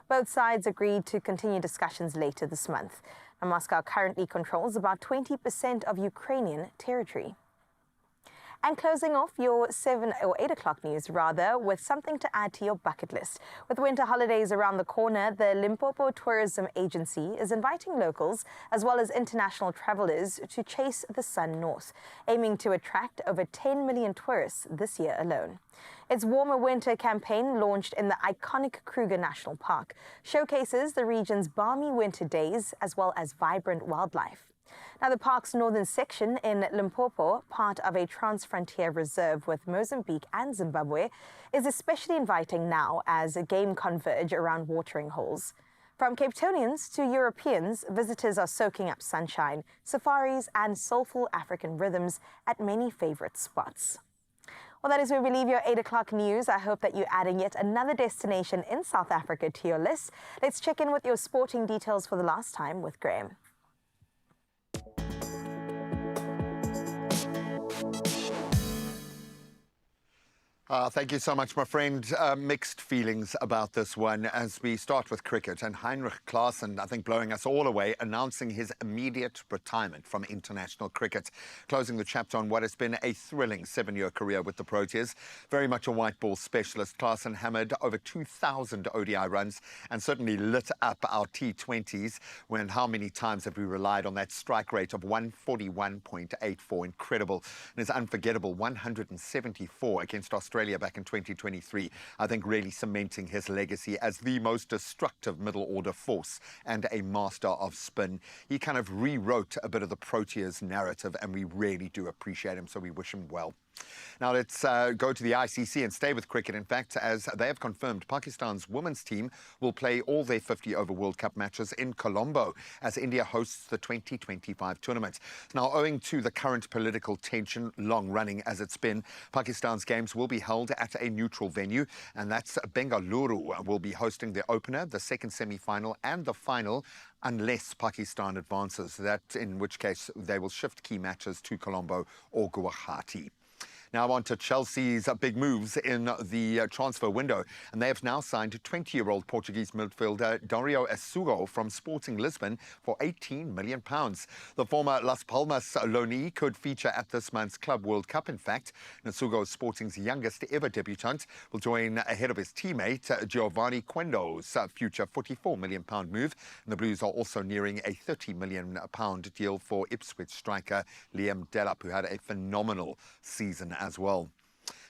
Both sides agreed to continue discussions later this month. Now, Moscow currently controls about 20% of Ukrainian territory. And closing off your 7 or 8 o'clock news, rather, with something to add to your bucket list. With winter holidays around the corner, the Limpopo Tourism Agency is inviting locals as well as international travelers to chase the sun north, aiming to attract over 10 million tourists this year alone. Its warmer winter campaign, launched in the iconic Kruger National Park, showcases the region's balmy winter days as well as vibrant wildlife. Now, the park's northern section in Limpopo, part of a trans-frontier reserve with Mozambique and Zimbabwe, is especially inviting now as game converge around watering holes. From Cape Townians to Europeans, visitors are soaking up sunshine, safaris and soulful African rhythms at many favorite spots. Well, that is where we leave your 8 o'clock news. I hope that you're adding yet another destination in South Africa to your list. Let's check in with your sporting details for the last time with Graham. Thank you so much, my friend. Mixed feelings about this one as we start with cricket. And Heinrich Klaasen, I think, blowing us all away, announcing his immediate retirement from international cricket, closing the chapter on what has been a thrilling 7-year career with the Proteas. Very much a white ball specialist, Klaasen hammered over 2,000 ODI runs and certainly lit up our T20s when how many times have we relied on that strike rate of 141.84. Incredible. And it's unforgettable, 174 against Australia back in 2023, I think really cementing his legacy as the most destructive middle order force and a master of spin. He kind of rewrote a bit of the Proteas narrative, and we really do appreciate him, so we wish him well. Now let's go to the ICC and stay with cricket, in fact, as they have confirmed Pakistan's women's team will play all their 50-over World Cup matches in Colombo as India hosts the 2025 tournament. Now, owing to the current political tension, long-running as it's been, Pakistan's games will be held at a neutral venue, and that's Bengaluru will be hosting the opener, the second semi-final and the final, unless Pakistan advances, that in which case they will shift key matches to Colombo or Guwahati. Now on to Chelsea's big moves in the transfer window, and they have now signed 20-year-old Portuguese midfielder Dario Assugo from Sporting Lisbon for £18 million. The former Las Palmas loanee could feature at this month's Club World Cup, in fact. Assugo, Sporting's youngest ever debutant, will join ahead of his teammate Giovanni Quendo's future £44 million move. And the Blues are also nearing a £30 million deal for Ipswich striker Liam Delap, who had a phenomenal season as well.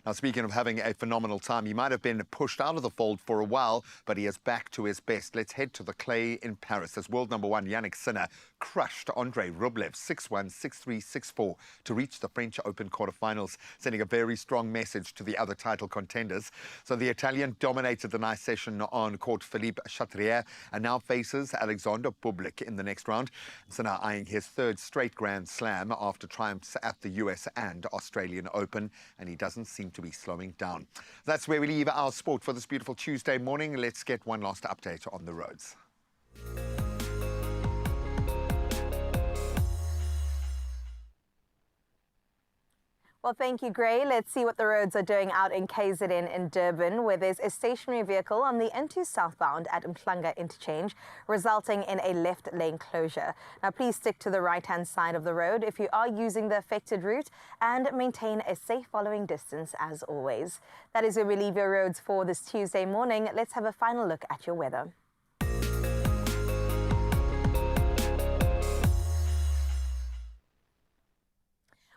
Now, speaking of having a phenomenal time, he might have been pushed out of the fold for a while, but he is back to his best. Let's head to the clay in Paris as world number 1 Yannick Sinner crushed Andrei Rublev 6-1, 6-3, 6-4 to reach the French Open quarterfinals, sending a very strong message to the other title contenders. So the Italian dominated the nice session on court Philippe Chatrier and now faces Alexander Bublik in the next round. Sinner eyeing his third straight Grand Slam after triumphs at the US and Australian Open, and he doesn't seem to be slowing down. That's where we leave our sport for this beautiful Tuesday morning. Let's get one last update on the roads. Well, thank you, Gray. Let's see what the roads are doing out in KZN in Durban, where there's a stationary vehicle on the N2 southbound at Mhlanga interchange, resulting in a left lane closure. Now, please stick to the right-hand side of the road if you are using the affected route and maintain a safe following distance as always. That is where we leave your roads for this Tuesday morning. Let's have a final look at your weather.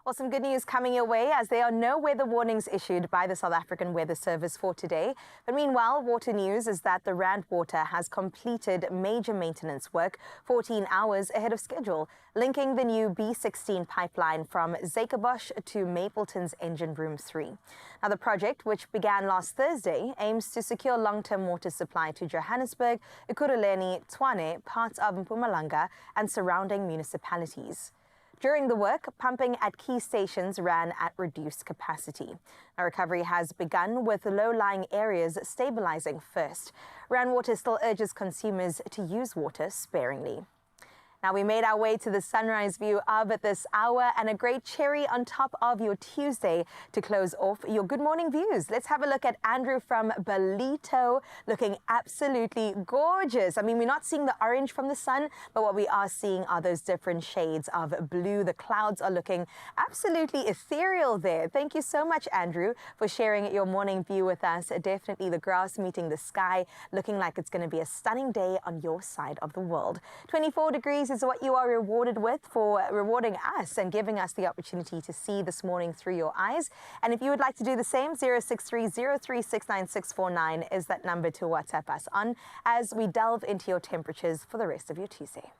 Well, some good news coming your way as there are no weather warnings issued by the South African Weather Service for today. But meanwhile, water news is that the Rand Water has completed major maintenance work 14 hours ahead of schedule, linking the new B16 pipeline from Zakebosch to Mapleton's Engine Room 3. Now, the project, which began last Thursday, aims to secure long-term water supply to Johannesburg, Ekurhuleni, Tshwane, parts of Mpumalanga and surrounding municipalities. During the work, pumping at key stations ran at reduced capacity. Now, recovery has begun with low-lying areas stabilizing first. Rand Water still urges consumers to use water sparingly. Now, we made our way to the sunrise view of this hour and a great cherry on top of your Tuesday to close off your good morning views. Let's have a look at Andrew from Belito, looking absolutely gorgeous. I mean, we're not seeing the orange from the sun, but what we are seeing are those different shades of blue. The clouds are looking absolutely ethereal there. Thank you so much, Andrew, for sharing your morning view with us. Definitely the grass meeting the sky, looking like it's going to be a stunning day on your side of the world. 24 degrees is what you are rewarded with for rewarding us and giving us the opportunity to see this morning through your eyes. And if you would like to do the same, 063036969 is that number to WhatsApp us on as we delve into your temperatures for the rest of your Tuesday.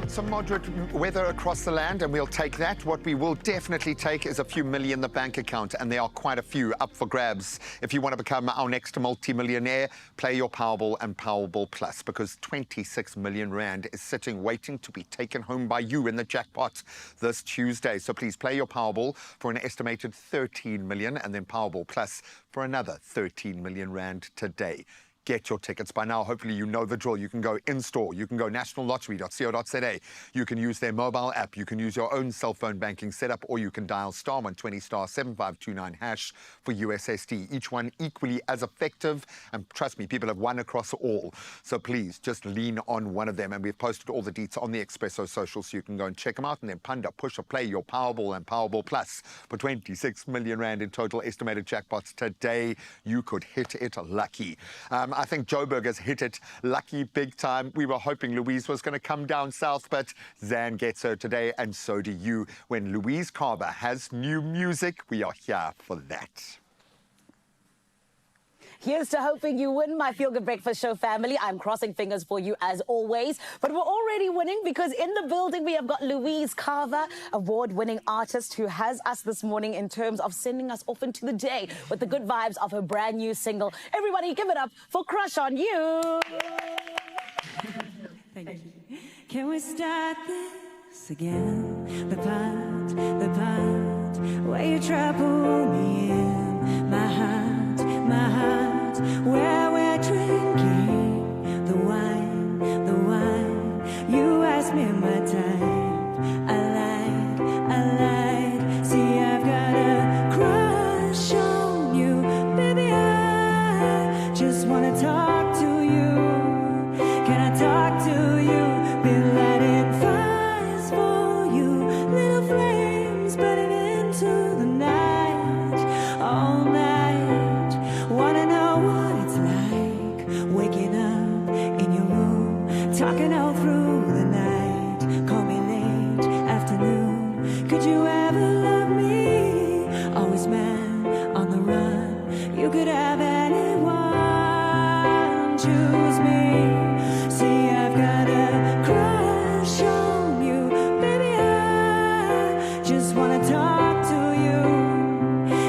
Some moderate weather across the land, and we'll take that. What we will definitely take is a few million in the bank account, and there are quite a few up for grabs. If you want to become our next multi-millionaire, play your Powerball and Powerball Plus, because 26 million rand is sitting waiting to be taken home by you in the jackpot this Tuesday. So please play your Powerball for an estimated 13 million, and then Powerball Plus for another 13 million rand today. Get your tickets by now. Hopefully you know the drill. You can go in-store. You can go nationallottery.co.za. You can use their mobile app. You can use your own cell phone banking setup, or you can dial *120 *7529# for USSD. Each one equally as effective. And trust me, people have won across all. So please just lean on one of them. And we've posted all the deets on the Expresso social, so you can go and check them out. And then punda, push or play your Powerball and Powerball Plus for 26 million rand in total estimated jackpots today. You could hit it lucky. I think Joburg has hit it lucky big time. We were hoping Louise was going to come down south, but Zan gets her today, and so do you. When Louise Carver has new music, we are here for that. Here's to hoping you win, my Feel Good Breakfast Show family. I'm crossing fingers for you as always. But we're already winning, because in the building we have got Louise Carver, award-winning artist, who has us this morning in terms of sending us off into the day with the good vibes of her brand new single. Everybody give it up for Crush on You. Thank you. Can we start this again? The part where you try to pull me in. My heart, where we're drinking the wine. You asked me my time. I lied. See, I've got a crush on you, baby. I just wanna talk to you. Can I talk to you? Been lighting fires for you, little flames burning into the night, all night. Wanna know what it's like waking up in your room, talking all through the night. Call me late afternoon. Could you ever love me? Always man on the run. You could have anyone. Choose me. See, I've got a crush on you, baby. I just wanna talk to you.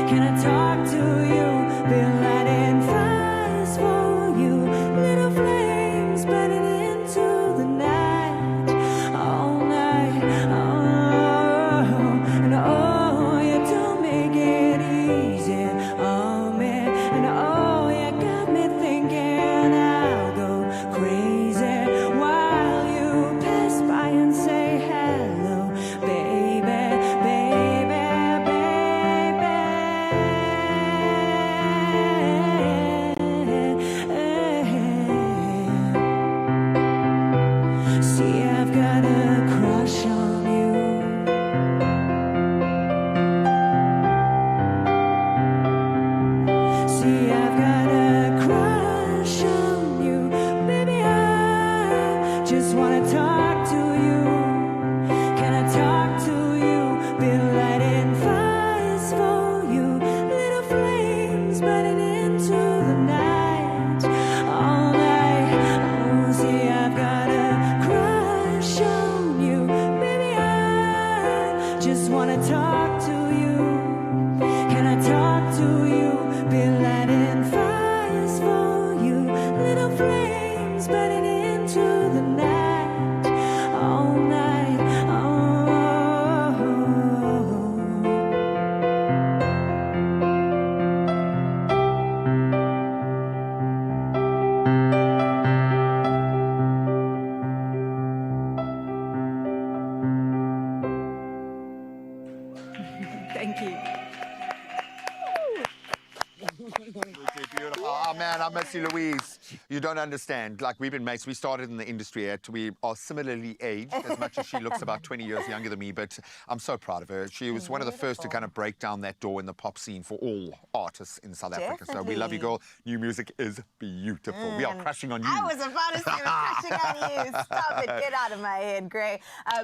Can I talk to you? Been lighting fires for you, little flames burning into the night, all night. Oh, and oh, you don't make it easy on me. And oh, you got me thinking I'll go crazy while you pass by and say hello, baby, baby, baby. See, I've got a crush on you. See, I've got a crush on you, baby. I just wanna talk to you. Can I talk to you? Been lighting fires for you, little flames burning into the night, all night. Oh, see, I've got a crush on you, baby. I just wanna talk to you. Can I talk to you? Been lighting fires for you, little flames burning into the night, all night. Thank you. Beautiful. Oh, man, I miss you, Louise. You don't understand. Like, we've been mates. We started in the industry yet. We are similarly aged, as much as she looks about 20 years younger than me, but I'm so proud of her. She was one of the first to kind of break down that door in the pop scene for all artists in South Africa. So we love you, girl. New music is beautiful. We are crashing on you. I was about to say we're crashing on you. Stop it. Get out of my head, Gray.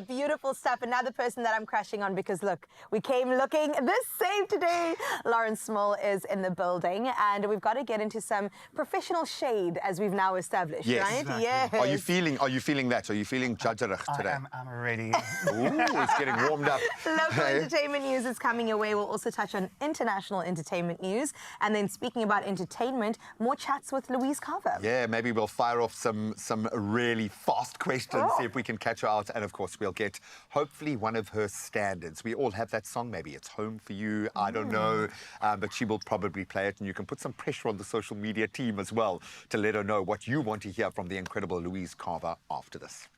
Beautiful stuff. Another person that I'm crashing on, because, look, we came looking the same today. Lauren Small is in the building, and we've got to get into some some professional shade, as we've now established, Yes. right? Exactly. Yes. Are you feeling that? Are you feeling judgerig today? I'm ready. Ooh, it's getting warmed up. Local Hey. entertainment news is coming your way. We'll also touch on international entertainment news. And then speaking about entertainment, more chats with Louise Carver. Yeah, maybe we'll fire off some really fast questions, Oh. see if we can catch her out. And of course, we'll get hopefully one of her standards. We all have that song, maybe it's Home for You, I don't know, but she will probably play it. And you can put some pressure on the social media team as well to let her know what you want to hear from the incredible Louise Carver after this.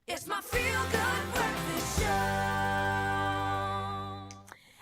It's my feel-good breakfast show.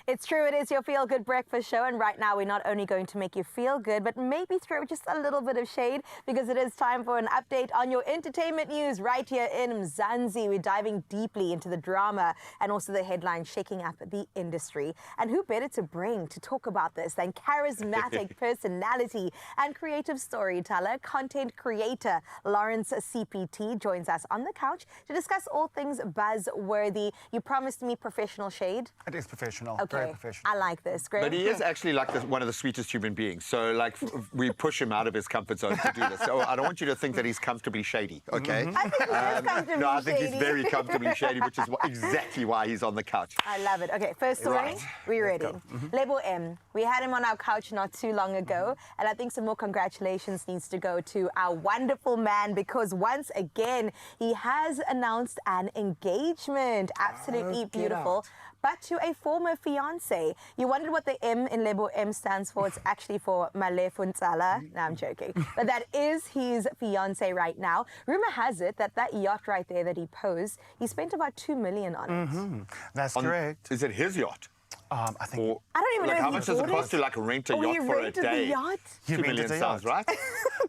It's true, it is your Feel Good Breakfast Show, and right now we're not only going to make you feel good, but maybe throw just a little bit of shade, because it is time for an update on your entertainment news right here in Mzansi. We're diving deeply into the drama and also the headlines shaking up the industry. And who better to bring to talk about this than charismatic personality and creative storyteller, content creator Lawrence CPT joins us on the couch to discuss all things buzzworthy. You promised me professional shade. It is professional. Okay. Very professional. I like this. Great. But he is actually like one of the sweetest human beings. So, like, we push him out of his comfort zone to do this. So I don't want you to think that he's comfortably shady, okay? I think he is comfortably No, I think shady. he's very comfortably shady, which is exactly why he's on the couch. I love it. Okay, first story. Right. We ready? Let's go. Label M. We had him on our couch not too long ago, and I think some more congratulations needs to go to our wonderful man, because once again, he has announced an engagement. Absolutely beautiful. But to a former fiance. You wondered what the M in Label M stands for. It's actually for Malefuntsala. No, I'm joking. But that is his fiance right now. Rumor has it that yacht right there that he posed, he spent about 2 million on it. That's correct. Is it his yacht? I think. I don't even know if how he much does it bought cost to like rent a Oh, yacht he for a rented the day? yacht? 2 He million rented a sounds yacht. right.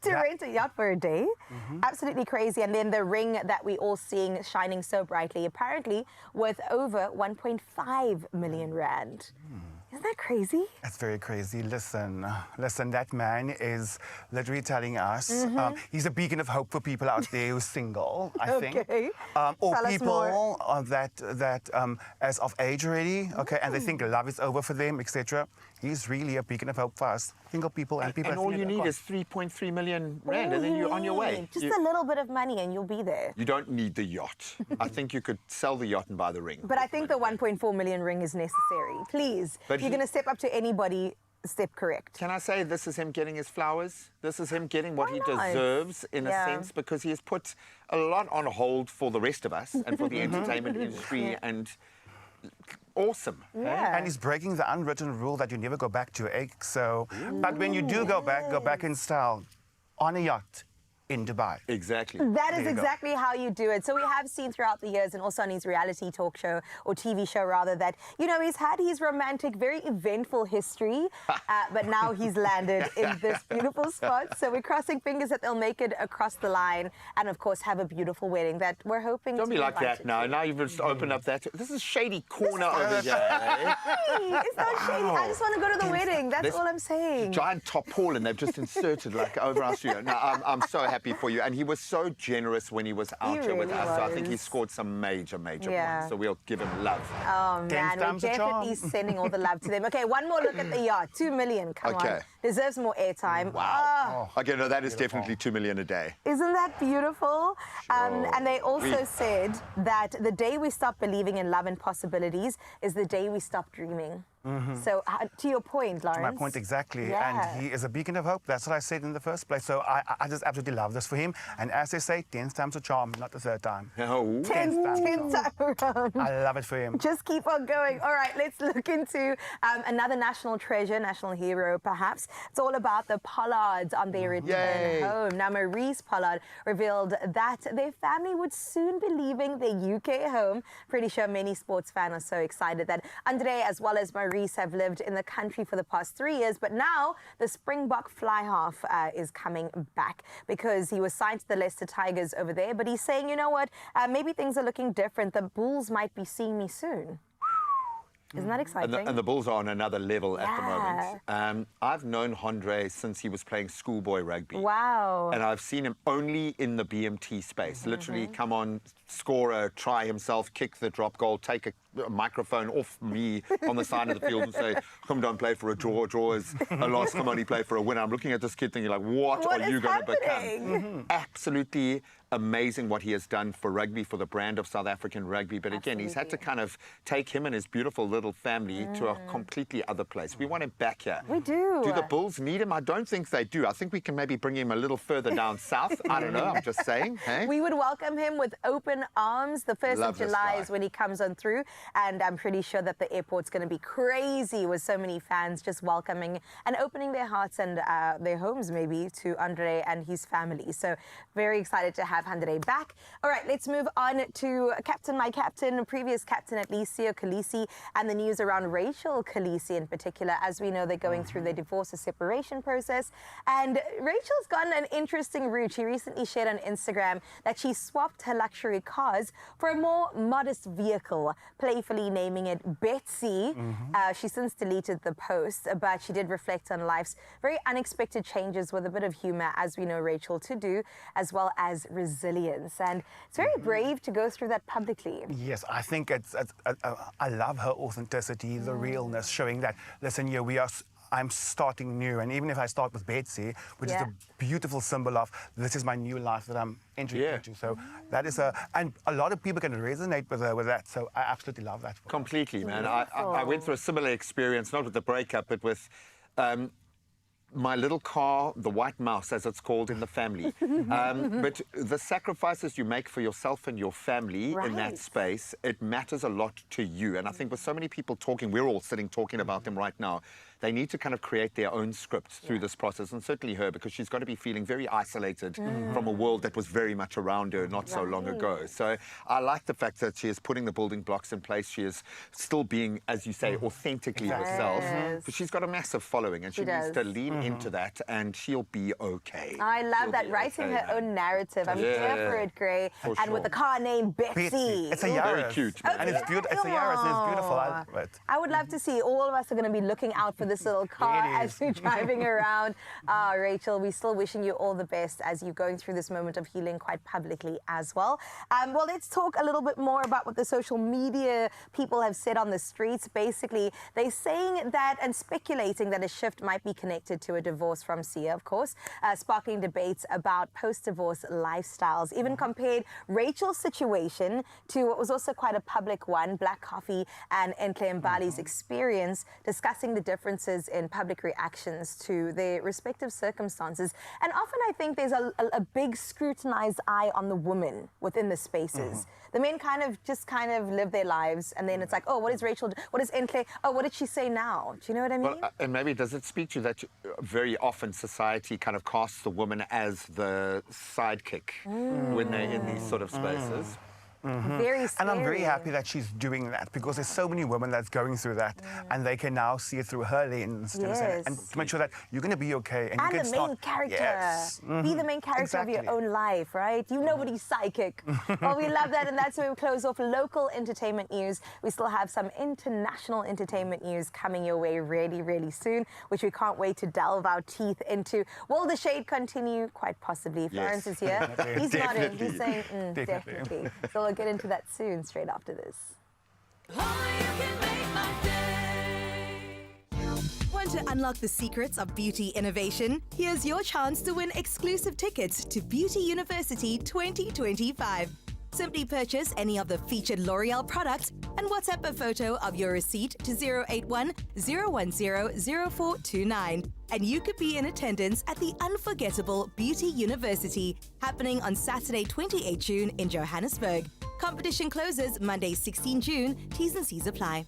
To rent a yacht for a day? Absolutely crazy. And then the ring that we all seeing shining so brightly, apparently worth over 1.5 million rand. Isn't that crazy? That's very crazy. Listen, that man is literally telling us he's a beacon of hope for people out there who's single, I think. Okay. Or Tell us people more. that as of age already, okay, and they think love is over for them, etc. He's really a beacon of hope for us, single people and people. And all you need is 3.3 million rand, and then you're on your way. Just a little bit of money and you'll be there. You don't need the yacht. I think you could sell the yacht and buy the ring. But I think the 1.4 million ring is necessary. Please, But you're going to step up to anybody step correct. Can I say this is him getting his flowers? This is him getting what he nice. deserves in a sense, because he has put a lot on hold for the rest of us and for the entertainment industry, and awesome. Yeah. And he's breaking the unwritten rule that you never go back to your ex. So, but when you do go back in style on a yacht in Dubai. Exactly. That is exactly how you do it. So we have seen throughout the years, and also on his reality talk show, or TV show rather, that, you know, he's had his romantic, very eventful history, but now he's landed in this beautiful spot. So we're crossing fingers that they'll make it across the line, and of course have a beautiful wedding that we're hoping Don't to be like invite that now. Now you've just opened up that. This is shady corner over here. Eh? Hey, it's not shady. I just want to go to the wedding. That's all I'm saying. Giant tarpaulin they've just inserted like over our studio. No, I'm so happy for you. And he was so generous when he was out here with us. So I think he scored some major points. So we'll give him love. Oh, man, we're definitely sending all the love to them. Okay, one more look at the yacht. 2 million, come on. Deserves more airtime. Wow. Okay, no, that is definitely 2 million a day. Isn't that beautiful? And they also said that the day we stop believing in love and possibilities is the day we stop dreaming. So to your point, Lawrence. To my point, exactly. And he is a beacon of hope. That's what I said in the first place. So I just absolutely love this for him. And as they say, 10th time's a charm, not the 3rd time. Oh. 10th time around. I love it for him. Just keep on going. All right, let's look into another national treasure, national hero, perhaps. It's all about the Pollards on their return home. Now, Maurice Pollard revealed that their family would soon be leaving their UK home. Pretty sure many sports fans are so excited that Andre, as well as Maurice, have lived in the country for the past 3 years, but now the Springbok fly half is coming back because he was signed to the Leicester Tigers over there, but he's saying, you know what, maybe things are looking different. The Bulls might be seeing me soon. Isn't that exciting? And the Bulls are on another level at the moment. I've known Andre since he was playing schoolboy rugby. Wow. And I've seen him only in the BMT space. Literally come on, score a try himself, kick the drop goal, take a microphone off me on the side of the field and say, come down, play for a draw. Draw is a loss, come on, he play for a winner. I'm looking at this kid thinking, like, what are you going to become? Absolutely amazing what he has done for rugby, for the brand of South African rugby. But again, he's had to kind of take him and his beautiful little family to a completely other place. We want him back here. We do. Do the Bulls need him? I don't think they do. I think we can maybe bring him a little further down south. I don't know. I'm just saying. Hey? We would welcome him with open arms. The 1st of July is when he comes on through. And I'm pretty sure that the airport's going to be crazy with so many fans just welcoming and opening their hearts and their homes maybe to Andre and his family. So very excited to have Andre back. All right, let's move on to my captain, previous captain at least, Siya Kolisi, and the news around Rachel Kolisi in particular. As we know, they're going through their divorce or separation process. And Rachel's gone an interesting route. She recently shared on Instagram that she swapped her luxury cars for a more modest vehicle, playfully naming it Betsy. She since deleted the post, but she did reflect on life's very unexpected changes with a bit of humor, as we know Rachel to do, as well as resilience. And it's very brave to go through that publicly. Yes, I think I love her authenticity, the realness, showing that, listen, I'm starting new, and even if I start with Betsy, which is a beautiful symbol of this is my new life that I'm entering into. So that is and a lot of people can resonate with that. So I absolutely love that. Completely, man. I went through a similar experience, not with the breakup, but with my little car, the white mouse, as it's called in the family. But the sacrifices you make for yourself and your family in that space, it matters a lot to you. And I think with so many people talking, we're all sitting talking about them right now, they need to kind of create their own scripts through this process, and certainly her, because she's going to be feeling very isolated from a world that was very much around her not so long ago. So I like the fact that she is putting the building blocks in place. She is still being, as you say, authentically herself. But she's got a massive following, and she needs to lean into that, and she'll be okay. I love that, writing her own narrative. I'm here for it, Gray. And with the car named Betsy. It's a Yaris. Very cute. And it's beautiful. It's a Yaris, and it's beautiful. I love it. I would love to see all of us are going to be looking out for this little car as we're driving around. Rachel, we're still wishing you all the best as you're going through this moment of healing quite publicly as well. Well, let's talk a little bit more about what the social media people have said on the streets. Basically, they're saying that and speculating that a shift might be connected to to a divorce from Sia, of course, sparkling debates about post-divorce lifestyles. Even compared Rachel's situation to what was also quite a public one, Black Coffee and Enhle Mbali's experience, discussing the differences in public reactions to their respective circumstances. And often I think there's a big scrutinized eye on the women within the spaces. The men kind of live their lives, and then it's like, oh, what is Rachel? What is Enhle? Oh, what did she say now? Do you know what I mean? Well, and maybe does it speak to you that very often society kind of casts the woman as the sidekick when they're in these sort of spaces? Very scary. And I'm very happy that she's doing that, because there's so many women that's going through that, and they can now see it through her lens, Yes. and to make sure that you're going to be okay. And, you And can the start, main character. Yes. Be the main character of your own life, right? You nobody's psychic. Well, we love that, and that's where we close off local entertainment news. We still have some international entertainment news coming your way really, really soon, which we can't wait to delve our teeth into. Will the shade continue? Quite possibly. Florence is here. He's nodding. He's saying, definitely. So we'll get into that soon, straight after this. Want to unlock the secrets of beauty innovation? Here's your chance to win exclusive tickets to Beauty University 2025. Simply purchase any of the featured L'Oreal products and WhatsApp a photo of your receipt to 081 010 0429. And you could be in attendance at the unforgettable Beauty University, happening on Saturday 28 June in Johannesburg. Competition closes Monday 16 June. T's and C's apply.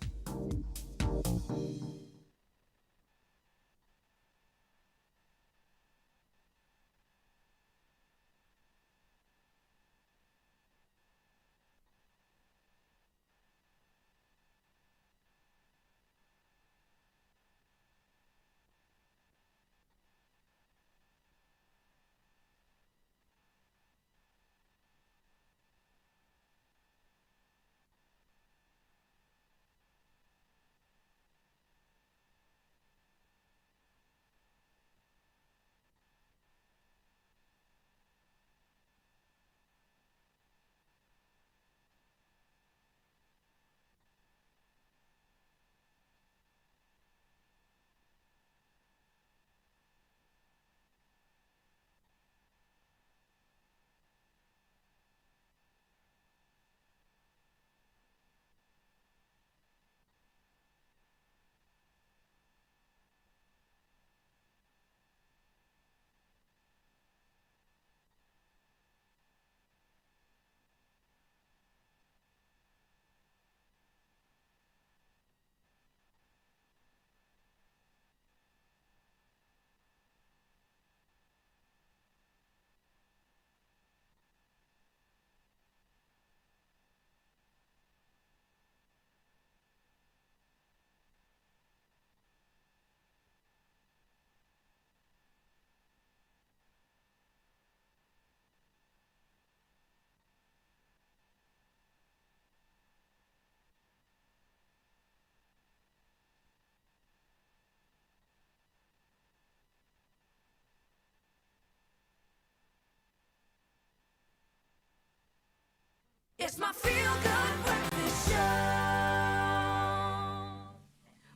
It's my feel-good breakfast show.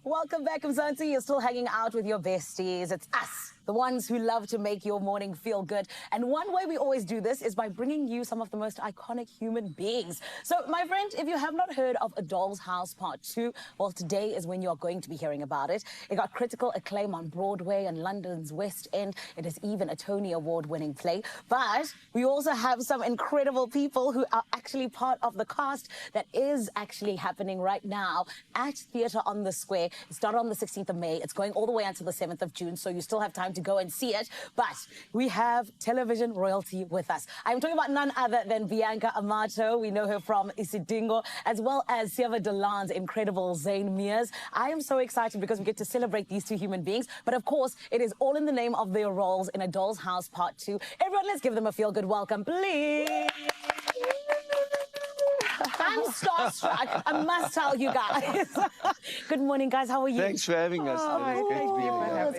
Welcome back, Mzansi. You're still hanging out with your besties. It's us, the ones who love to make your morning feel good. And one way we always do this is by bringing you some of the most iconic human beings. So, my friend, if you have not heard of A Doll's House Part 2, well, today is when you're going to be hearing about it. It got critical acclaim on Broadway and London's West End. It is even a Tony Award-winning play. But we also have some incredible people who are actually part of the cast that is actually happening right now at Theatre on the Square. It started on the 16th of May. It's going all the way until the 7th of June, so you still have time to go and see it. But we have television royalty with us. I'm talking about none other than Bianca Amato. We know her from Isidingo, as well as Sieva Delan's incredible Zane Mears. I am so excited because we get to celebrate these two human beings. But of course, it is all in the name of their roles in A Doll's House Part 2. Everyone, let's give them a feel-good welcome, please. I'm starstruck. I must tell you guys. Good morning, guys. How are you? Thanks for having us.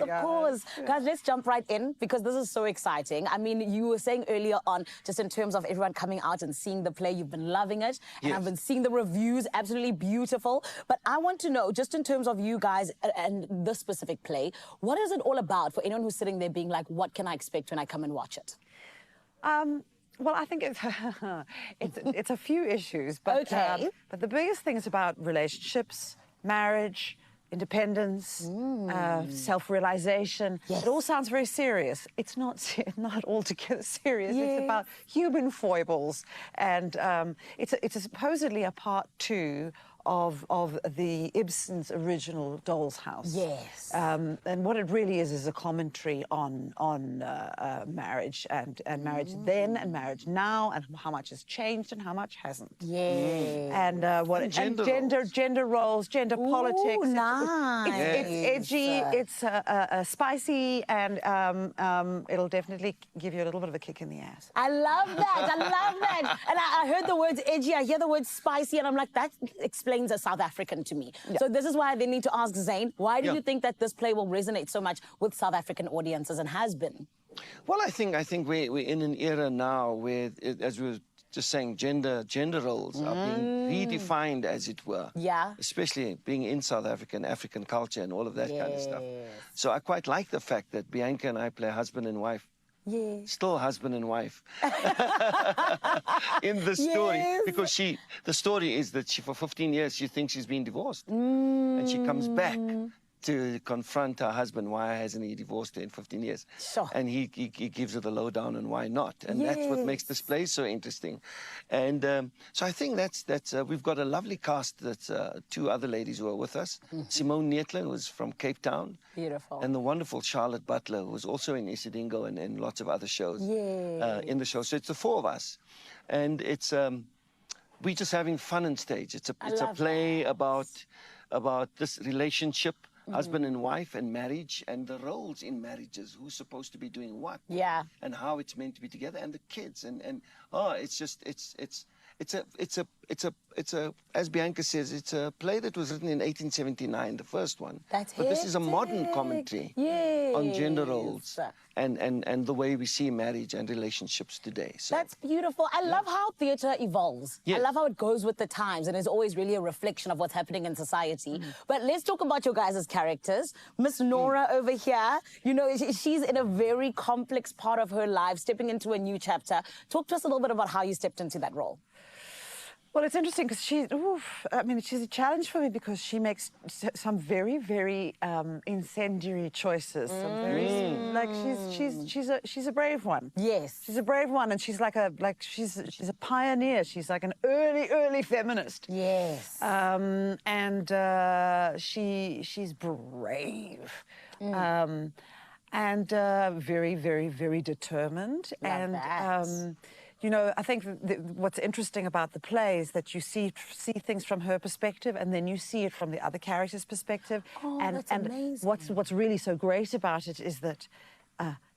Of course. Guys, let's jump right in because this is so exciting. I mean, you were saying earlier on, just in terms of everyone coming out and seeing the play, you've been loving it. And I've been seeing the reviews, absolutely beautiful. But I want to know, just in terms of you guys and this specific play, what is it all about for anyone who's sitting there being like, what can I expect when I come and watch it? Well, I think it's a few issues, but the biggest thing is about relationships, marriage, independence, self-realization. It all sounds very serious. It's not altogether serious. It's about human foibles, and it's supposedly a part 2 of the Ibsen's original Doll's House. Yes. And what it really is a commentary on marriage and marriage then and marriage now, and how much has changed and how much hasn't. Yeah. And gender roles, gender politics. Nice. It's edgy. It's spicy, and it'll definitely give you a little bit of a kick in the ass. I love that. I love that. And I heard the words edgy. I hear the word spicy, and I'm like, that explains a South African to me. So this is why they need to ask Zane, why do you think that this play will resonate so much with South African audiences and has been? Well, I think we're in an era now where, as we were just saying, gender roles are being redefined, as it were. Yeah. Especially being in South African culture and all of that kind of stuff. So I quite like the fact that Bianca and I play husband and wife. Still husband and wife in the story, because the story is that for 15 years she thinks she's been divorced, and she comes back to confront her husband. Why hasn't he divorced her in 15 years? And he gives her the lowdown on why not, and that's what makes this play so interesting. And so I think that's we've got a lovely cast. That's 2 other ladies who are with us. Simone Neetler, who's from Cape Town. Beautiful. And the wonderful Charlotte Butler, who was also in Isidingo and lots of other shows in the show. So it's the 4 of us, and it's we're just having fun on stage. It's a play about this relationship, husband and wife, and marriage, and the roles in marriages, who's supposed to be doing what, and how it's meant to be together, and the kids, and it's a as Bianca says, it's a play that was written in 1879, the first one. But this is a modern commentary on gender roles and the way we see marriage and relationships today. So that's beautiful. I love how theatre evolves. I love how it goes with the times and is always really a reflection of what's happening in society. But let's talk about your guys' characters. Miss Nora over here, you know, she's in a very complex part of her life, stepping into a new chapter. Talk to us a little bit about how you stepped into that role. Well, it's interesting because she's a challenge for me because she makes some very, very incendiary choices. Some very, like she's a brave one. Yes, she's a brave one, and she's she's a pioneer. She's like an early feminist. Yes, and she's brave. And very, very, very determined. Love that. You know, I think what's interesting about the play is that you see things from her perspective, and then you see it from the other character's perspective. That's amazing. What's really so great about it is that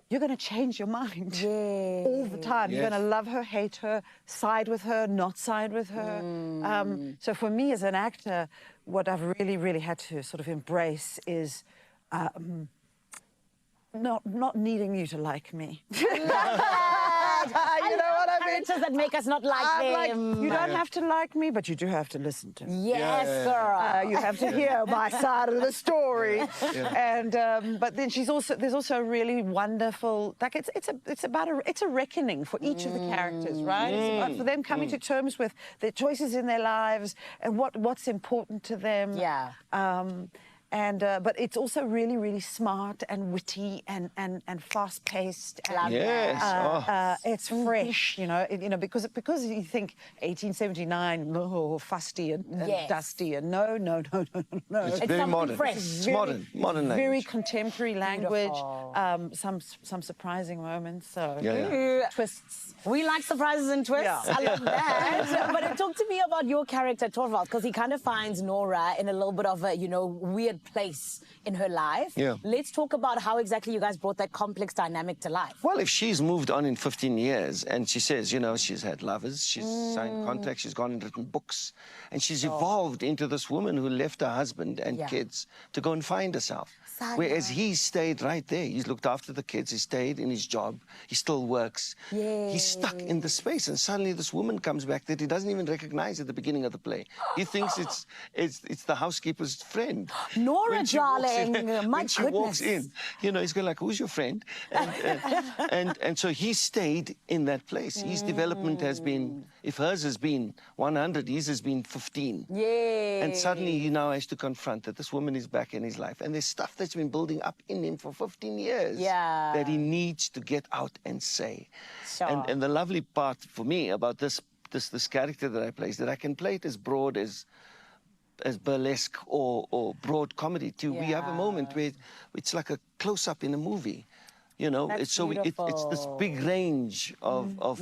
you're going to change your mind all the time. You're going to love her, hate her, side with her, not side with her. So for me as an actor, what I've really, really had to sort of embrace is not needing you to like me. You know what I mean? Characters that make us not like them. You don't have to like me, but you do have to listen to me. Yes, girl. You have to hear my side of the story. And but then there's also a really wonderful, like it's a reckoning for each of the characters, right? It's about for them coming to terms with their choices in their lives and what's important to them. But it's also really, really smart and witty and fast-paced. It's fresh, you know, because you think 1879, fusty and dusty, and no. It's very modern. Fresh. It's modern language. Very contemporary language. Some surprising moments. So twists. We like surprises and twists. I love that. But talk to me about your character, Torvald, because he kind of finds Nora in a little bit of a, weird place in her life. Yeah. Let's talk about how exactly you guys brought that complex dynamic to life. Well, if she's moved on in 15 years and she says, you know, she's had lovers, she's signed contracts, she's gone and written books, and she's evolved into this woman who left her husband and kids to go and find herself. Whereas he stayed right there. He's looked after the kids. He stayed in his job. He still works. He's stuck in the space, and suddenly this woman comes back that he doesn't even recognize at the beginning of the play. He thinks it's the housekeeper's friend. Nora, darling, my when she walks in, you know, he's going like, "Who's your friend?" And so he stayed in that place. His development has been, if hers has been 100, his has been 15. And suddenly he now has to confront that this woman is back in his life, and there's stuff that's been building up in him for 15 years that he needs to get out and say. And the lovely part for me about this character that I play is that I can play it as broad as burlesque or broad comedy too. We have a moment where it's like a close-up in a movie. You know, it's this big range of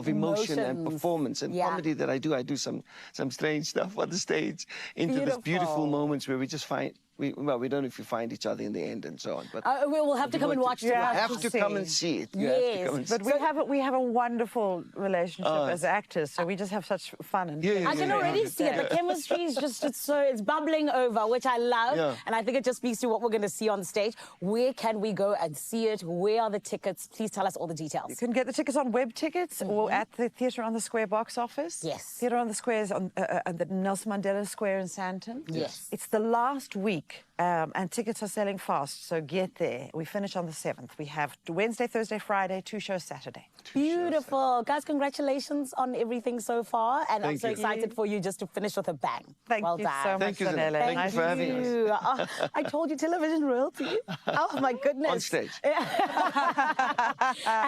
emotion and performance and comedy that I do. I do some strange stuff on the stage into these beautiful moments where we just find. We don't know if we find each other in the end and so on. But we'll have to come and watch. You have to come and see it. But we have a wonderful relationship as actors, so we just have such fun. And I can already see it. The chemistry is just it's bubbling over, which I love, and I think it just speaks to what we're going to see on stage. Where can we go and see it? Where are the tickets? Please tell us all the details. You can get the tickets on web tickets or at the Theatre on the Square box office. Yes. Theatre on the Square is on the Nelson Mandela Square in Sandton. Yes. It's the last week. And tickets are selling fast, so get there. We finish on the 7th. We have Wednesday, Thursday, Friday, 2 shows Saturday. Beautiful. Guys, congratulations on everything so far. And I'm so excited for you just to finish with a bang. Thank you so much, Zanele. Thank you for having us. I told you, television royalty. Oh, my goodness. On stage.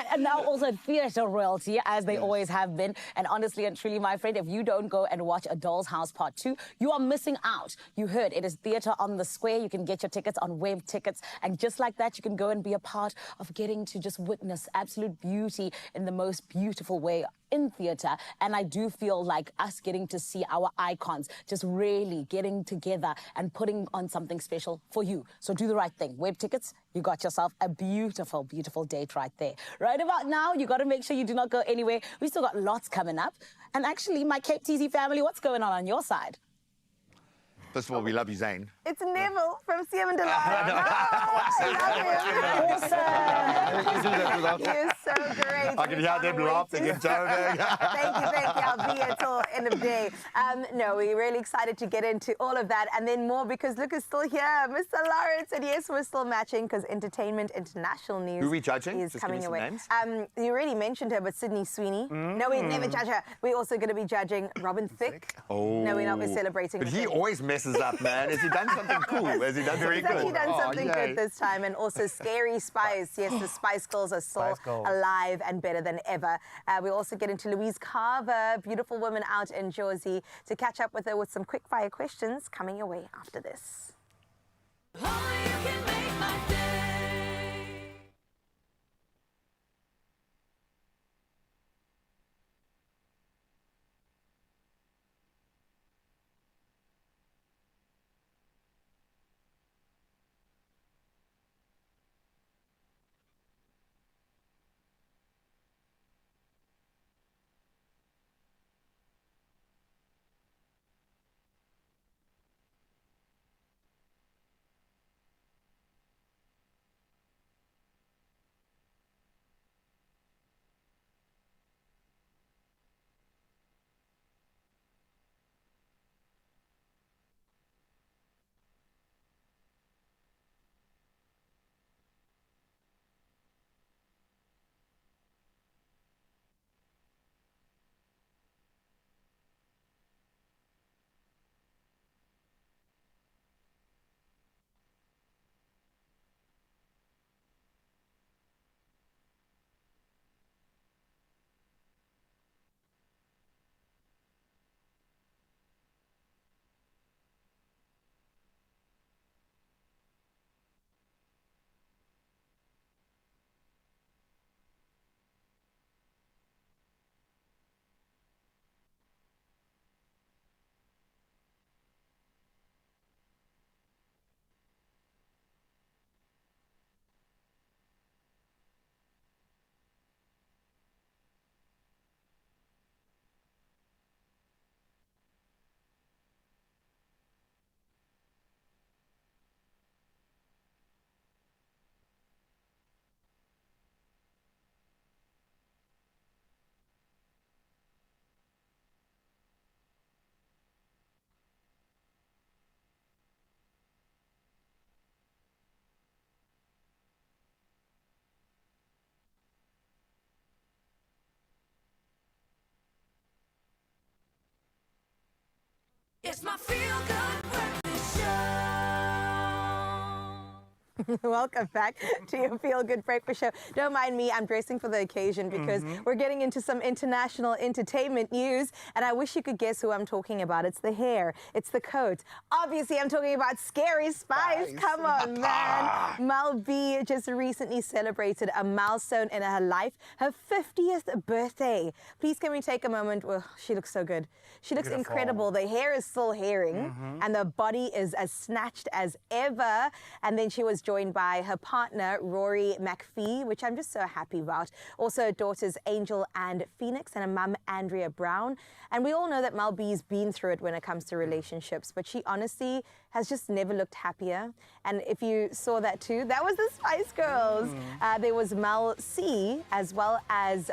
And now also theatre royalty, as they always have been. And honestly and truly, my friend, if you don't go and watch A Doll's House Part 2, you are missing out. You heard it is Theatre on the Square. You can get your tickets on web tickets. And just like that, you can go and be a part of getting to just witness absolute beauty in the most beautiful way in theatre. And I do feel like us getting to see our icons just really getting together and putting on something special for you. So do the right thing. Web tickets, you got yourself a beautiful, beautiful date right there. Right about now, you got to make sure you do not go anywhere. We still got lots coming up. And actually, my Cape TZ family, what's going on your side? First of all, we love you, Zane. It's Neville from CM Delight. You're so great. I can hear them laughing and joking. Thank you. I'll be here till end of day. No, we're really excited to get into all of that and then more because look, is still here, Mr. Lawrence. And yes, we're still matching because Entertainment International News Who are we judging? is Just coming give me away. some names. You already mentioned her, but Sydney Sweeney. No, we never judge her. We're also going to be judging Robin Thicke. Oh. No, we're not. We're celebrating. But he always messes up, man. Has he done something cool? Has he done very good? He's actually done something good this time. And also Scary Spice. Yes, the Spice Girls are still alive and better than ever. We also get into Louise Carver, beautiful woman out in Jersey, to catch up with her with some quick fire questions coming your way after this. It's my feel-good breakfast show. Welcome back to your Feel Good Breakfast Show. Don't mind me, I'm dressing for the occasion because we're getting into some international entertainment news, and I wish you could guess who I'm talking about. It's the hair, it's the coat. Obviously, I'm talking about Scary Spice. Come on, man. Mel B just recently celebrated a milestone in her life, her 50th birthday. Please can we take a moment? Well, she looks so good. She looks incredible. The hair is still hairing, and the body is as snatched as ever. And then she was joined by her partner, Rory McPhee, which I'm just so happy about. Also, daughters Angel and Phoenix, and a mum, Andrea Brown. And we all know that Mel B's been through it when it comes to relationships, but she honestly has just never looked happier. And if you saw that too, that was the Spice Girls. There was Mel C, as well as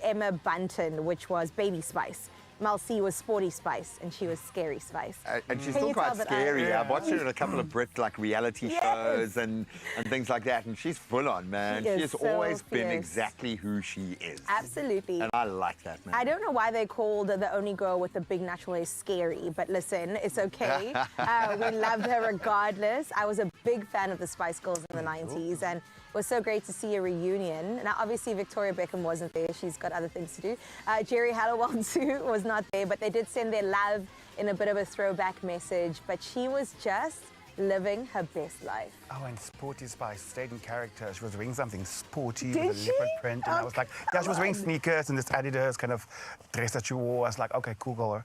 Emma Bunton, which was Baby Spice. Mel C was Sporty Spice, and she was Scary Spice. And she's still quite scary. I've watched her in a couple of Brit reality shows and things like that, and she's full on, man. She has always been exactly who she is. Absolutely. And I like that, man. I don't know why they called the only girl with the big natural hair Scary, but listen, it's okay. We loved her regardless. I was a big fan of the Spice Girls in the 90s, and it was so great to see a reunion. Now, obviously, Victoria Beckham wasn't there. She's got other things to do. Jerry Halliwell, too, was not there, but they did send their love in a bit of a throwback message. But she was just living her best life. Oh, and Sporty Spice stayed in character. She was wearing something sporty Did with a she? leopard print. And I was like, yeah, she was wearing sneakers and this Adidas kind of dress that she wore. I was like, okay, cool girl.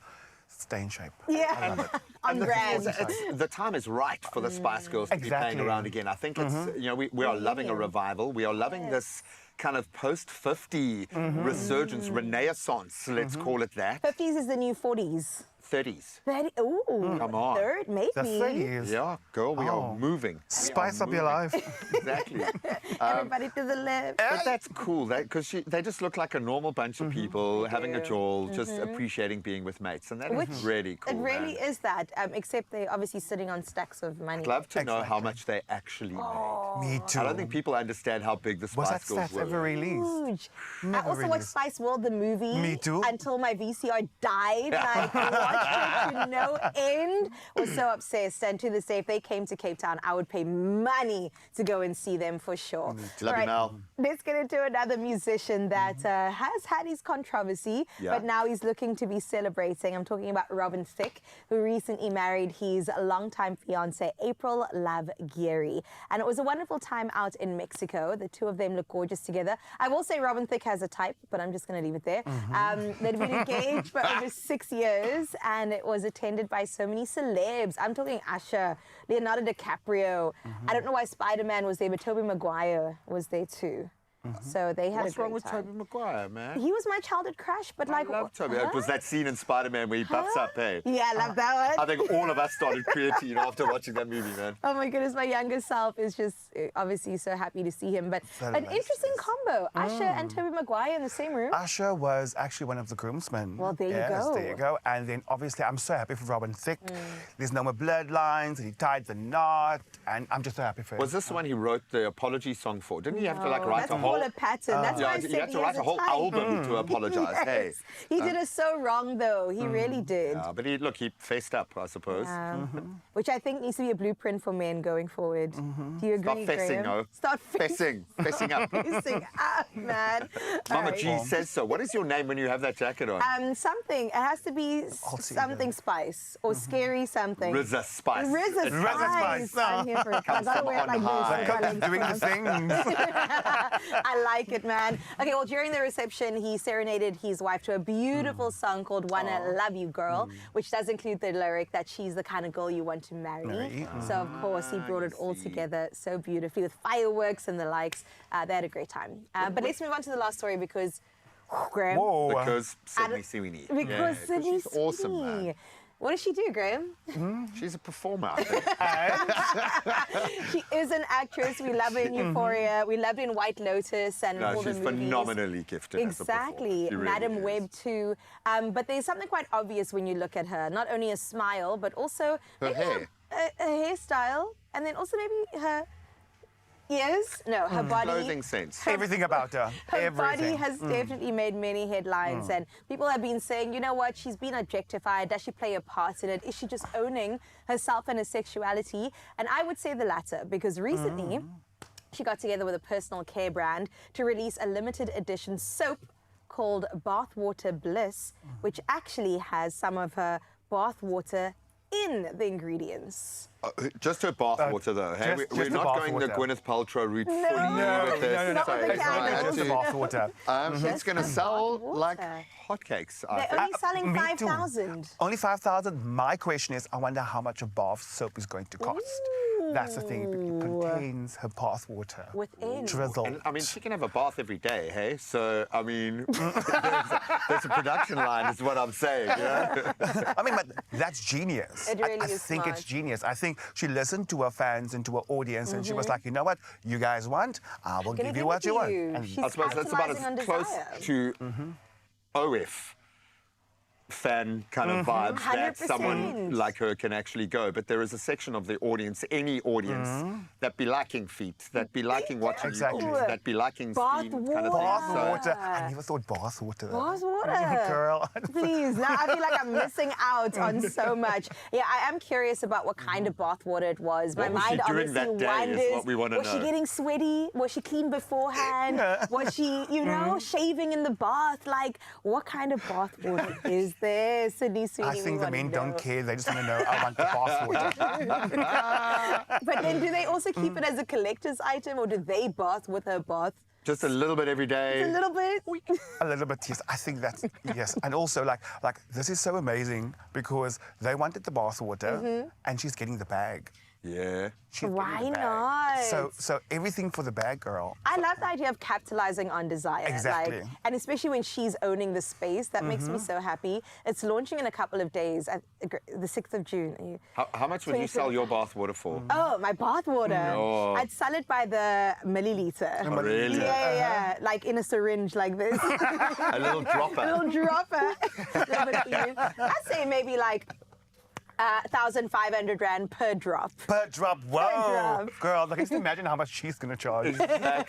Stay in shape. Yeah. I love it. On brand. The time is right for the Spice Girls to be playing around again. I think it's, you know, we are loving a revival. We are loving this kind of post-50 resurgence, renaissance, let's call it that. 50s is the new 40s. 30s. 30, ooh. Come on. Third, maybe. The 30s. Yeah, girl, we are moving. Spice up your life. Exactly. Everybody to the left. But that's cool, because they just look like a normal bunch of people having a jaw, just appreciating being with mates, and that is really cool. It really is that, except they're obviously sitting on stacks of money. I'd love to know how much they actually made. Me too. I don't think people understand how big the Spice Girls were. Ever released? Huge. I Never also watched released. Spice World, the movie. Me too. Until my VCR died. Like, watched it to no end. Was so obsessed. And to this day, if they came to Cape Town, I would pay money to go and see them for sure. Love you, Mel. Let's get into another musician that has had his controversy, but now he's looking to be celebrating. I'm talking about Robin Thicke, who recently married his longtime fiancée, April Love Geary. And it was a wonderful time out in Mexico. The two of them look gorgeous together. I will say Robin Thicke has a type, but I'm just going to leave it there. They'd been engaged for over 6 years, and it was attended by so many celebs. I'm talking Usher, Leonardo DiCaprio. I don't know why Spider-Man was there, but Tobey Maguire was there too. So they had What's a great wrong with time. Tobey Maguire, man? He was my childhood crush, but like... I love Tobey. It was that scene in Spider-Man where he buffs up, hey? Yeah, I love that one. I think all of us started creatine after watching that movie, man. Oh my goodness, my younger self is just obviously so happy to see him. But an interesting combo, Usher and Tobey Maguire in the same room. Usher was actually one of the groomsmen. Well, there you go. There you go. And then obviously I'm so happy for Robin Thicke. There's no more bloodlines, and he tied the knot, and I'm just so happy for him. Was this the one he wrote the apology song for? Didn't he have to like write that's a whole... Paula Patton. That's why I said you had to write a whole album to apologize. Hey, he did us so wrong, though. He really did. Yeah, but he faced up, I suppose. Which I think needs to be a blueprint for men going forward. Do you agree, Start fessing, Graham? no? Start fessing up. fessing up, man. Mama G says so. What is your name when you have that jacket on? Something. It has to be something Spice or Scary something. RZA Spice. RZA Spice. I'm here for it. I gotta wear it like this. Doing the things. I like it, man. Okay, well, during the reception, he serenaded his wife to a beautiful song called Wanna Love You Girl, which does include the lyric that she's the kind of girl you want to marry. So, of course, he brought it all together so beautifully with fireworks and the likes. They had a great time. But let's move on to the last story because, Graham. Because Sydney Sweeney. Because Sydney she's awesome, Sweeney. man. What does she do, Graham? She's a performer, I think. She is an actress. We love her in Euphoria. We loved her in White Lotus and all the she's movies. phenomenally gifted. Exactly. As a really Madam Web too. But there's something quite obvious when you look at her. Not only a smile, but also her hair. a hairstyle, and then also maybe her ears. No, her body. Clothing sense. Everything about her. Her body has definitely made many headlines, and people have been saying, you know what, she's been objectified. Does she play a part in it? Is she just owning herself and her sexuality? And I would say the latter, because recently she got together with a personal care brand to release a limited edition soap called Bathwater Bliss, which actually has some of her bathwater in the ingredients. Just her bathwater, though. Hey, we're not going the Gwyneth Paltrow route fully with this. not with the candles. Just the bathwater. It's going to sell like hotcakes. They're only selling 5,000. Only 5,000. My question is, I wonder how much a bath soap is going to cost. That's the thing. It contains her bathwater. Within. Drizzle. And, I mean, she can have a bath every day, hey? So, I mean, there's a production line, is what I'm saying. Yeah? I mean, but that's genius. It really I is think smart. it's genius. I think she listened to her fans and to her audience, and she was like, you know what? You guys want? I will give you what you want. And I suppose that's about as close to OF fan kind of vibes that 100%. someone like her can actually go. But there is a section of the audience, any audience, that be liking feet, that be liking watching YouTube, that be liking Bath steam kind of thing. Bathwater. I never thought bathwater. Bathwater. Girl. Please. Now I feel like I'm missing out on so much. Yeah, I am curious about what kind of bathwater it was. My What was she mind doing obviously that day is wonders. what we wanna Was she know. getting sweaty? Was she clean beforehand? Was she, you know, shaving in the bath? Like, what kind of bathwater is there, Sydney Sweeney? I think We the men wanna don't know. care. They just want to know, I want the bathwater. But then do they also keep it as a collector's item, or do they bath with her bath? Just a little bit every day. Just a little bit? A little bit, yes. I think that's, yes. And also, like this is so amazing because they wanted the bathwater and she's getting the bag. Yeah. Why not? So everything for the bag, girl. I love the idea of capitalizing on desire. Exactly. Like, and especially when she's owning the space, that makes me so happy. It's launching in a couple of days, the 6th of June. How much would you sell your bathwater for? Oh, my bathwater. Oh. I'd sell it by the milliliter. Oh, really? Yeah. Like in a syringe like this. A little dropper. A little dropper. I'd say maybe like 1,500 Rand per drop. Per drop, whoa. Per drop. Girl, like, just imagine how much she's going to charge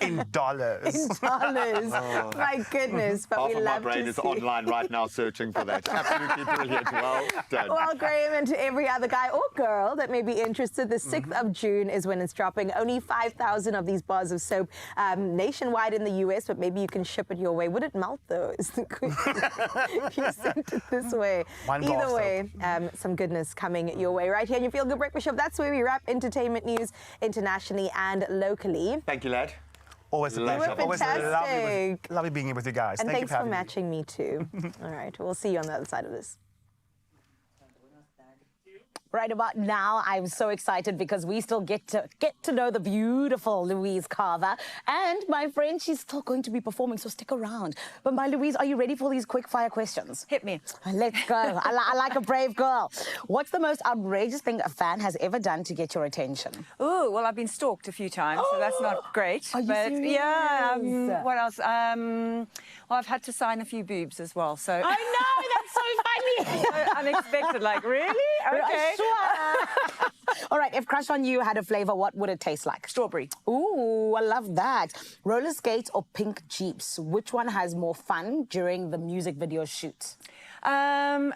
in dollars. In dollars. Oh. My goodness, but Half we of my love brain to is see. online right now searching for that. Absolutely brilliant. Well done. Well, Graham, and to every other guy or girl that may be interested, the 6th of June is when it's dropping. Only 5,000 of these bars of soap nationwide in the US, but maybe you can ship it your way. Would it melt, though, is the question. If you sent it this way. One bar Either of way, some goodness coming your way right here on your Feel Good Breakfast Show. That's where we wrap entertainment news internationally and locally. Thank you, lad. Always a You were pleasure. Always fantastic. lovely being here with you guys. And Thank you thanks for having me. matching me, too. All right, we'll see you on the other side of this. Right about now, I'm so excited because we still get to know the beautiful Louise Carver. And my friend, she's still going to be performing, so stick around. But my Louise, are you ready for these quick fire questions? Hit me. Let's go. I like a brave girl. What's the most outrageous thing a fan has ever done to get your attention? Ooh, well, I've been stalked a few times, so that's not great. Are you but serious? yeah, what else? Well, I've had to sign a few boobs as well. So I know, that's so funny. So unexpected, like, really? Okay. Sure. All right, if Crush on You had a flavor, what would it taste like? Strawberry. Ooh, I love that. Roller skates or pink Jeeps? Which one has more fun during the music video shoot? I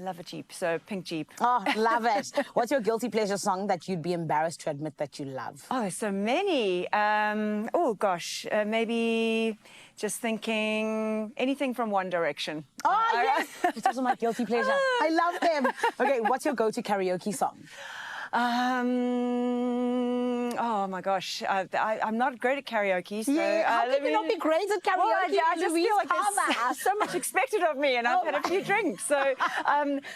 love a Jeep, so pink Jeep. Oh, love it. What's your guilty pleasure song that you'd be embarrassed to admit that you love? Oh, there's so many. Oh, gosh, maybe just thinking anything from One Direction. Oh, yes. It's also my guilty pleasure. I love them. Okay, what's your go-to karaoke song? Oh my gosh, I'm not great at karaoke. So, how can you not be great at karaoke? Well, I just Louise feel like Carver? there's so much expected of me, and I've had a few drinks. So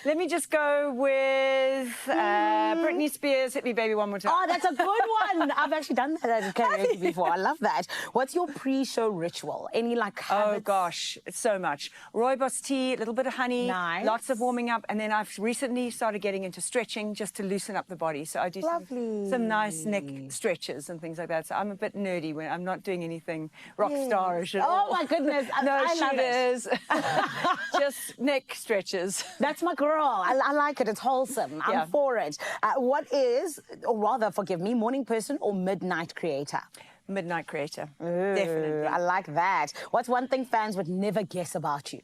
let me just go with Britney Spears, Hit Me Baby One More Time. Oh, that's a good one. I've actually done that at karaoke before. I love that. What's your pre-show ritual? Any habits? Oh gosh, so much. Rooibos tea, a little bit of honey, Nice. lots of warming up, and then I've recently started getting into stretching just to loosen up the body. So I do some nice neck stretches and things like that. So I'm a bit nerdy when I'm not doing anything rock starish at all. Oh my goodness. No I love it. shooters, just neck stretches. That's my girl. I like it. It's wholesome. I'm for it. What is, or rather, forgive me, morning person or midnight creator? midnight creator. Ooh, Definitely. I like that. What's one thing fans would never guess about you?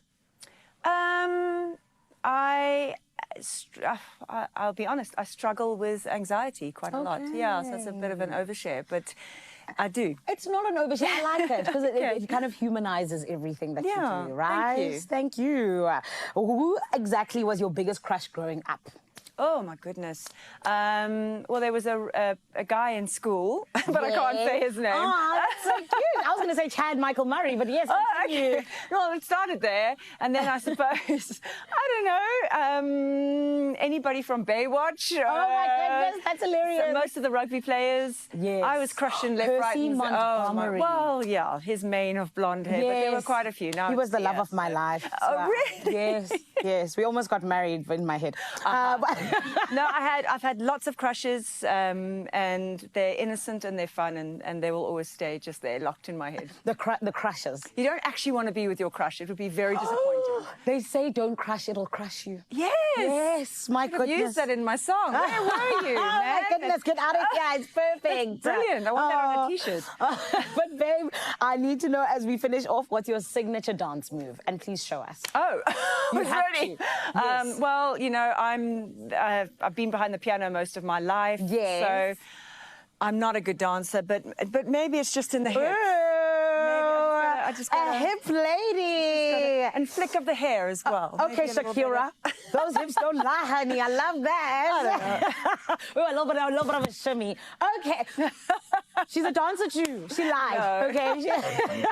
I'll be honest, I struggle with anxiety quite a lot. Yeah, so it's a bit of an overshare, but I do. It's not an overshare. I like it because it kind of humanizes everything that you do, right? Thank you. Who exactly was your biggest crush growing up? Oh my goodness. Well, there was a guy in school, but I can't say his name. Oh, that's so cute. I was going to say Chad Michael Murray, but yes. Oh, okay. Well, it started there, and then I suppose I don't know anybody from Baywatch. Oh my goodness, that's hilarious. Most of the rugby players. Yes. I was crushing left, right, and Montgomery. well, yeah, his mane of blonde hair, but there were quite a few. Now he was the love of my life. Oh, really? Yes, yes. We almost got married in my head. No, I've had lots of crushes, and they're innocent and they're fun, and they will always stay just there, locked in my head. The crushes. You don't actually want to be with your crush. It would be very disappointing. They say don't crush, it'll crush you. Yes. Yes, my goodness. I've used that in my song. Where were you, Oh my goodness, get out of here. It's perfect. Brilliant. I want that on a T-shirt. But babe, I need to know as we finish off, what's your signature dance move? And please show us. Oh, You was have ready. to. Yes. Well, you know, I've been behind the piano most of my life. Yes. So I'm not a good dancer, but maybe it's just in the hips. I just gotta, a hip lady. And flick of the hair as well. Okay, Shakira. Those hips don't lie, honey. I love that. Oh, a little bit of a shimmy. Okay. She's a dancer too. She lied. No. Okay.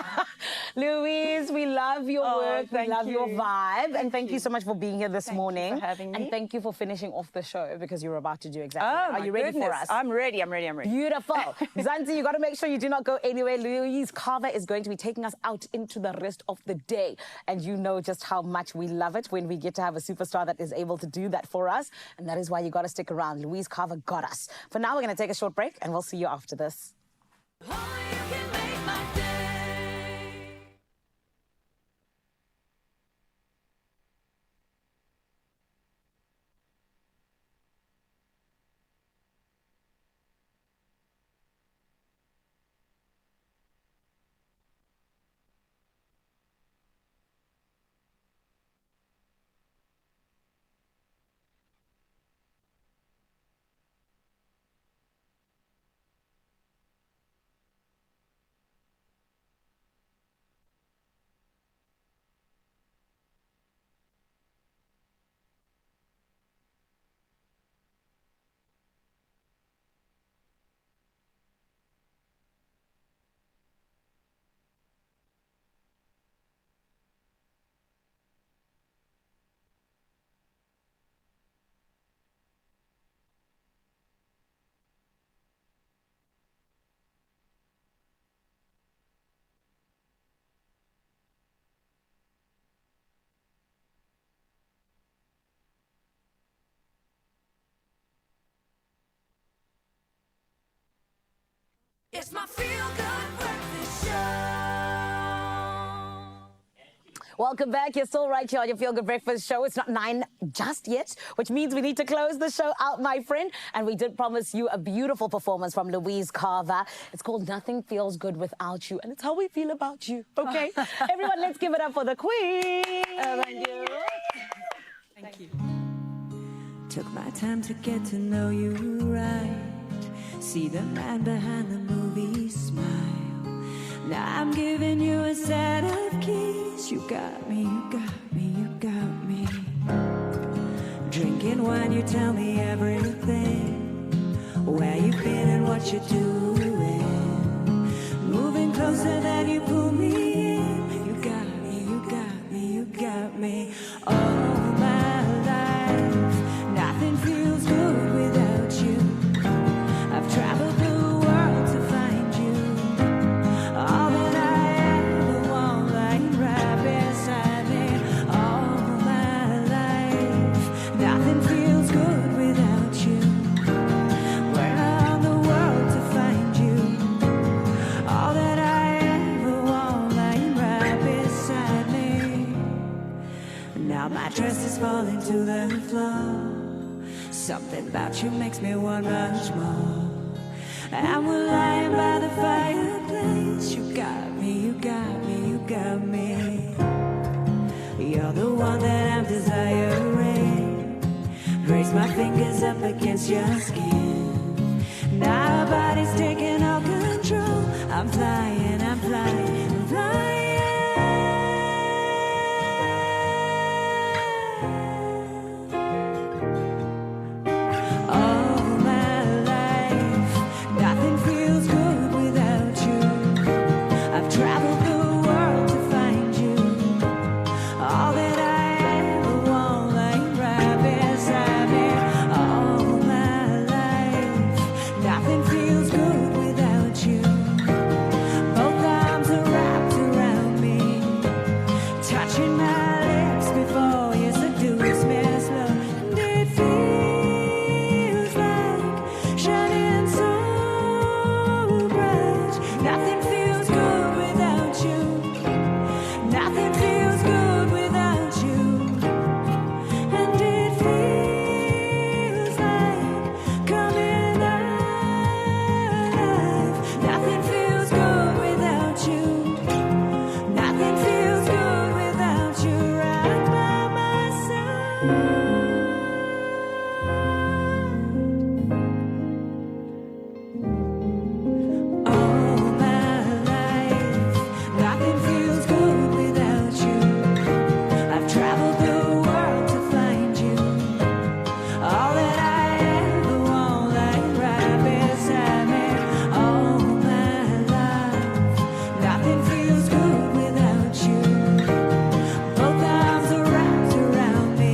Louise, we love your work. We love your vibe. And thank you so much for being here this morning. Thank you for having me. And thank you for finishing off the show because you're about to do exactly that. Oh, Are you ready for us? I'm ready. Beautiful. Zanzi, you got to make sure you do not go anywhere. Louise Carver is going to be taking us out into the rest of the day. And you know just how much we love it when we get to have a superstar that is able to do that for us. And that is why you got to stick around. Louise Carver got us. For now, we're going to take a short break and we'll see you after this. It's my feel-good breakfast show. Welcome back. You're still right here on your Feel Good Breakfast show. It's not 9 just yet, which means we need to close the show out, my friend. And we did promise you a beautiful performance from Louise Carver. It's called Nothing Feels Good Without You. And it's how we feel about you, okay? Everyone, let's give it up for the queen. Thank you. Thank you. Took my time to get to know you right. See the man behind the movie smile. Now I'm giving you a set of keys. You got me, you got me, you got me. Drinking wine, you tell me everything. Where you've been and what you're doing. Moving closer than you pull me in. You got me, you got me, you got me. All my life, nothing feels good without you. I've traveled the world to find you. All that I ever want, lying right beside me. All my life, nothing feels good without you. Went around the world to find you. All that I ever want, lying right beside me. Now my dress is falling to the floor. Something about you makes me want much more. And we're lying by the fireplace. skin. Now body's taking all control. I'm flying, I'm flying, I'm flying. All my life, nothing feels good without you. I've traveled the world to find you. All that I ever want, like right beside me. All my life, nothing feels good without you. Both arms are wrapped around me, touching my lips before you seduce me slow. And it feels like shining so bright. Nothing feels good without you. Nothing feels good without you. And it feels like coming alive. Nothing feels good without you. Nothing feels good without you. Right by my side. All my life, nothing feels good without you. I've traveled the world to find you. All that I ever want, like right beside me. All my life, nothing feels good without you. Both arms are wrapped around me,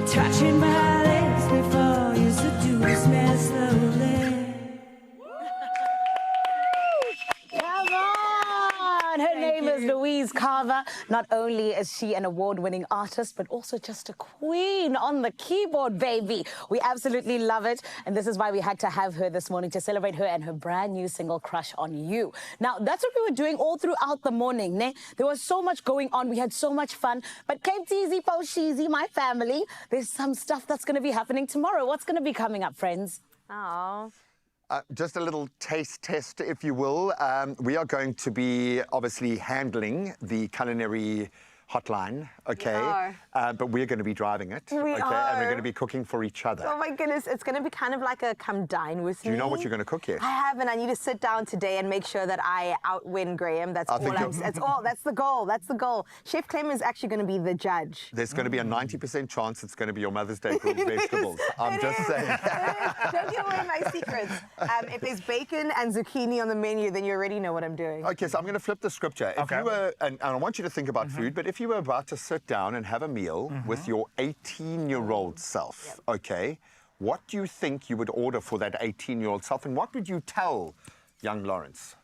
touching my lips before you seduce me slowly. Come on! Her name is Louise Carver. Not only is she an award-winning artist, but also just a queen on the keyboard, baby. We absolutely love it. And this is why we had to have her this morning to celebrate her and her brand new single, Crush on You. Now, that's what we were doing all throughout the morning, ne? There was so much going on. We had so much fun. But Cape Teasy, Poshizi, my family, there's some stuff that's going to be happening tomorrow. What's going to be coming up, friends? Oh. Just a little taste test, if you will. We are going to be obviously handling the culinary hotline, okay? But we're going to be driving it, We okay? are. And we're going to be cooking for each other. Oh my goodness, it's going to be kind of like a come dine with me. Do you know what you're going to cook yet? I haven't. I need to sit down today and make sure that I outwin Graham. That's all. That's all. That's the goal. That's the goal. Chef Clem is actually going to be the judge. There's going to be a 90% chance it's going to be your Mother's Day grilled vegetables. I'm just saying. Don't give away my secrets. If there's bacon and zucchini on the menu, then you already know what I'm doing. Okay, so I'm going to flip the scripture. If you were, and I want you to think about food, but if you were about to sit down and have a meal with your 18-year-old self, okay, what do you think you would order for that 18-year-old self, and what would you tell young Lawrence?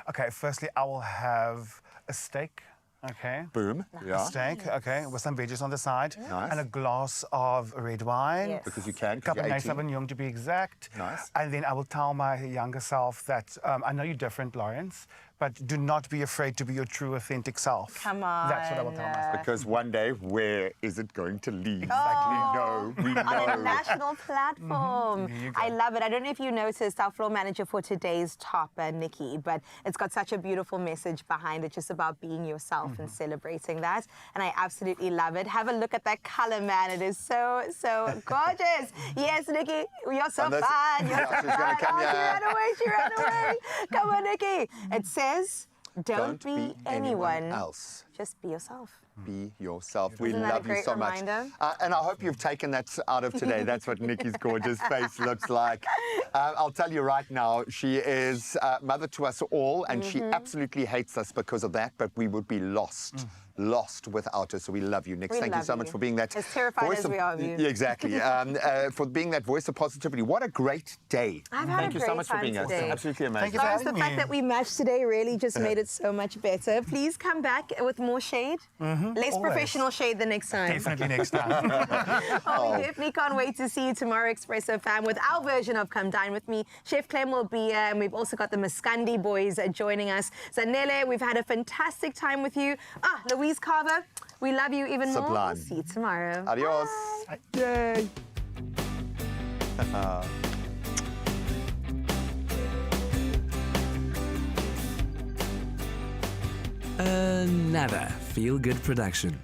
Okay, firstly, I will have a steak. Okay. Boom. A steak, okay, with some veggies on the side. Nice. And a glass of red wine. Yes. Because you can, because you're 18. Cabernet to be exact. Nice. And then I will tell my younger self that I know you're different, Lawrence, but do not be afraid to be your true, authentic self. Come on. That's what I will tell myself. Because one day, where is it going to lead? Exactly. We know. On a national platform. I love it. I don't know if you noticed our floor manager for today's top, Nikki, but it's got such a beautiful message behind it, just about being yourself and celebrating that. And I absolutely love it. Have a look at that color, man. It is so, so gorgeous. Yes, Nikki, you're so fun. You're so fun. Come She ran away. She ran away. Come on, Nikki. It says, don't be anyone else. Just be yourself. Be yourself. We Isn't that a love you great so reminder? much. And I hope you've taken that out of today. That's what Nikki's gorgeous face looks like. I'll tell you right now, she is mother to us all, and she absolutely hates us because of that, but we would be lost without her. So we love you, Nick. Thank you so much for being that. As terrified voice as we are of you. Yeah, exactly. For being that voice of positivity. What a great day. I've had Thank a you great so much for time being here. today. Absolutely amazing. Lawrence, the fact that we matched today really just made it so much better. Please come back with more shade. Less Always. professional shade the next time. Definitely next time. We definitely can't wait to see you tomorrow, Expresso fam, with our version of Come Dine With Me. Chef Clem will be here, and we've also got the Muscandi boys joining us. Zanele, we've had a fantastic time with you. Louise Carver, we love you even more. Sublime. We'll see you tomorrow. Adios. Bye. Yay. Another feel-good production.